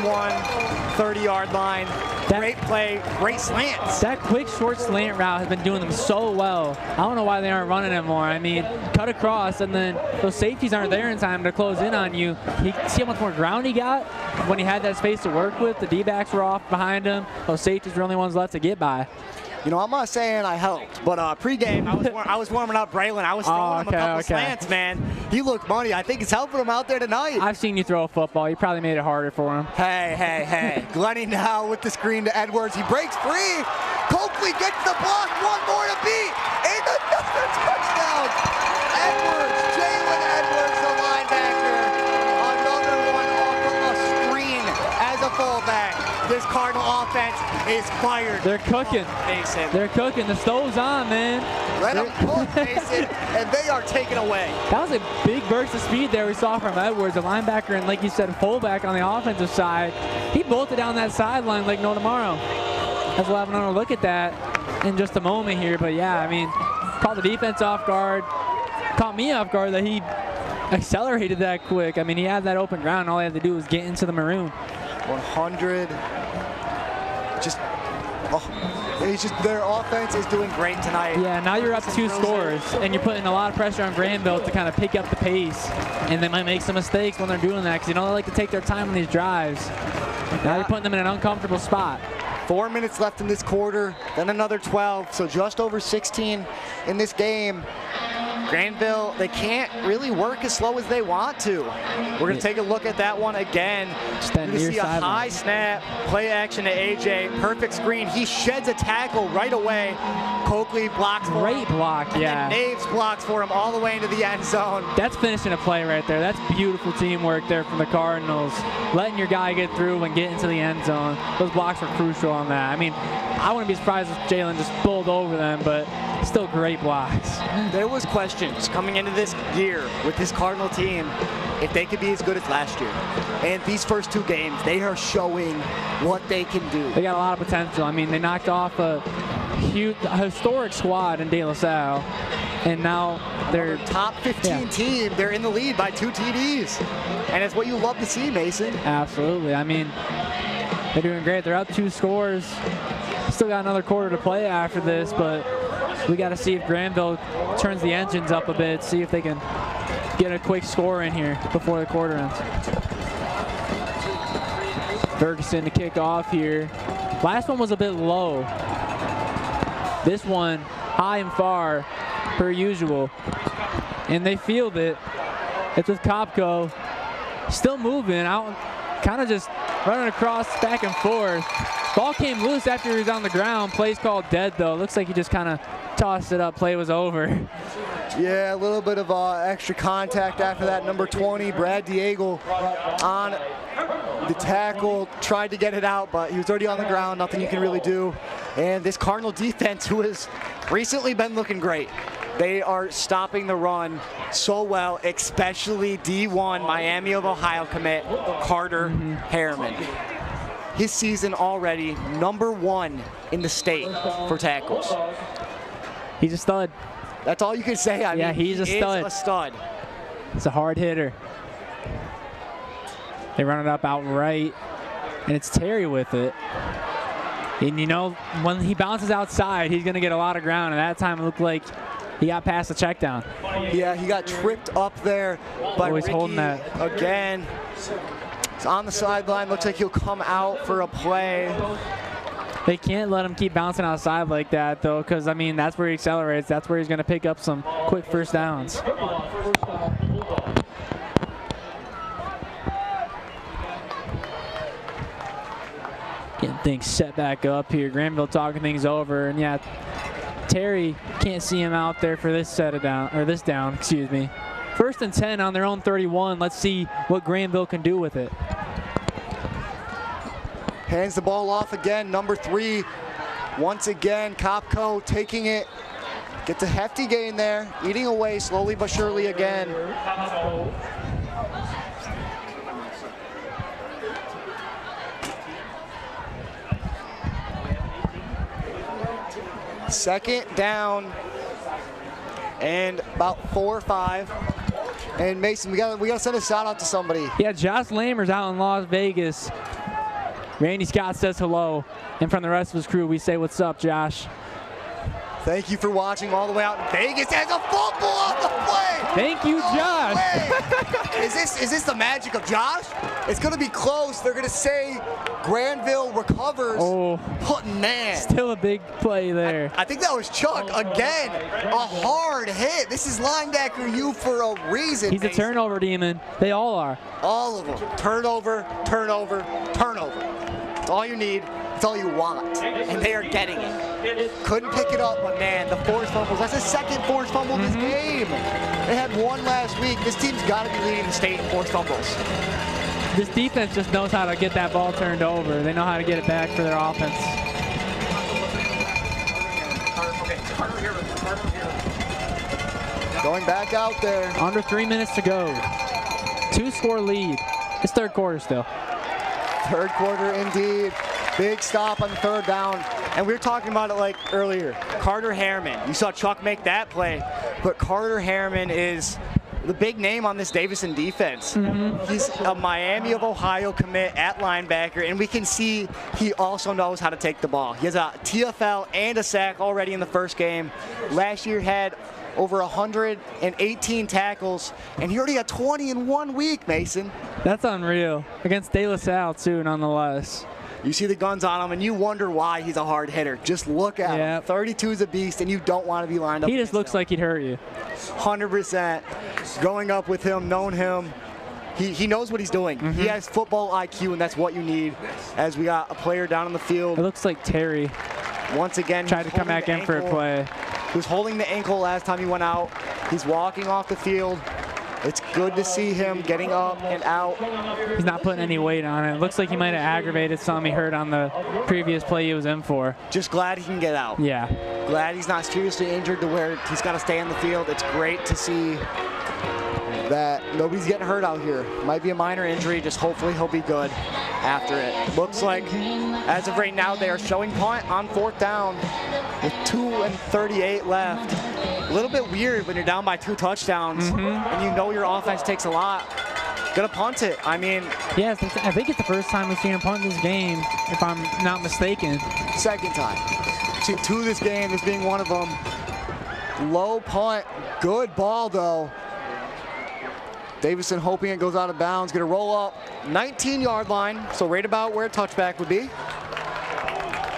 yard line. Great play, great slants. That quick short slant route has been doing them so well. I don't know why they aren't running it more. I mean, cut across and then those safeties aren't there in time to close in on you. See how much more ground he got when he had that space to work with. The D-backs were off behind him. Those safeties were the only ones left to get by. You know, I'm not saying I helped, but pregame, I was warming up Braylon. I was throwing him a couple slants, man. He looked money. I think it's helping him out there tonight. I've seen you throw a football. You probably made it harder for him. Hey. Glenny now with the screen to Edwards. He breaks free. Coakley gets the block. 1 more to beat. And another touchdown. Jalen Edwards, the linebacker. Another one off of a screen as a fullback. This Cardinal offense is fired. They're cooking. Mason. They're cooking. The stove's on, man. Let them cook, Mason, and they are taken away. That was a big burst of speed there we saw from Edwards, the linebacker, and like you said, fullback on the offensive side. He bolted down that sideline like no tomorrow. As we'll have another look at that in just a moment here. But yeah, I mean, caught the defense off guard. Caught me off guard that he accelerated that quick. I mean, he had that open ground. All he had to do was get into the maroon. 100. Their offense is doing great tonight. Yeah, now you're up 2 scores, and you're putting a lot of pressure on Grandville to kind of pick up the pace, and they might make some mistakes when they're doing that because they like to take their time on these drives. Now you're putting them in an uncomfortable spot. 4 minutes left in this quarter, then another 12, so just over 16 in this game. Grandville, they can't really work as slow as they want to. We're going to take a look at that one again. You see a high snap, play action to AJ, perfect screen. He sheds a tackle right away. Coakley blocks for him. Great block, yeah. And Naves blocks for him all the way into the end zone. That's finishing a play right there. That's beautiful teamwork there from the Cardinals. Letting your guy get through and get into the end zone. Those blocks were crucial on that. I mean, I wouldn't be surprised if Jalen just bowled over them, but still great blocks. There was questions coming into this year with this Cardinal team if they could be as good as last year. And these first 2 games, they are showing what they can do. They got a lot of potential. I mean, they knocked off a historic squad in De La Salle, and now they're top 15 team. They're in the lead by 2 TDs. And it's what you love to see, Mason. Absolutely. I mean, they're doing great. They're up 2 scores. Still got another quarter to play after this, but we got to see if Grandville turns the engines up a bit, see if they can get a quick score in here before the quarter ends. Ferguson to kick off here. Last one was a bit low. This one high and far per usual. And they field it. It's with Kopko still moving out, kind of just running across back and forth. Ball came loose after he was on the ground. Play's called dead though. Looks like he just kind of tossed it up. Play was over. Yeah, a little bit of extra contact after that. Number 20, Brad Diego on the tackle, tried to get it out, but he was already on the ground. Nothing you can really do. And this Cardinal defense, who has recently been looking great, they are stopping the run so well, especially D1 Miami of Ohio commit Carter Harriman. His season already #1 in the state for tackles. He's a stud. That's all you can say. I mean, he's a stud. Is a stud. It's a hard hitter. They run it up outright, and it's Terry with it. And you know, when he bounces outside, he's going to get a lot of ground, and that time it looked like he got past the check down. Yeah, he got tripped up there, but Ricky, holding that again. He's on the sideline. Looks like he'll come out for a play. They can't let him keep bouncing outside like that, though, because, I mean, that's where he accelerates. That's where he's going to pick up some quick first downs. Getting things set back up here. Grandville talking things over, and yeah, Terry can't see him out there for this this down, excuse me. 1st and 10 on their own 31. Let's see what Grandville can do with it. Hands the ball off again, number 3. Once again, Kopko taking it. Gets a hefty gain there, eating away slowly but surely again. Second down and about 4 or 5. And Mason, we gotta send a shout out to somebody. Yeah, Josh Lamer's out in Las Vegas. Randy Scott says hello, and from the rest of his crew, we say what's up, Josh. Thank you for watching all the way out in Vegas. There's a fumble on the play. Thank you, Josh. Is this the magic of Josh? It's going to be close. They're going to say Grandville recovers. Oh, but man. Still a big play there. I think that was Chuck. Again, a hard hit. This is linebacker U for a reason. He's a turnover demon. They all are. All of them. Turnover, turnover, turnover. That's all you need. That's all you want. And they are getting it. Couldn't pick it up, but man, the forced fumbles. That's the second forced fumble in this game. They had one last week. This team's got to be leading the state in forced fumbles. This defense just knows how to get that ball turned over. They know how to get it back for their offense. Going back out there. Under 3 minutes to go. 2-score lead. It's third quarter still. Third quarter indeed. Big stop on the 3rd down. And we were talking about it like earlier. Carter Harriman. You saw Chuck make that play. But Carter Harriman is the big name on this Davison defense. He's a Miami of Ohio commit at linebacker, and we can see he also knows how to take the ball. He has a TFL and a sack already in the first game. Last year had over 118 tackles, and he already had 20 in 1 week, Mason. That's unreal. Against De La Salle, too, nonetheless. You see the guns on him, and you wonder why he's a hard hitter. Just look at him. 32 is a beast, and you don't want to be lined up. He just looks like he'd hurt you. 100%. Growing up with him, knowing him, he knows what he's doing. He has football IQ, and that's what you need. As we got a player down on the field. It looks like Terry. Once again, tried to come back in for a play. He was holding the ankle last time he went out. He's walking off the field. It's good to see him getting up and out. He's not putting any weight on it. It looks like he might have aggravated something he heard on the previous play he was in for. Just glad he can get out. Yeah. Glad he's not seriously injured to where he's got to stay on the field. It's great to see that nobody's getting hurt out here. Might be a minor injury, just hopefully he'll be good after it. Looks like, as of right now, they are showing punt on 4th down with 2:38 left. A little bit weird when you're down by 2 touchdowns and you know your offense takes a lot. Gonna punt it. I mean, yeah, I think it's the first time we've seen him punt this game, if I'm not mistaken. Second time. Seen 2 this game, this being one of them. Low punt, good ball though. Davison hoping it goes out of bounds, gonna roll up 19-yard line, so right about where a touchback would be.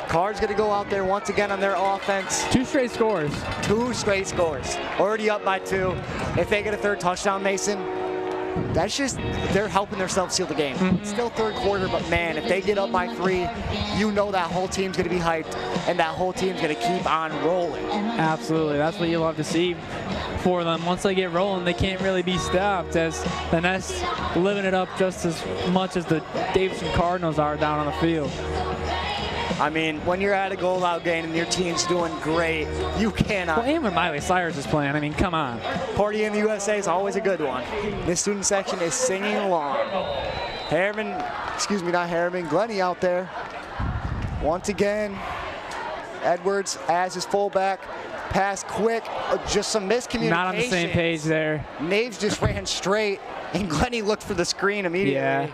Cards gonna go out there once again on their offense. 2 straight scores. 2 straight scores. Already up by 2. If they get a 3rd touchdown, Mason, that's just, they're helping themselves seal the game. It's still 3rd quarter, but man, if they get up by 3, you know that whole team's gonna be hyped and that whole team's gonna keep on rolling. Absolutely, that's what you love to see for them. Once they get rolling, they can't really be stopped, as the Nest living it up just as much as the Davison Cardinals are down on the field. I mean, when you're at a goal-out game and your team's doing great, you cannot. Well, and when Miley Cyrus is playing, I mean, come on. Party in the USA is always a good one. This student section is singing along. Glenny out there. Once again, Edwards as his fullback. Pass quick, just some miscommunication. Not on the same page there. Naves just ran straight, and Glenny looked for the screen immediately. Yeah.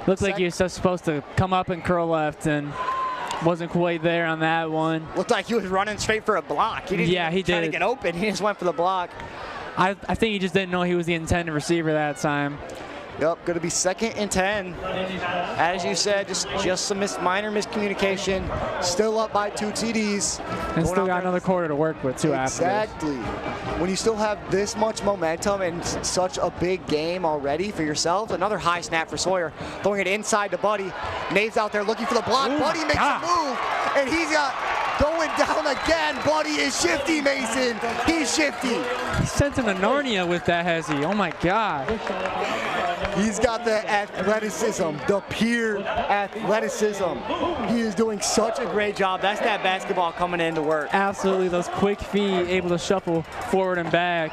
Looked like he was just supposed to come up and curl left, and wasn't quite there on that one. Looked like he was running straight for a block. He didn't try to get open. He just went for the block. I think he just didn't know he was the intended receiver that time. Yep, going to be 2nd and 10. As you said, just some minor miscommunication. Still up by 2 TDs. And still got another quarter to work with, too, after this. Exactly. When you still have this much momentum and such a big game already for yourselves, another high snap for Sawyer. Throwing it inside to Buddy. Nave's out there looking for the block. Buddy makes a move, and he's got going down again. Buddy is shifty, Mason. He's shifty. He sent him to Narnia with that, has he? Oh, my God. He's got the athleticism, the pure athleticism. He is doing such a great job. That's that basketball coming into work. Absolutely, those quick feet, able to shuffle forward and back.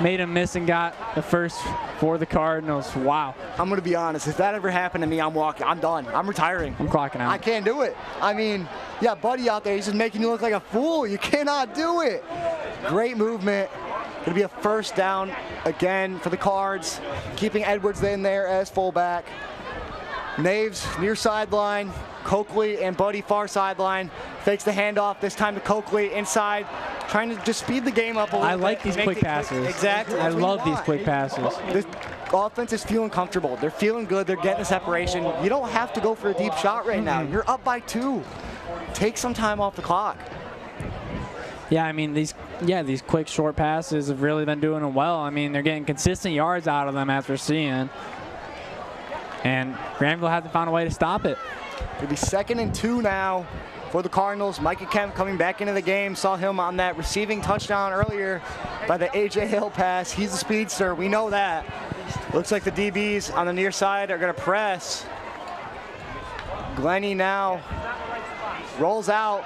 Made him miss and got the first for the Cardinals. Wow. I'm going to be honest. If that ever happened to me, I'm walking. I'm done. I'm retiring. I'm clocking out. I can't do it. I mean, yeah, Buddy out there, he's just making you look like a fool. You cannot do it. Great movement. Going to be a 1st down again for the Cards. Keeping Edwards in there as fullback. Naves near sideline. Coakley and Buddy far sideline. Fakes the handoff, this time to Coakley inside. Trying to just speed the game up a little bit. I like these quick passes. Exactly. I love these quick passes. This offense is feeling comfortable. They're feeling good. They're getting the separation. You don't have to go for a deep shot right now. You're up by 2. Take some time off the clock. Yeah, I mean, these quick short passes have really been doing them well. I mean, they're getting consistent yards out of them, as we're seeing. And Grandville hasn't found a way to stop it. It'll be 2nd and 2 now for the Cardinals. Micah Kemp coming back into the game. Saw him on that receiving touchdown earlier by the A.J. Hill pass. He's a speedster. We know that. Looks like the DBs on the near side are going to press. Glenny now rolls out.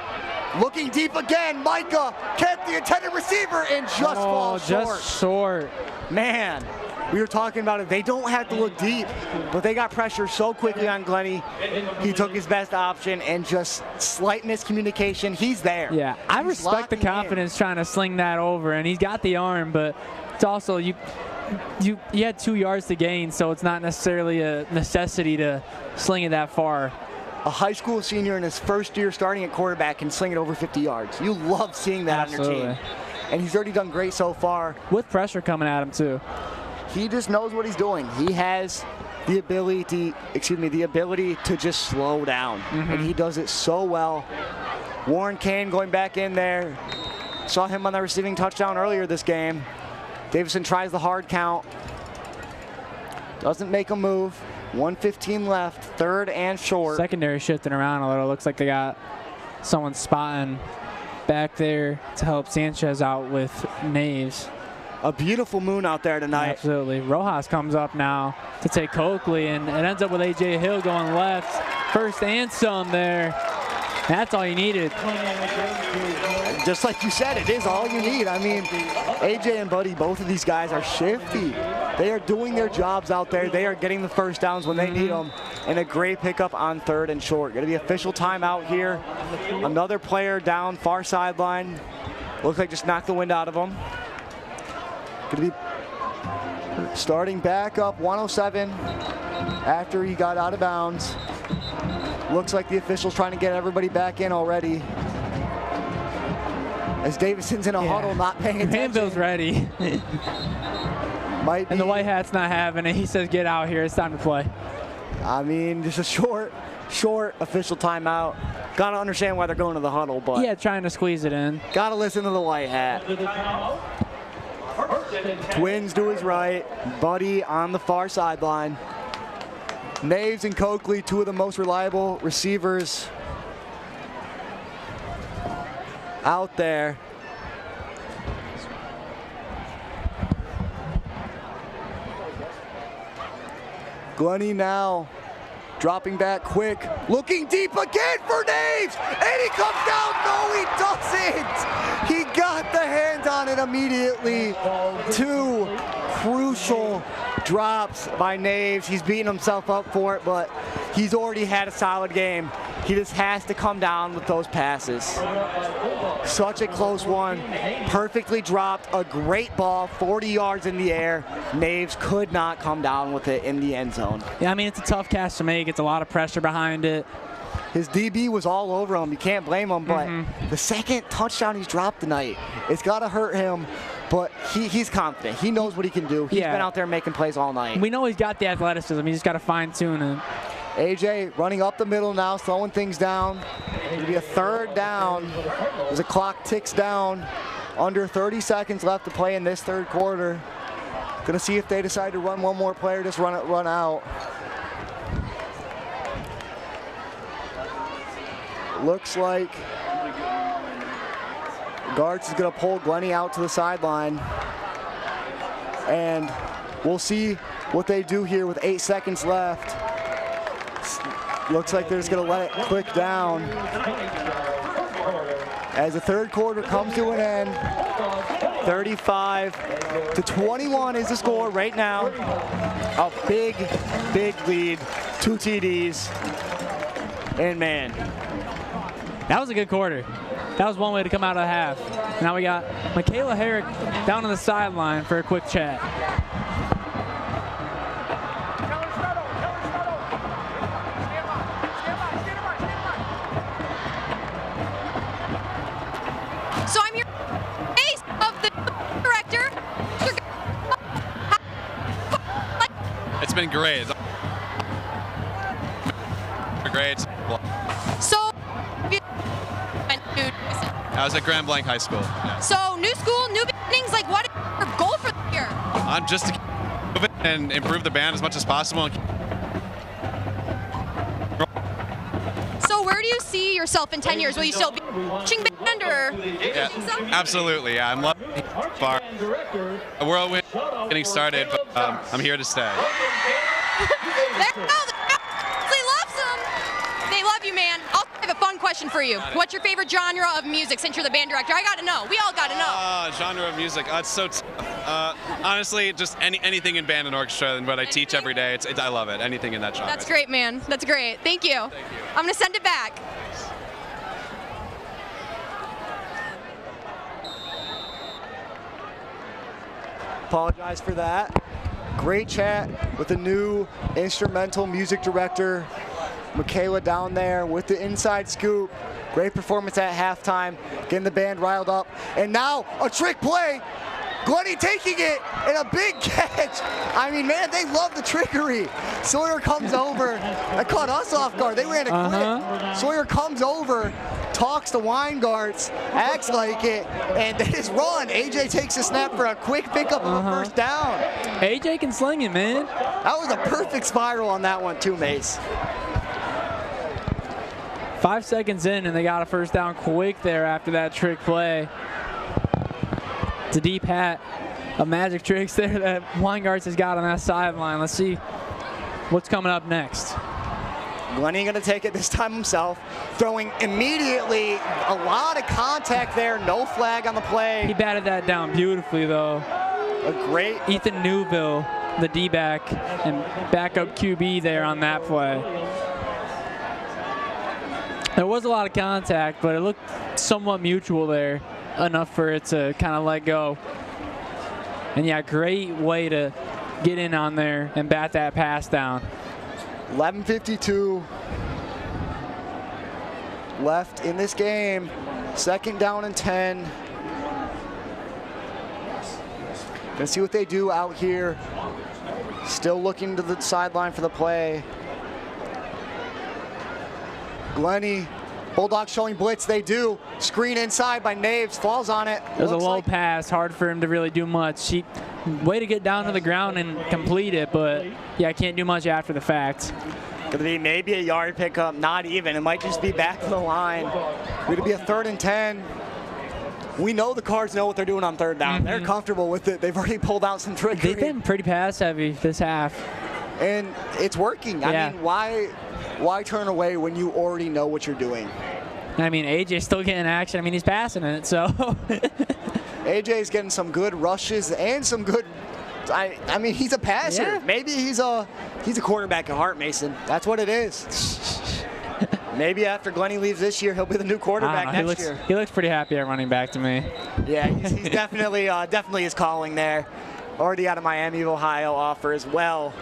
Looking deep again. Micah Kemp, the intended receiver, and just falls short. Just short. Man. We were talking about it. They don't have to look deep, but they got pressure so quickly on Glenny. He took his best option and just slight miscommunication. He's there. Yeah, I respect the confidence trying to sling that over, and he's got the arm, but it's also you had 2 yards to gain, so it's not necessarily a necessity to sling it that far. A high school senior in his 1st year starting at quarterback can sling it over 50 yards. You love seeing that on your team. And he's already done great so far. With pressure coming at him, too. He just knows what he's doing. He has the ability to just slow down, and he does it so well. Warren Kane going back in there. Saw him on the receiving touchdown earlier this game. Davison tries the hard count. Doesn't make a move. 1:15 left, third and short. Secondary shifting around a little. Looks like they got someone spotting back there to help Sanchez out with Naves. A beautiful moon out there tonight. Absolutely. Rojas comes up now to take Coakley, and it ends up with A.J. Hill going left. First and some there. That's all you needed. Just like you said, it is all you need. I mean, AJ and Buddy, both of these guys are shifty. They are doing their jobs out there. They are getting the first downs when they need them. And a great pickup on third and short. Going to be official timeout here. Another player down far sideline. Looks like just knocked the wind out of him. Going to be starting back up 107 after he got out of bounds. Looks like the official's trying to get everybody back in already. As Davison's in a huddle, not paying attention. Grandville's ready. Might be. And the white hat's not having it. He says, get out here. It's time to play. I mean, just a short official timeout. Got to understand why they're going to the huddle, but. Yeah, trying to squeeze it in. Got to listen to the white hat. Twins to his right. Buddy on the far sideline. Naves and Coakley, two of the most reliable receivers out there. Glennie now dropping back quick, looking deep again for Naves, and he comes down. No, he doesn't. He got the hand on it immediately. Two crucial drops by Naves. He's beating himself up for it, but he's already had a solid game. He just has to come down with those passes. Such a close one. Perfectly dropped. A great ball, 40 yards in the air. Naves could not come down with it in the end zone. Yeah, I mean, it's a tough catch to make. It's a lot of pressure behind it. His DB was all over him. You can't blame him, but the second touchdown he's dropped tonight, it's got to hurt him. But he's confident. He knows what he can do. He's been out there making plays all night. We know he's got the athleticism. He's just got to fine-tune it. AJ running up the middle now, slowing things down. It'll be a third down as the clock ticks down. Under 30 seconds left to play in this third quarter. Gonna see if they decide to run one more play or just run out. Looks like Gartz is gonna pull Glennie out to the sideline. And we'll see what they do here with 8 seconds left. Looks like they're just gonna let it click down. As the third quarter comes to an end, 35-21 is the score right now. A big, big lead, 2 TDs. And man, that was a good quarter. That was one way to come out of the half. Now we got Michaela Herrick down on the sideline for a quick chat. So I'm here face of the director. It's been great. Great. So I was at Grandville High School. Yeah. So new school, new beginnings. Like, what is your goal for the year? I'm just to move it and improve the band as much as possible. So where do you see yourself in 10 years? Will you still be teaching band or? Yeah, absolutely. Yeah, I'm loving it so far. A whirlwind getting started, but I'm here to stay. They loves them. They love you, man. I have a fun question for you. What's your favorite genre of music since you're the band director? I got to know. We all got to know. Genre of music. It's so honestly, just anything in band and orchestra and what I teach every day. I love it. Anything in that genre. That's great, man. That's great. Thank you. Thank you. I'm going to send it back. Apologize for that. Great chat with the new instrumental music director, Michaela, down there with the inside scoop. Great performance at halftime, getting the band riled up. And now a trick play. Glenny taking it and a big catch. I mean, man, they love the trickery. Sawyer comes over. That caught us off guard. They ran a quick. Sawyer comes over, talks to Weingarts, acts like it, and they just run. AJ takes a snap for a quick pickup of a first down. AJ can sling it, man. That was a perfect spiral on that one too, Mace. 5 seconds in, and they got a first down quick there after that trick play. It's a deep hat of magic tricks there that Weingarts has got on that sideline. Let's see what's coming up next. Glenny going to take it this time himself, throwing immediately. A lot of contact there, no flag on the play. He batted that down beautifully, though. A great Ethan Newville, the D-back and backup QB there on that play. There was a lot of contact, but it looked somewhat mutual there, enough for it to kind of let go. And yeah, great way to get in on there and bat that pass down. 11:52 left in this game. 2nd down and 10. Gonna see what they do out here. Still looking to the sideline for the play. Glenny, Bulldogs showing blitz, they do. Screen inside by Naves, falls on it. It was a low pass, hard for him to really do much. Way to get down to the ground and complete it, but yeah, can't do much after the fact. Gonna be maybe a yard pickup, not even. It might just be back to the line. Gonna be a 3rd and 10. We know the Cards know what they're doing on 3rd down. They're comfortable with it. They've already pulled out some trickery. They've been pretty pass heavy this half. And it's working. Yeah. I mean, why turn away when you already know what you're doing? I mean, AJ's still getting action. I mean, he's passing it, so. AJ's getting some good rushes and some good. I mean, he's a passer. Yeah. Maybe he's a quarterback at heart, Mason. That's what it is. Maybe after Glenny leaves this year, he'll be the new quarterback next year. He looks pretty happy at running back to me. Yeah, he's definitely his calling there. Already out of Miami of Ohio offer as well,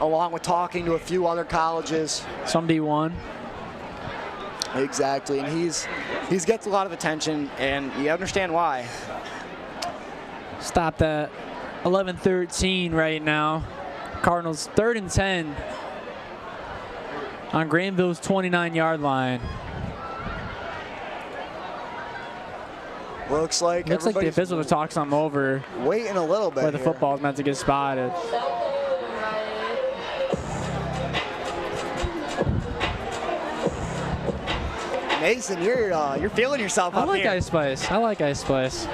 along with talking to a few other colleges. Some D1. Exactly, and he's gets a lot of attention, and you understand why. Stop that. 11-13 right now. Cardinals 3rd and 10 on Grandville's 29-yard line. Looks like the officials are talking something over. Waiting a little bit where the here. football is meant to get spotted. Mason, you're feeling yourself up here. I like Ice Spice. I like Ice Spice.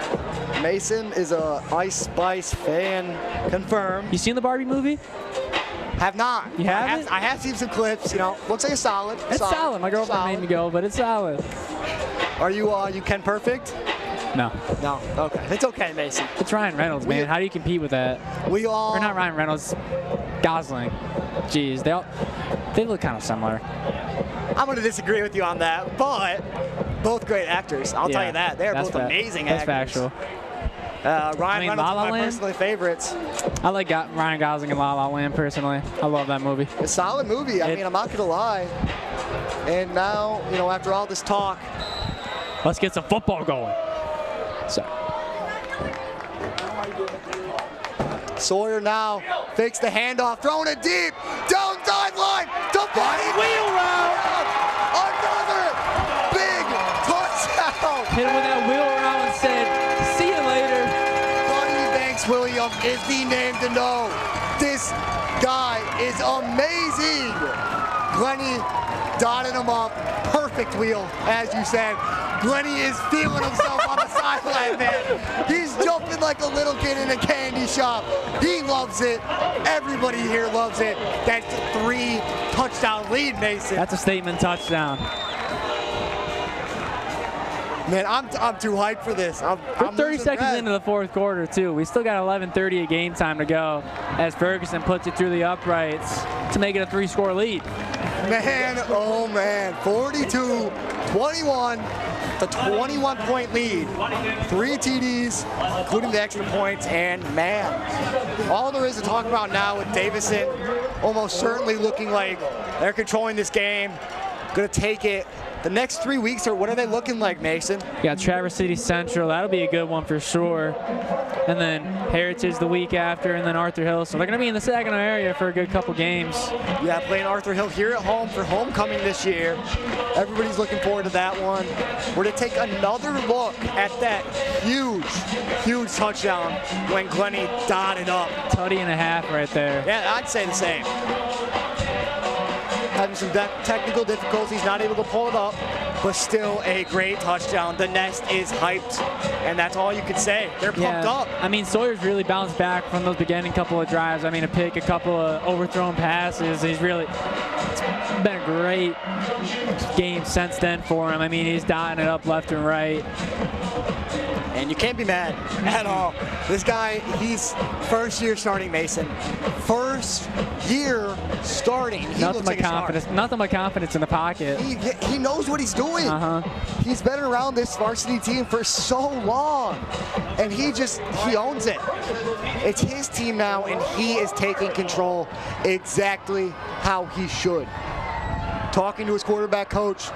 Mason is a Ice Spice fan, confirmed. You seen the Barbie movie? Have not. You haven't? I have seen some clips. You know, looks like a solid. It's solid. My girlfriend made me go, but it's solid. Are you Ken Perfect? No. No. Okay. It's okay, Mason. It's Ryan Reynolds, man. How do you compete with that? Or not Ryan Reynolds. Gosling. Jeez, they look kind of similar. I'm going to disagree with you on that, but both great actors. I'll tell you that. They're both amazing actors. That's factual. Ryan Reynolds is one of my personally favorites. I like Ryan Gosling in La La Land personally. I love that movie. It's a solid movie. I mean, I'm not going to lie. And now, after all this talk, let's get some football going. Sawyer now fakes the handoff, throwing it deep, down sideline, to Buddy. Wheel route. Another big touchdown. Hit him with that wheel route and said, see you later. Buddy Banks-Williams is the name to know. This guy is amazing. Glenny dotted him up. Perfect wheel, as you said. Glenny is feeling himself on the sideline, man. He's jumping like a little kid in a candy shop. He loves it. Everybody here loves it. That's a 3-touchdown lead, Mason. That's a statement touchdown. Man, I'm too hyped for this. We're 30 seconds into the 4th quarter, too. We still got 11:30 of game time to go as Ferguson puts it through the uprights to make it a 3-score lead. Man, oh man, 42-21, the 21-point lead. 3 TDs, including the extra points, and man, all there is to talk about now with Davison almost certainly looking like they're controlling this game. going to take it. The next 3 weeks, what are they looking like, Mason? Yeah, Traverse City Central, that'll be a good one for sure. And then Heritage the week after, and then Arthur Hill. So they're going to be in the Saginaw area for a good couple games. Yeah, playing Arthur Hill here at home for homecoming this year. Everybody's looking forward to that one. We're going to take another look at that huge touchdown when Glennie dotted up. Tutty and a half right there. Yeah, I'd say the same. Having some technical difficulties, not able to pull it up, but still a great touchdown. The Nest is hyped, and that's all you could say. They're pumped up. I mean, Sawyer's really bounced back from those beginning couple of drives. I mean, a pick, a couple of overthrown passes. It's been a great game since then for him. I mean, he's dotting it up left and right. And you can't be mad at all. This guy, he's first year starting, Mason. First year starting. He Nothing looks but like confidence. Nothing but confidence in the pocket. He knows what he's doing. He's been around this varsity team for so long, and he owns it. It's his team now, and he is taking control exactly how he should. Talking to his quarterback coach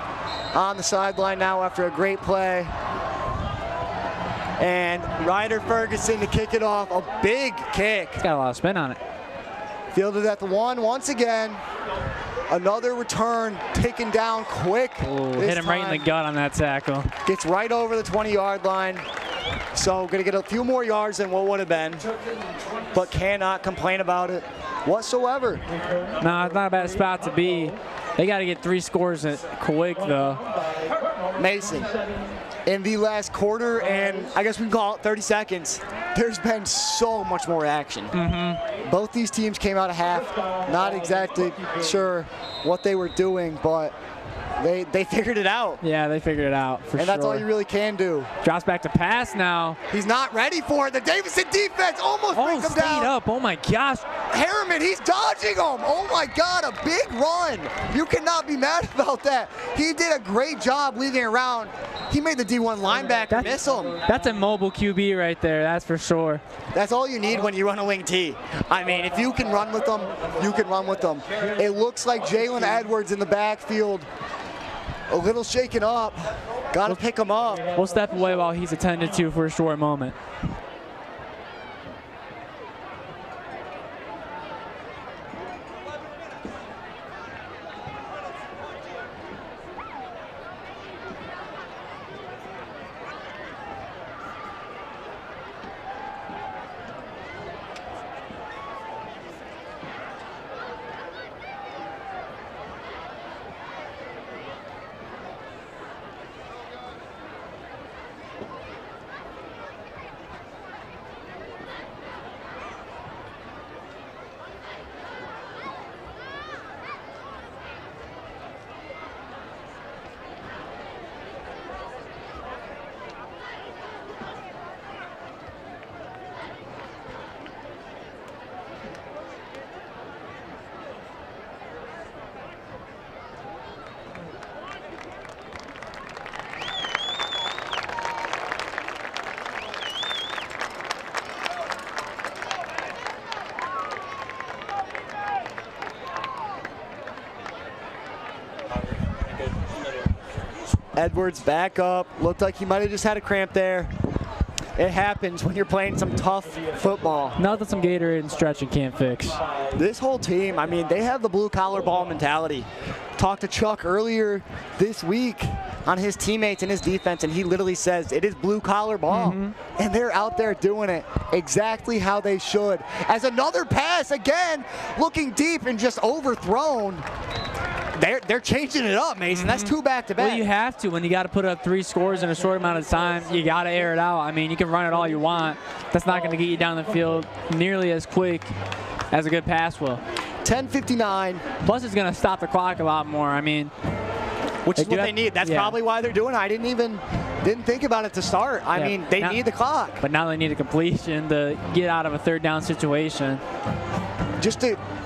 on the sideline now after a great play. And Ryder Ferguson to kick it off, a big kick. Got a lot of spin on it. Fielded at the 1 once again. Another return taken down quick. Hit him right in the gut on that tackle. Gets right over the 20-yard line. So gonna get a few more yards than what would have been, but cannot complain about it whatsoever. No, it's not a bad spot to be. They got to get 3 scores quick though. Mason, in the last quarter, and I guess we can call it 30 seconds, there's been so much more action. Both these teams came out of half, not exactly sure what they were doing, but they figured it out. Yeah, they figured it out for sure. And that's all you really can do. Drops back to pass now. He's not ready for it. The Davison defense almost brings him down. Up. Oh my gosh. Harriman, he's dodging him. Oh my God, a big run. You cannot be mad about that. He did a great job leading around. He made the D1 linebacker miss him. That's a mobile QB right there, that's for sure. That's all you need when you run a wing T. I mean, if you can run with them, you can run with them. It looks like Jalen Edwards in the backfield, a little shaken up. Got to pick him up. We'll step away while he's attended to for a short moment. Edwards back up. Looked like he might have just had a cramp there. It happens when you're playing some tough football. Nothing some Gatorade and stretching can't fix. This whole team, I mean, they have the blue-collar ball mentality. Talked to Chuck earlier this week on his teammates and his defense, and he literally says it is blue-collar ball. And they're out there doing it exactly how they should. As another pass, again, looking deep and just overthrown. They're changing it up, Mason. That's 2 back-to-back. Well, you have to. When you got to put up 3 scores in a short amount of time, you got to air it out. I mean, you can run it all you want. That's not going to get you down the field nearly as quick as a good pass will. 10:59. Plus, it's going to stop the clock a lot more. I mean, which is what they need. That's probably why they're doing it. I didn't think about it to start. I mean, they need the clock. But now they need a completion to get out of a 3rd down situation.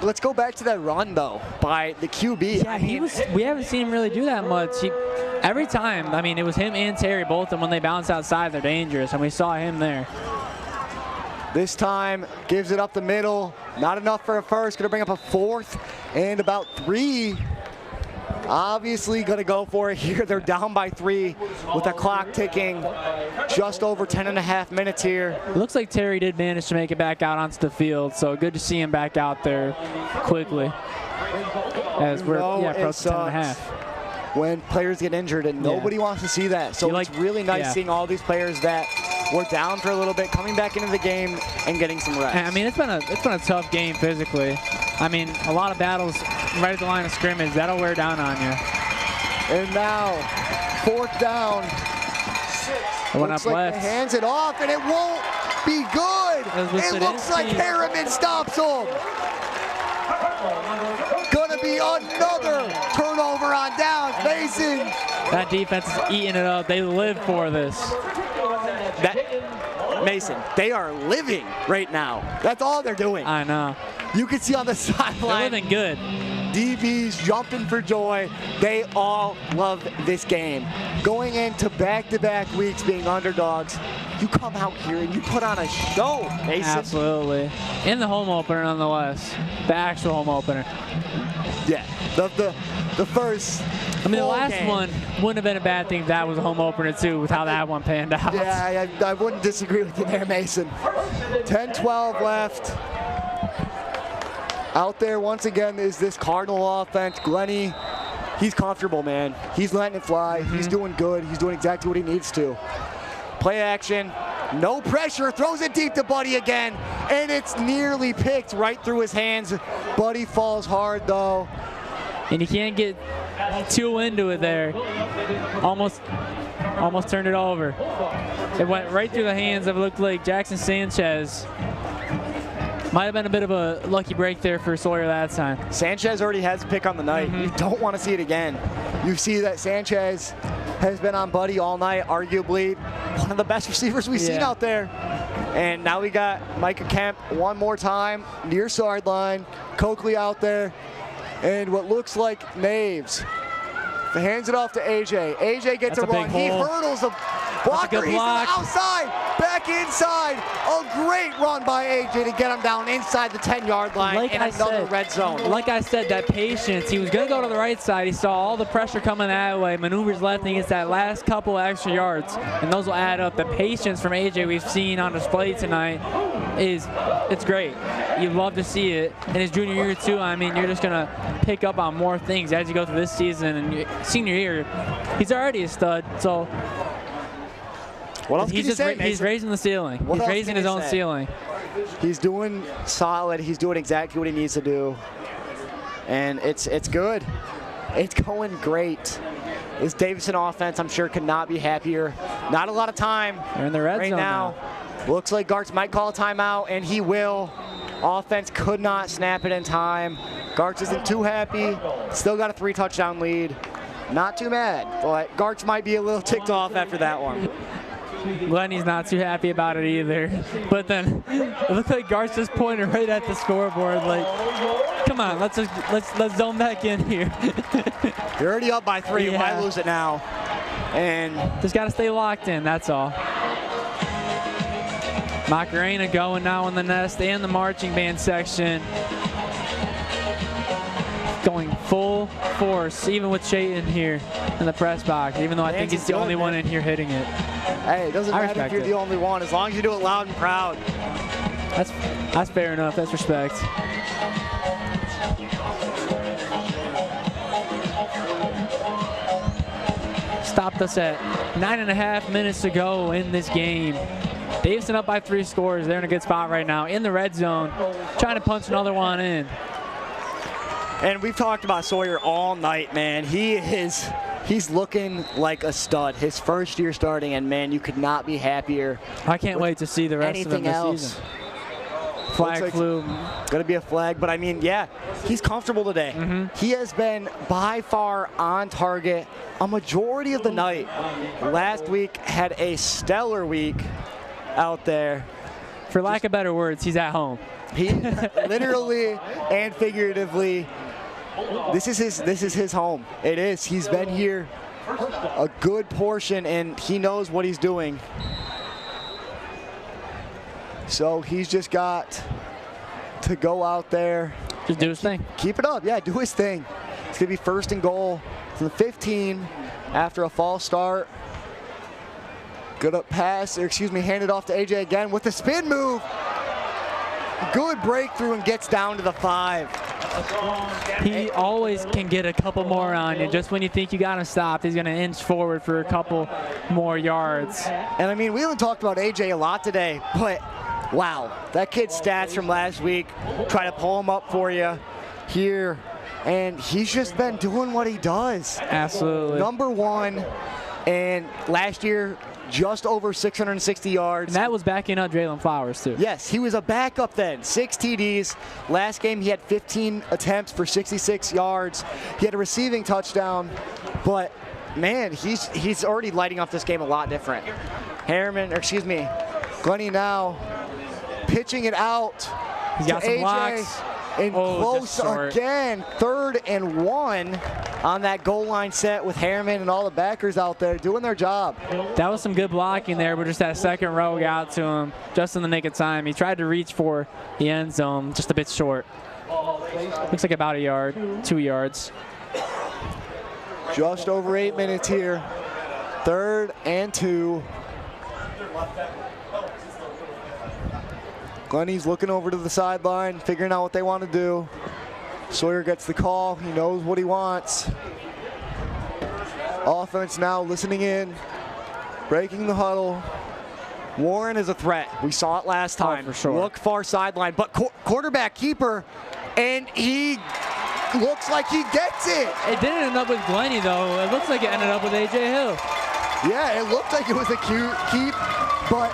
Let's go back to that run though by the QB. Yeah, we haven't seen him really do that much. Every time, I mean, it was him and Terry both, and when they bounce outside, they're dangerous, and we saw him there. This time gives it up the middle. Not enough for a first. Going to bring up a 4th and about 3. obviously going to go for it here. They're down by 3 with the clock ticking just over 10.5 minutes here. Looks like Terry did manage to make it back out onto the field, so good to see him back out there quickly. As we're approaching 10.5. When players get injured, and nobody wants to see that. So it's really nice seeing all these players that were down for a little bit coming back into the game and getting some rest. I mean, it's been a tough game physically. I mean, a lot of battles right at the line of scrimmage. That'll wear down on you. And now, 4th down. Looks like he hands it off, and it won't be good. It looks like Harriman stops him. Gonna be another turnover on downs. Mason. That defense is eating it up. They live for this. Mason, they are living right now. That's all they're doing. I know. You can see on the sideline. They're living good. DBs jumping for joy. They all love this game. Going into back-to-back weeks being underdogs, you come out here and you put on a show, Mason. Absolutely. In the home opener, nonetheless. The actual home opener. Yeah. The first. I mean, the last one wouldn't have been a bad thing if that was a home opener, too, with how that one panned out. Yeah, I wouldn't disagree with you there, Mason. 10-12 left. Out there once again is this Cardinal offense. Glenny, he's comfortable, man. He's letting it fly. He's doing good. He's doing exactly what he needs to. Play action, no pressure, throws it deep to Buddy again, and it's nearly picked right through his hands. Buddy falls hard, though. And you can't get too into it there. Almost turned it over. It went right through the hands of, it looked like Jackson Sanchez. Might have been a bit of a lucky break there for Sawyer that time. Sanchez already has a pick on the night. You don't want to see it again. You see that Sanchez has been on Buddy all night, arguably one of the best receivers we've seen out there. And now we got Micah Kemp one more time, near sideline. Coakley out there. And what looks like Naves hands it off to AJ. AJ gets a run. He hurdles the blocker. He's on the outside, back inside. A great run by AJ to get him down inside the 10-yard line in another red zone. Like I said, that patience. He was going to go to the right side. He saw all the pressure coming that way. Maneuvers left, and he gets that last couple of extra yards, and those will add up. The patience from AJ we've seen on display tonight it's great. You love to see it. In his junior year, too, I mean, you're just going to pick up on more things as you go through this season. And senior year, he's already a stud, so what else can you say, Mason? He's raising the ceiling. He's raising his own ceiling. He's doing solid. He's doing exactly what he needs to do. And it's good. It's going great. This Davison offense, I'm sure, could not be happier. Not a lot of time. They're in the red zone now. Looks like Gartz might call a timeout, and he will. Offense could not snap it in time. Gartz isn't too happy. Still got a 3-touchdown lead. Not too mad, but Gartz might be a little ticked off after that one. Glenny's not too happy about it either. But then it looks like Gartz just pointed right at the scoreboard, like, come on, let's zone back in here. You're already up by 3. You might lose it now. And just got to stay locked in, that's all. Macarena going now in the nest and the marching band section. Going full force, even with Chayton here in the press box, even though I think he's the only one in here hitting it. Hey, it doesn't matter if you're the only one, as long as you do it loud and proud. That's fair enough. That's respect. Stopped us at 9.5 minutes to go in this game. Davison up by 3 scores. They're in a good spot right now in the red zone, trying to punch another one in. And we've talked about Sawyer all night, man. He's looking like a stud. His first year starting, and man, you could not be happier. I can't wait to see the rest of him this season. Flag flew. Gonna be a flag, but I mean, yeah, he's comfortable today. He has been by far on target a majority of the night. Last week had a stellar week out there. For lack of better words, he's at home. He literally and figuratively, this is his home. It is. He's been here a good portion, and he knows what he's doing. So he's just got to go out there. Just do his thing. Keep it up. Yeah, do his thing. It's going to be 1st and goal from the 15 after a false start. Good up pass, or excuse me, handed off to AJ again with the spin move. Good breakthrough and gets down to the 5. He always can get a couple more on you. Just when you think you got to stop, he's going to inch forward for a couple more yards. And I mean, we haven't talked about AJ a lot today, but wow, that kid's stats from last week, try to pull him up for you here, and he's just been doing what he does. Absolutely. Number 1, and last year, just over 660 yards. And that was backing up Draylen Flowers, too. Yes, he was a backup then. 6 TDs. Last game, he had 15 attempts for 66 yards. He had a receiving touchdown, but man, he's already lighting up this game a lot different. Glennie now pitching it out. He's got to some AJ. blocks. And close just again, 3rd and 1 on that goal line set with Harriman and all the backers out there doing their job. That was some good blocking there, but just that second row got to him just in the nick of time. He tried to reach for the end zone, just a bit short. Looks like about a yard, 2 yards. Just over 8 minutes here. 3rd and 2. Glennie's looking over to the sideline, figuring out what they want to do. Sawyer gets the call. He knows what he wants. Offense now listening in, breaking the huddle. Warren is a threat. We saw it last time. For sure. Look far sideline, but quarterback keeper, and he looks like he gets it. It didn't end up with Glennie, though. It looks like it ended up with AJ Hill. Yeah, it looked like it was a cute keep, but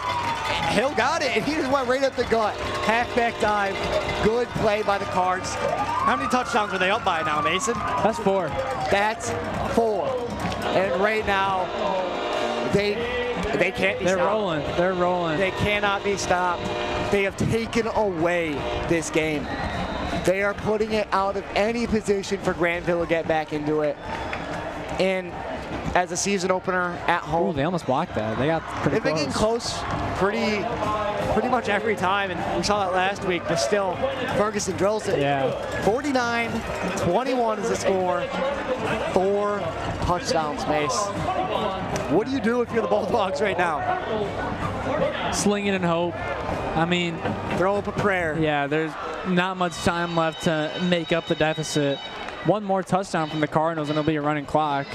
Hill got it, and he just went right at the gut. Halfback dive. Good play by the Cards. How many touchdowns are they up by now, Mason? That's 4. That's 4. And right now, they can't be stopped. They're rolling. They're rolling. They cannot be stopped. They have taken away this game. They are putting it out of any position for Grandville to get back into it. And as a season opener at home. Ooh, they almost blocked that. They got pretty They've been getting close pretty much every time, and we saw that last week, but still, Ferguson drills it. Yeah. 49-21 is the score. 4 touchdowns, Mace. What do you do if you're the Bulldogs right now? Sling it and hope. I mean, throw up a prayer. Yeah, there's not much time left to make up the deficit. One more touchdown from the Cardinals, and it'll be a running clock.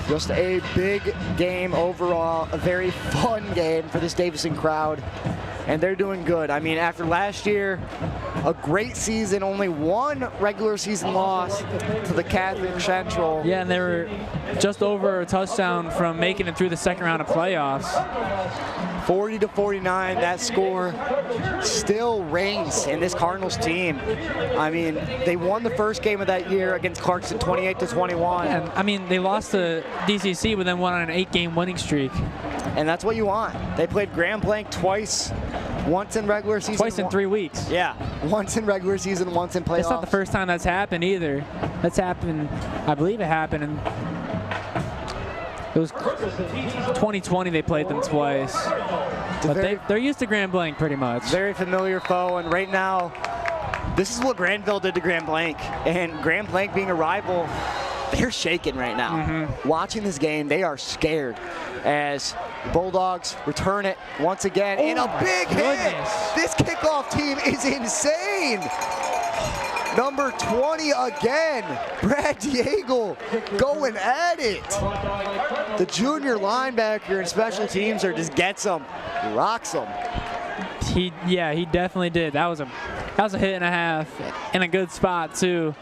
Just a big game overall, a very fun game for this Davison crowd, and they're doing good. I mean, after last year, a great season, only 1 regular season loss to the Catholic Central. Yeah, and they were just over a touchdown from making it through the second round of playoffs. 40-49, that score still reigns in this Cardinals team. I mean, they won the first game of that year against Clarkson 28-21. And I mean, they lost to DCC, but then won on an 8-game winning streak. And that's what you want. They played Grand Blanc twice, once in regular season. Twice in 3 weeks. Yeah, once in regular season, once in playoffs. It's not the first time that's happened either. That's happened, I believe it happened in, it was 2020 they played them twice. But they're used to Grand Blanc pretty much. Very familiar foe, and right now, this is what Grandville did to Grand Blanc. And Grand Blanc being a rival, they're shaking right now. Watching this game, they are scared as the Bulldogs return it once again in a big hit. This kickoff team is insane. Number 20 again, Brad Diego going at it. The junior linebacker and special teams are just gets them, rocks them. He definitely did. That was a hit and a half in a good spot too.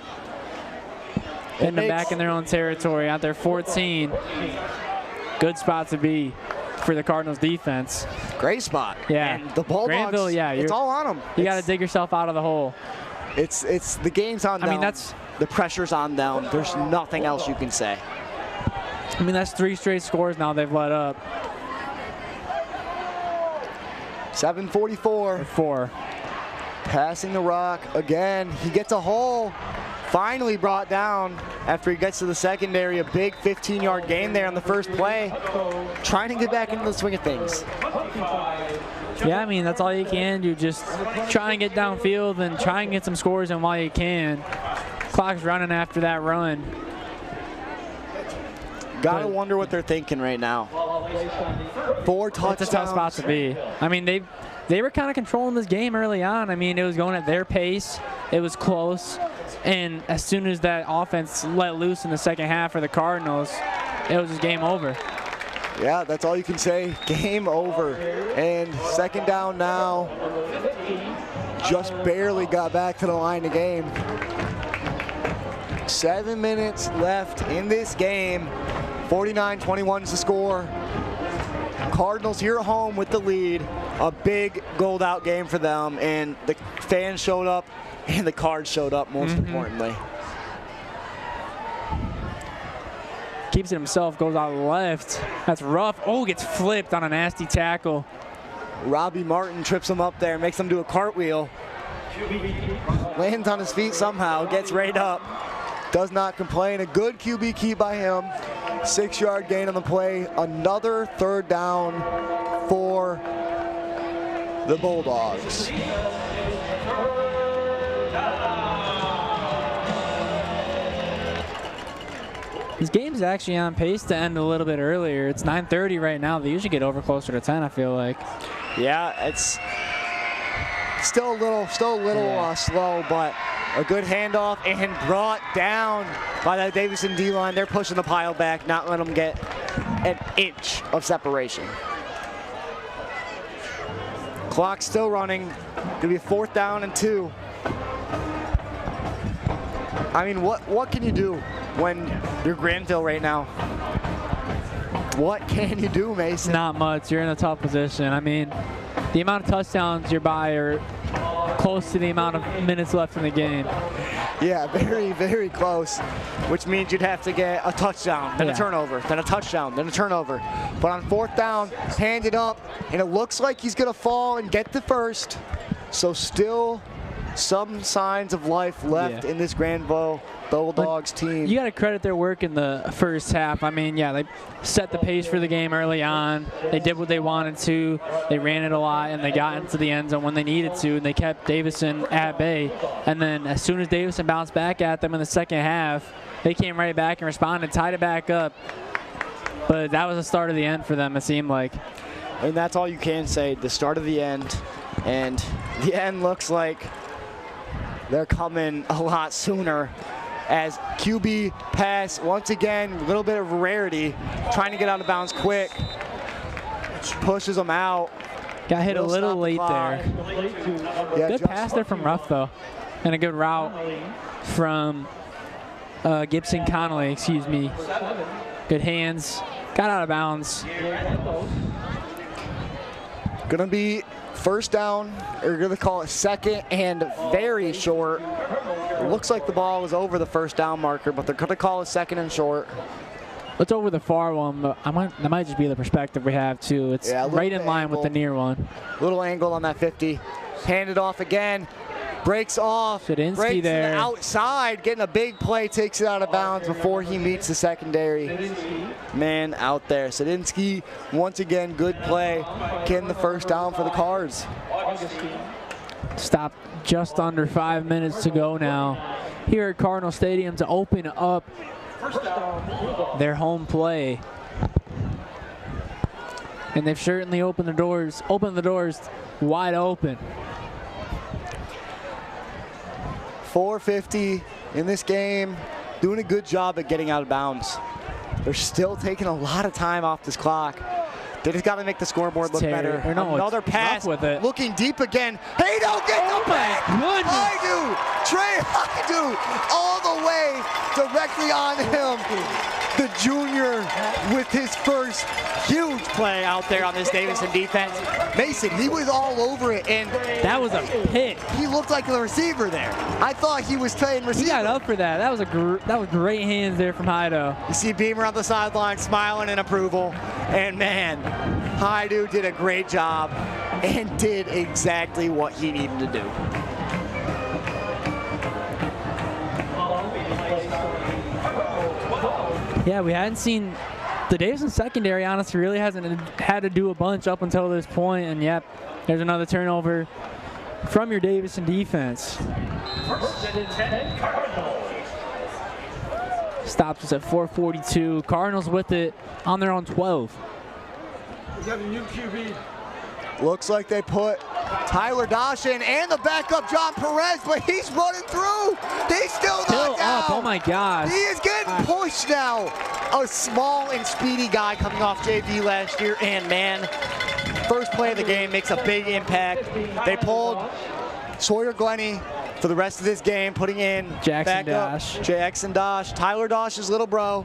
Getting them back in their own territory out there, 14. Good spot to be for the Cardinals defense. Great spot. Yeah. And the Bulldogs, Grandville, yeah, it's all on them. You got to dig yourself out of the hole. It's the game's on them. I mean, the pressure's on them. There's nothing else you can say. I mean, that's 3 straight scores now they've let up. 7:44. 4. Passing the rock again. He gets a hole. Finally brought down after he gets to the secondary. A big 15-yard gain there on the first play. Trying to get back into the swing of things. Yeah, I mean, that's all you can do. Just try and get downfield and try and get some scores in while you can. Clock's running after that run. Gotta wonder what they're thinking right now. 4 touchdowns. It's a tough spot to be. I mean, they were kind of controlling this game early on. I mean, it was going at their pace. It was close. And as soon as that offense let loose in the second half for the Cardinals, it was just game over. Yeah, that's all you can say. Game over. And second down now. Just barely got back to the line of game. 7 minutes left in this game. 49-21 is the score. Cardinals here at home with the lead. A big gold out game for them. And the fans showed up and the Cards showed up, most importantly. Keeps it himself, goes out left. That's rough. Oh, gets flipped on a nasty tackle. Robbie Martin trips him up there, makes him do a cartwheel. Lands on his feet somehow, gets right up. Does not complain. A good QB keep by him. 6-yard gain on the play. Another third down for the Bulldogs. This game's actually on pace to end a little bit earlier. It's 9:30 right now. They usually get over closer to 10, I feel like. Yeah, it's still a little slow, but a good handoff and brought down by that Davison D-line. They're pushing the pile back, not letting them get an inch of separation. Clock still running. Gonna be a 4th down and 2. I mean, what can you do when you're Grandville right now? What can you do, Mason? Not much. You're in a tough position. I mean, the amount of touchdowns you're by are close to the amount of minutes left in the game. Yeah, very, very close, which means you'd have to get a touchdown, then a turnover, then a touchdown, then a turnover. But on 4th down, hand it up, and it looks like he's going to fall and get the first. So still some signs of life left in this Grandville Bulldogs team. You got to credit their work in the first half. I mean, yeah, they set the pace for the game early on. They did what they wanted to. They ran it a lot, and they got into the end zone when they needed to, and they kept Davison at bay. And then as soon as Davison bounced back at them in the second half, they came right back and responded, tied it back up. But that was the start of the end for them, it seemed like. And that's all you can say, the start of the end. And the end looks like they're coming a lot sooner. As QB pass, once again, a little bit of rarity, trying to get out of bounds quick. Pushes them out. Got hit a little late there. Yeah, good pass there from Ruff, though. And a good route from Gibson Connolly, excuse me. Good hands. Got out of bounds. Gonna be first down, or gonna call it 2nd and very short. It looks like the ball is over the first down marker, but they're gonna call it 2nd and short. It's over the far one, but that might just be the perspective we have too. It's right in line with the near one. Little angle on that 50. Handed off again. Breaks off. Shadinsky breaks there. To the outside, getting a big play, takes it out of bounds before he meets the secondary man out there. Shadinsky, once again, good play. Getting the first down for the Cards. Stop just under 5 minutes to go now here at Cardinal Stadium to open up their home play. And they've certainly opened the doors wide open. 4:50 in this game, doing a good job at getting out of bounds. They're still taking a lot of time off this clock. They just got to make the scoreboard look better. Another pass, with it. Looking deep again. Hey, don't get the back! Trey Hydu, all the way directly on him. The junior with his first huge play out there on this Davison defense. Mason, he was all over it, and that was a pick. He looked like the receiver there. I thought he was playing receiver. He got up for that. That was great hands there from Hydu. You see Beamer on the sideline smiling in approval, and man, Hydu did a great job and did exactly what he needed to do. Yeah, we hadn't seen the Davison secondary, honestly, really hasn't had to do a bunch up until this point, and yep, there's another turnover from your Davison defense. Stops us at 4:42. Cardinals with it on their own 12. We got a new QB. Looks like they put Tyler Dosh in and the backup John Perez, but he's running through. He's still knocked down. Up. Oh my God. He is getting pushed now. A small and speedy guy coming off JV last year, and man, first play of the game makes a big impact. They pulled Sawyer Glennie for the rest of this game, putting in Jackson Dosh, Tyler Dosh's little bro.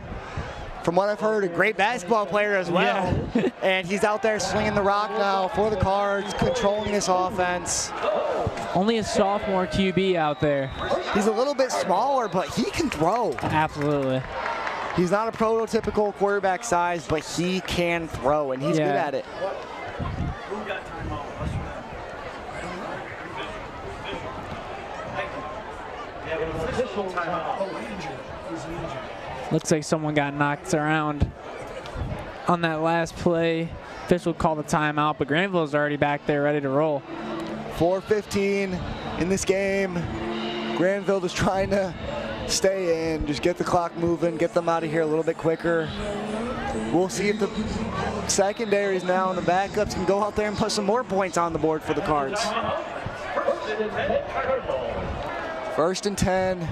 From what I've heard, a great basketball player as well. Yeah. And he's out there slinging the rock now for the Cards, controlling this offense. Only a sophomore QB out there. He's a little bit smaller, but he can throw. Absolutely. He's not a prototypical quarterback size, but he can throw, and he's good at it. Looks like someone got knocked around on that last play. Official called the timeout, but Grandville's already back there ready to roll. 4:15 in this game. Grandville just trying to stay in, just get the clock moving, get them out of here a little bit quicker. We'll see if the secondaries now and the backups can go out there and put some more points on the board for the Cards. 1st and 10.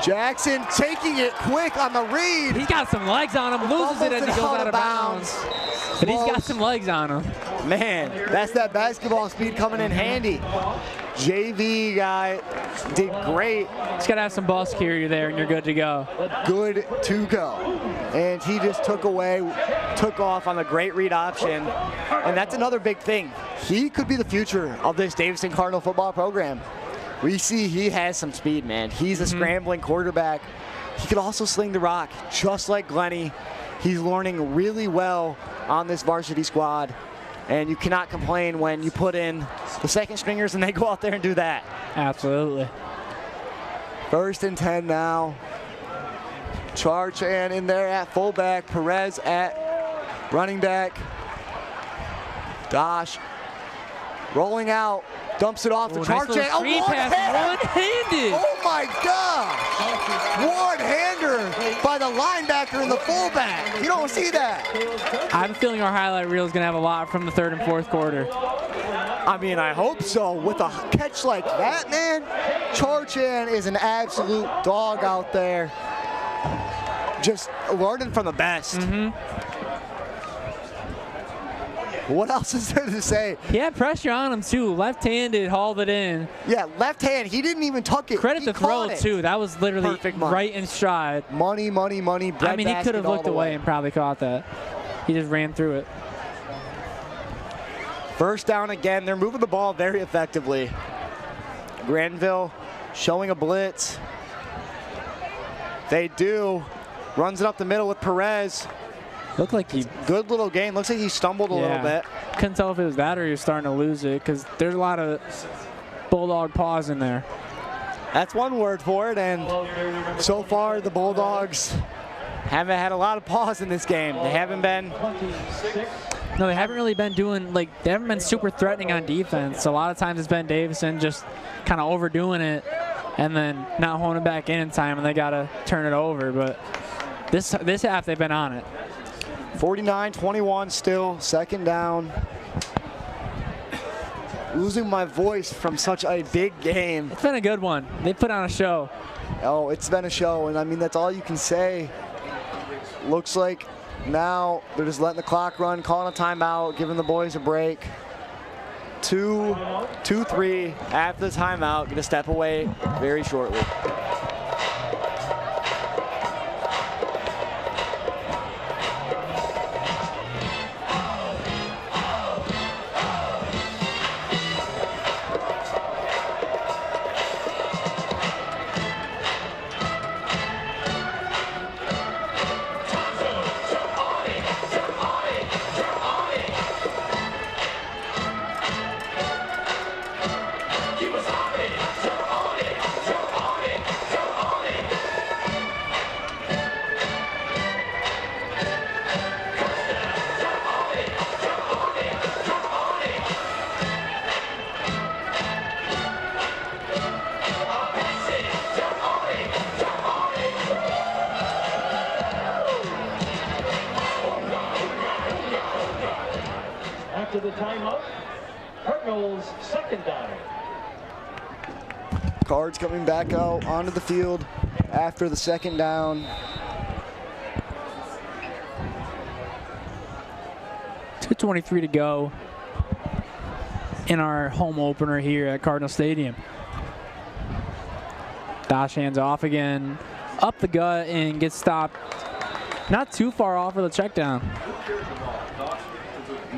Jackson taking it quick on the read. He's got some legs on him, loses it as he goes out of bounds. But he's got some legs on him. Man, that's that basketball speed coming in handy. JV guy did great. Just gotta have some ball security there and you're good to go. Good to go. And he just took off on a great read option. And that's another big thing. He could be the future of this Davison Cardinal football program. We see he has some speed, man. He's a scrambling quarterback. He can also sling the rock, just like Glennie. He's learning really well on this varsity squad. And you cannot complain when you put in the second stringers and they go out there and do that. Absolutely. 1st and 10 now. Charchan in there at fullback. Perez at running back. Dosh rolling out. Dumps it off to Charchan. Nice one-handed. Oh my God. One-hander by the linebacker and the fullback. You don't see that. I have a feeling our highlight reel is going to have a lot from the 3rd and 4th quarter. I mean, I hope so. With a catch like that, man, Charchan is an absolute dog out there. Just learning from the best. What else is there to say? He had pressure on him too. Left-handed, hauled it in. Yeah, left hand. He didn't even tuck it. Credit the throw too. That was literally right in stride. Money. I mean, he could have looked away and probably caught that. He just ran through it. 1st down again. They're moving the ball very effectively. Grandville showing a blitz. They do. Runs it up the middle with Perez. Looked like he... Good little game. Looks like he stumbled a little bit. Couldn't tell if it was that or he was starting to lose it because there's a lot of Bulldog paws in there. That's one word for it, and so far the Bulldogs haven't had a lot of paws in this game. They haven't been... No, they haven't really been doing, like, they haven't been super threatening on defense. A lot of times it's been Davison just kind of overdoing it and then not holding it back in time, and they got to turn it over. But this half, they've been on it. 49-21 still, 2nd down. Losing my voice from such a big game. It's been a good one. They put on a show. Oh, it's been a show, and I mean, that's all you can say. Looks like now they're just letting the clock run, calling a timeout, giving the boys a break. 2-3 after the timeout, going to step away very shortly. second down. Cards coming back out onto the field after the second down. 2:23 to go in our home opener here at Cardinal Stadium. Dosh hands off again, up the gut, and gets stopped not too far off of the check down.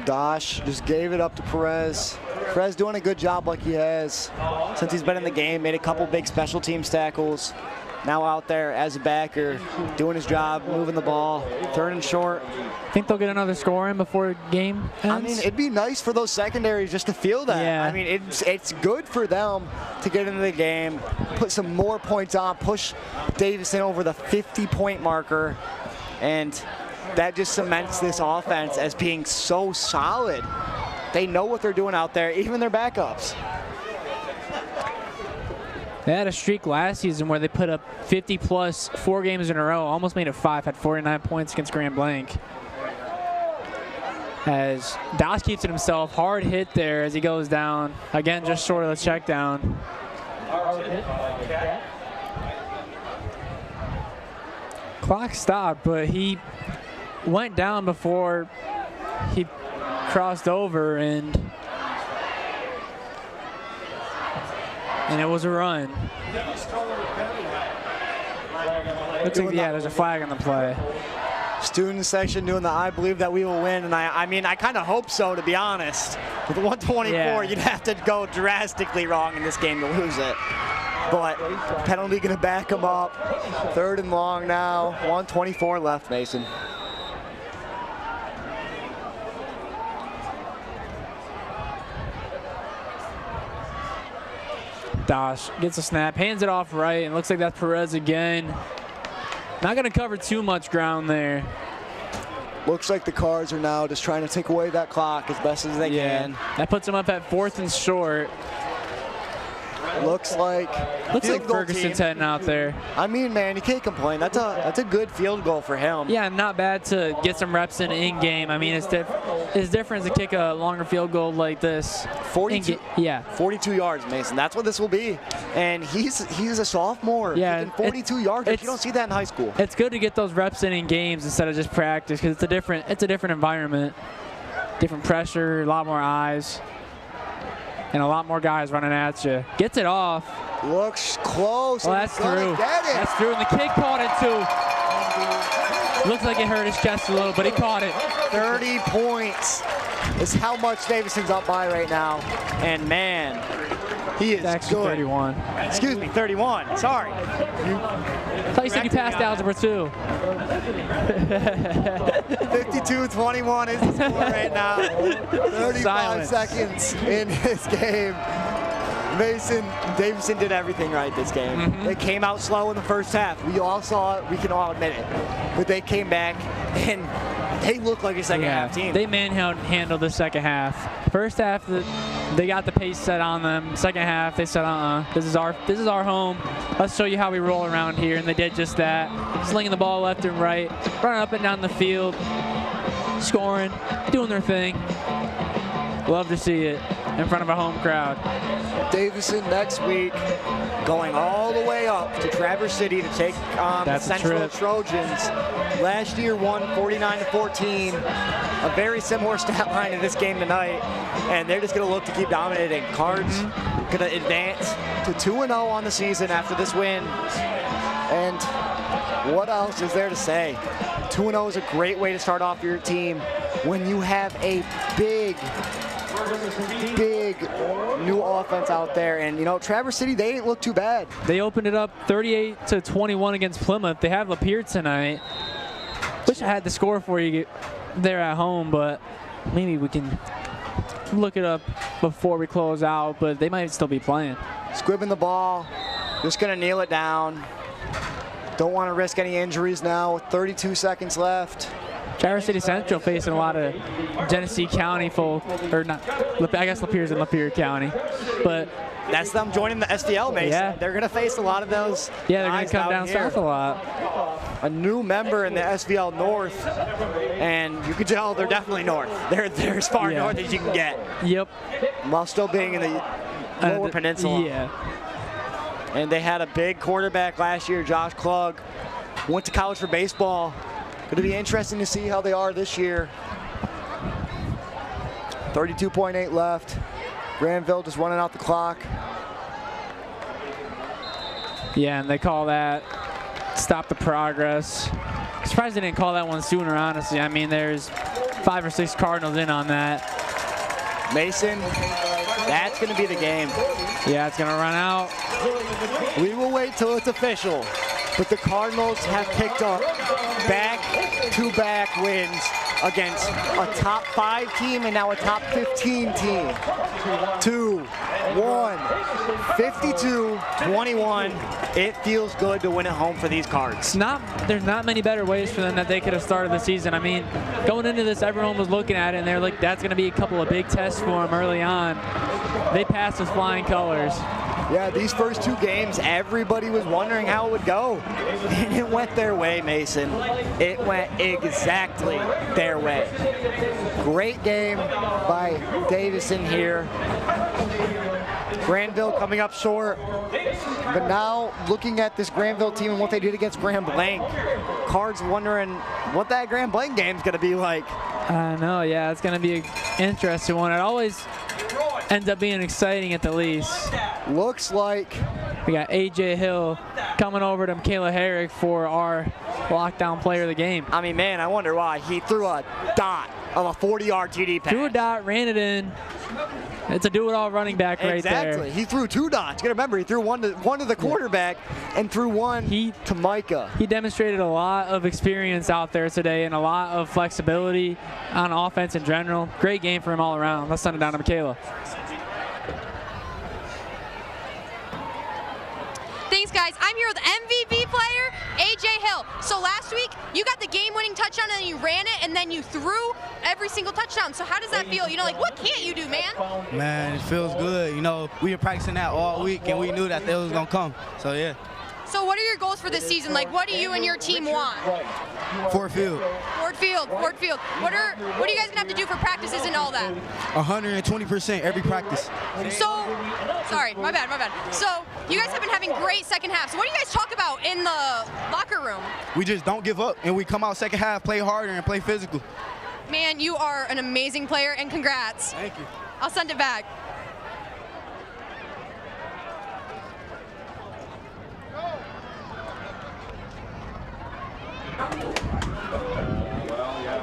Dosh just gave it up to Perez. Perez doing a good job like he has since he's been in the game, made a couple big special teams tackles. Now out there as a backer, doing his job, moving the ball, third and short. Think they'll get another score in before game ends? I mean, it'd be nice for those secondaries just to feel that. Yeah. I mean, it's good for them to get into the game, put some more points on, push Davison over the 50-point marker, and that just cements this offense as being so solid. They know what they're doing out there, even their backups. They had a streak last season where they put up 50-plus 4 games in a row, almost made it 5, had 49 points against Grand Blanc. As Dosh keeps it himself, hard hit there as he goes down. Again, just short of the check down. Clock stopped, but he went down before he crossed over, and it was a run. Looks like, yeah, there's a flag on the play. Student section doing the I believe that we will win, and I mean, I kind of hope so, to be honest. With 124, you'd have to go drastically wrong in this game to lose it. But penalty going to back him up. Third and long now, 124 left, Mason. Dosh gets a snap, hands it off right, and looks like that's Perez again. Not going to cover too much ground there. Looks like the Cards are now just trying to take away that clock as best as they can. That puts them up at 4th and short. Looks like Ferguson's heading out there. I mean, man, you can't complain. That's a good field goal for him. Yeah, not bad to get some reps in game. I mean, it's different to kick a longer field goal like this. 42 yards, Mason. That's what this will be. And he's a sophomore. Yeah, kicking 42 yards. You don't see that in high school. It's good to get those reps in games instead of just practice, because it's a different environment, different pressure, a lot more eyes, and a lot more guys running at you. Gets it off. Looks close. Well, that's through. That's through, and the kid caught it too. Looks like it hurt his chest a little, but he caught it. 30 points is how much Davison's up by right now. And man, he is actually good. 31. Excuse me, 31. Sorry. I thought you said you passed algebra too. 52-21 is the score right now. 35 seconds in this game. Davison did everything right this game. They came out slow in the first half. We all saw it. We can all admit it. But they came back, and they looked like a second half team. They manhandled the second half. First half, they got the pace set on them. Second half, they said, this is our home. Let's show you how we roll around here. And they did just that. Slinging the ball left and right, running up and down the field, scoring, doing their thing. Love to see it in front of a home crowd. Davison next week going all the way up to Traverse City to take on the Central Trojans. Last year won 49-14. A very similar stat line in this game tonight, and they're just going to look to keep dominating. Cards going to advance to 2-0 on the season after this win. And what else is there to say? 2-0 is a great way to start off your team when you have a big new offense out there. And, you know, Traverse City, they didn't look too bad. They opened it up 38-21 against Plymouth. They have Lapeer tonight. Wish I had the score for you there at home, but maybe we can look it up before we close out, but they might still be playing. Squibbing the ball, just going to kneel it down. Don't want to risk any injuries now with 32 seconds left. Traverse City Central facing a lot of Genesee County folk, or not, I guess Lapeer's in Lapeer County, but that's them joining the SVL, Mason. Yeah. They're going to face a lot of those. Yeah, they're going to come down south a lot. A new member in the SVL North, and you can tell they're definitely north. They're as far north as you can get. Yep. while still being in the lower peninsula. Yeah. And they had a big quarterback last year, Josh Klug. Went to college for baseball. Going to be interesting to see how they are this year. 32.8 left. Grandville just running out the clock. Yeah, and they call that stop the progress. I'm surprised they didn't call that one sooner, honestly. I mean, there's 5 or 6 Cardinals in on that. Mason, that's going to be the game. Yeah, it's going to run out. We will wait till it's official. But the Cardinals have picked up back-to-back wins against a top 5 team and now a top 15 team. 2-1, 52-21. It feels good to win at home for these Cards. There's not many better ways for them that they could have started the season. I mean, going into this, everyone was looking at it and they're like, that's going to be a couple of big tests for them early on. They passed with flying colors. Yeah, these first 2 games, everybody was wondering how it would go. And it went their way, Mason. It went exactly their way. Great game by Davison here. Grandville coming up short. But now, looking at this Grandville team and what they did against Grand Blanc, Cards wondering what that Grand Blanc game's going to be like. I know, yeah, it's going to be an interesting one. It always ends up being exciting at the least. Looks like we got A.J. Hill coming over to Michaela Herrick for our lockdown player of the game. I mean, man, I wonder why. He threw a dot of a 40-yard TD pass. Threw a dot, ran it in. It's a do-it-all running back right there. Exactly. He threw 2 dots. You gotta remember, he threw one to the quarterback and threw one to Micah. He demonstrated a lot of experience out there today and a lot of flexibility on offense in general. Great game for him all around. Let's send it down to Michaela. Thanks, guys. I'm here with MVP player, A.J. Hill. So last week, you got the game-winning touchdown and you ran it and then you threw every single touchdown. So how does that feel? You know, like, what can't you do, man? Man, it feels good. You know, we were practicing that all week and we knew that it was going to come. So, yeah. So what are your goals for this season? Like, what do you and your team want? Ford Field. Ford Field. What are you guys gonna have to do for practices and all that? 120% every practice. So, sorry, my bad. So, you guys have been having great second halves. So what do you guys talk about in the locker room? We just don't give up, and we come out second half, play harder, and play physical. Man, you are an amazing player, and congrats. Thank you. I'll send it back.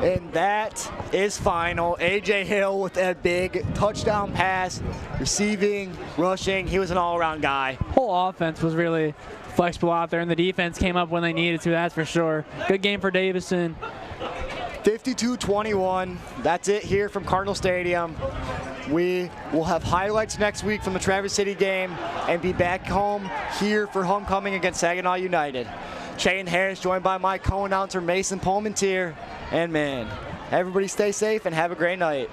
And that is final. A.J. Hill with a big touchdown pass, receiving, rushing. He was an all-around guy. Whole offense was really flexible out there, and the defense came up when they needed to, that's for sure. Good game for Davison. 52-21. That's it here from Cardinal Stadium. We will have highlights next week from the Traverse City game and be back home here for homecoming against Saginaw United. Shane Harris joined by my co-announcer Mason Palmentier. And man, everybody stay safe and have a great night.